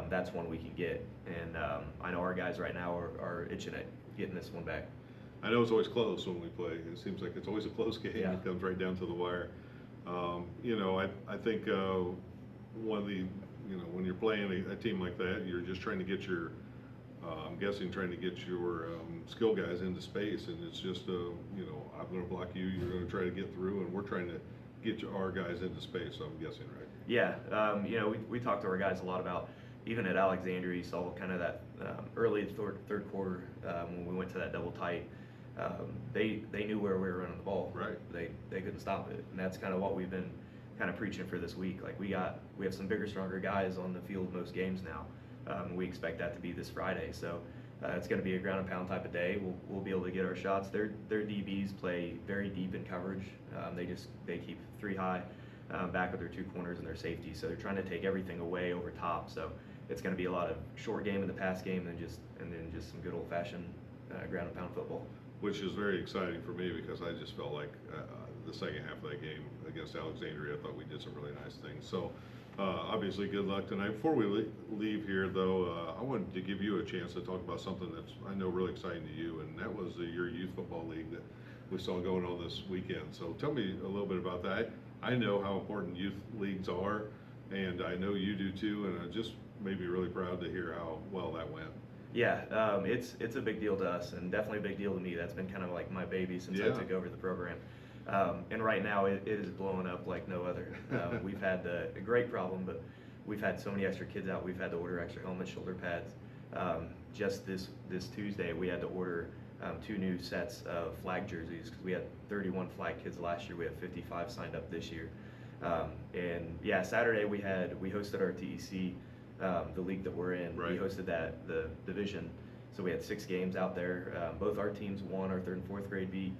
That's one we can get, and I know our guys right now are itching at getting this one back.
I know it's always close when we play. It seems like it's always a close game.
Yeah.
It comes right down to the wire. I think one of the, when you're playing a team like that, you're just trying to get your, I'm guessing trying to get your skill guys into space, and it's just, I'm going to block you, you're going to try to get through, and we're trying to get our guys into space, so I'm guessing, right?
Yeah, we talked to our guys a lot about, even at Alexandria, you saw kind of that early third quarter when we went to that double tight. They knew where we were running the ball.
Right.
They couldn't stop it, and that's kind of what we've been kind of preaching for this week. Like we have some bigger, stronger guys on the field most games now. We expect that to be this Friday. So it's going to be a ground and pound type of day. We'll be able to get our shots. Their DBs play very deep in coverage. They keep 3 high back with their 2 corners and their safety. So they're trying to take everything away over top. So it's going to be a lot of short game in the pass game, and then just some good old fashioned ground and pound football.
Which is very exciting for me because I just felt like the second half of that game against Alexandria, I thought we did some really nice things. So obviously good luck tonight. Before we leave here though, I wanted to give you a chance to talk about something that's I know really exciting to you, and that was your youth football league that we saw going on this weekend. So tell me a little bit about that. I know how important youth leagues are, and I know you do too, and I just made me really proud to hear how well that went.
Yeah, it's a big deal to us, and definitely a big deal to me. That's been kind of like my baby since I took over the program. And right now it is blowing up like no other. We've had a great problem, but we've had so many extra kids out. We've had to order extra helmets, shoulder pads. Just this Tuesday, we had to order 2 new sets of flag jerseys because we had 31 flag kids last year. We have 55 signed up this year. And yeah, Saturday we hosted our TEC. The league that we're in,
right.
We hosted the division, so we had 6 games out there. Both our teams won. Our 3rd and 4th grade beat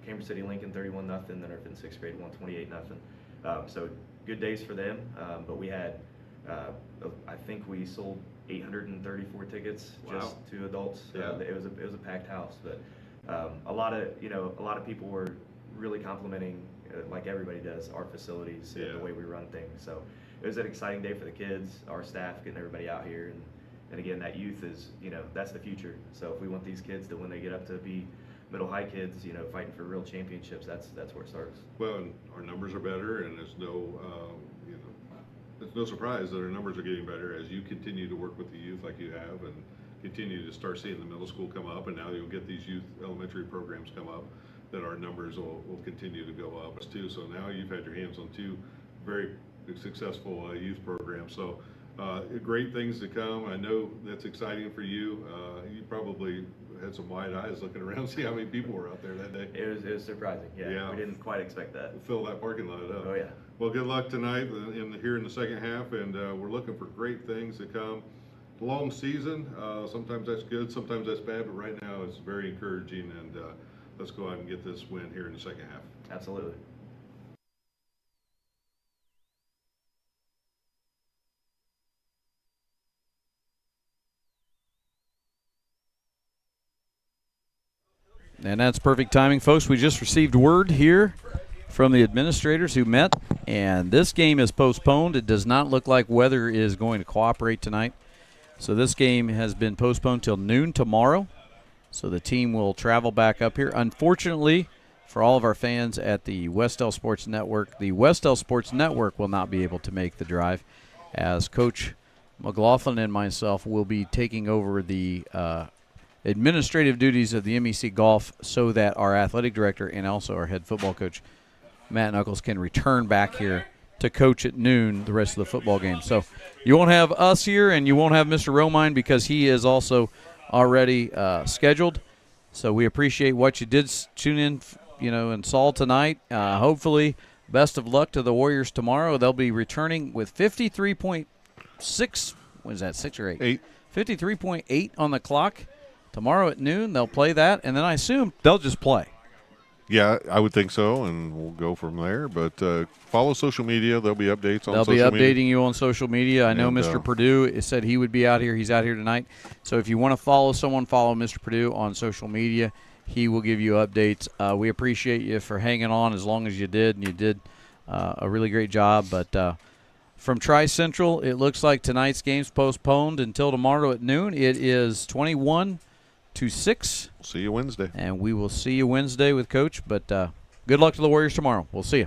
Cambridge City Lincoln 31-0, then our 5th and 6th grade won 28-0. So good days for them. But we had, I think we sold 834 tickets just to adults.
Yeah.
It was a packed house, but a lot of people were really complimenting, like everybody does, our facilities and the way we run things. So it was an exciting day for the kids, our staff, getting everybody out here, and again, that youth is, that's the future. So if we want these kids to, when they get up to be middle high kids, fighting for real championships, that's where it starts.
Well, and our numbers are better, and there's no, it's no surprise that our numbers are getting better as you continue to work with the youth like you have, and continue to start seeing the middle school come up, and now you'll get these youth elementary programs come up, that our numbers will continue to go up too. So now you've had your hands on 2 very successful youth programs. So great things to come. I know that's exciting for you. You probably had some wide eyes looking around, see how many people were out there that day.
It was surprising. Yeah. We didn't quite expect that.
Fill that parking lot up.
Oh yeah.
Well, good luck tonight here in the second half, and we're looking for great things to come. Long season. Sometimes that's good, sometimes that's bad, but right now it's very encouraging, and let's go out and get this win here in the second half.
Absolutely.
And that's perfect timing, folks. We just received word here from the administrators who met, and this game is postponed. It does not look like weather is going to cooperate tonight. So this game has been postponed till noon tomorrow. So the team will travel back up here. Unfortunately, for all of our fans at the Wes-Del Sports Network, the Wes-Del Sports Network will not be able to make the drive, as Coach McLaughlin and myself will be taking over the administrative duties of the MEC Golf so that our athletic director and also our head football coach, Matt Knuckles, can return back here to coach at noon the rest of the football game. So you won't have us here, and you won't have Mr. Romine because he is also already scheduled. So we appreciate what you did tune in, and saw tonight. Hopefully, best of luck to the Warriors tomorrow. They'll be returning with 53.6. What is that, 6 or 8?
8.
53.8 on the clock. Tomorrow at noon, they'll play that, and then I assume they'll just play.
Yeah, I would think so, and we'll go from there. But follow social media. There'll be updates on social media.
They'll be updating you on social media. I know
And,
Mr. Purdue said he would be out here. He's out here tonight. So if you want to follow someone, follow Mr. Purdue on social media. He will give you updates. We appreciate you for hanging on as long as you did, and you did a really great job. But from Tri-Central, it looks like tonight's game's postponed until tomorrow at noon. It is 21-6.
See you Wednesday.
And we will see you Wednesday with Coach. But good luck to the Warriors tomorrow. We'll see you.